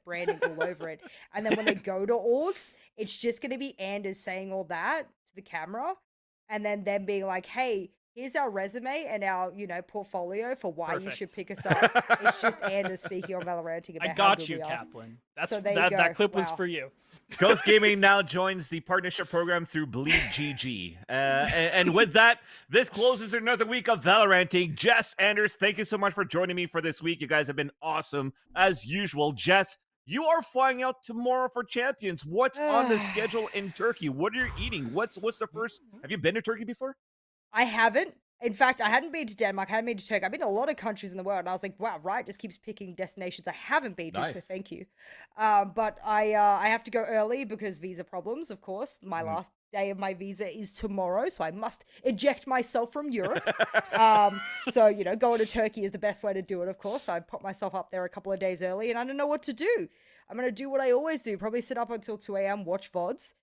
branding all over it. And then when they go to orgs, it's just gonna be Anderzz saying all that to the camera, and then them being like, "Hey, here's our resume and our, you know, portfolio for why you should pick us up." It's just Anderzz speaking on Valoranting about I how got good you, we are. Kaplan. That's So there you that go. clip was Wow. for you. Ghost Gaming now joins the partnership program through Bleed GG. And with that, this closes another week of Valoranting. Jess, Anderzz, thank you so much for joining me for this week. You guys have been awesome as usual. Jess, you are flying out tomorrow for Champions. What's on the schedule in Turkey? What are you eating? What's the first? Have you been to Turkey before? I haven't. In fact, I hadn't been to Denmark. I hadn't been to Turkey. I've been to a lot of countries in the world. And I was like, wow, Riot just keeps picking destinations I haven't been to, so Nice. thank you. But I have to go early because visa problems, of course. My last day of my visa is tomorrow, so I must eject myself from Europe. So, you know, going to Turkey is the best way to do it, of course. So I put myself up there a couple of days early, and I don't know what to do. I'm going to do what I always do, probably sit up until 2 a.m., watch VODs,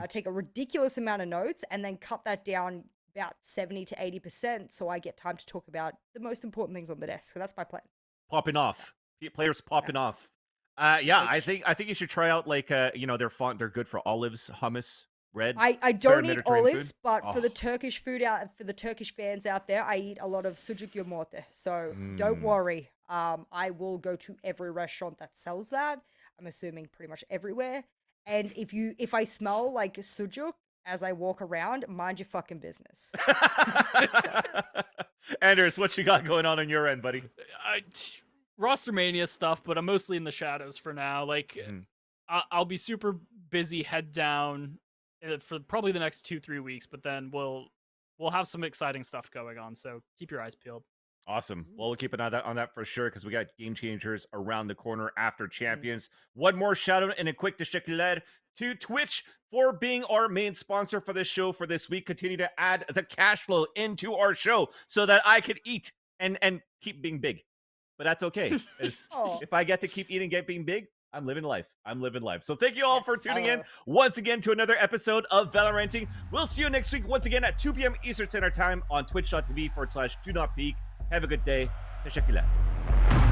take a ridiculous amount of notes, and then cut that down about 70 to 80%, so I get time to talk about the most important things on the desk. So that's my plan. Popping off. Players popping off. Yeah, I think you should try out like you know, they're good for olives, hummus, bread. I don't eat Mediterranean olives, food? but for the Turkish for the Turkish fans out there, I eat a lot of sucuk yumurta. So don't worry. I will go to every restaurant that sells that. I'm assuming pretty much everywhere. And if I smell like sucuk as I walk around, mind your fucking business. Anderzz, what you got going on your end, buddy? Roster mania stuff, but I'm mostly in the shadows for now. Like, I'll be super busy head down for probably the next 2-3 weeks, but then we'll have some exciting stuff going on. So keep your eyes peeled. Awesome. Well, we'll keep an eye on that for sure, because we got game changers around the corner after Champions. One more shout out and a quick teşekkürler to Twitch for being our main sponsor for this show for this week. Continue to add the cash flow into our show so that I can eat and keep being big. But that's okay. If I get to keep eating, get being big, I'm living life. So thank you all for tuning in once again to another episode of Valoranting. We'll see you next week once again at 2 p.m. Eastern Standard Time on twitch.tv/do not peek. Have a good day. Teşekkürler.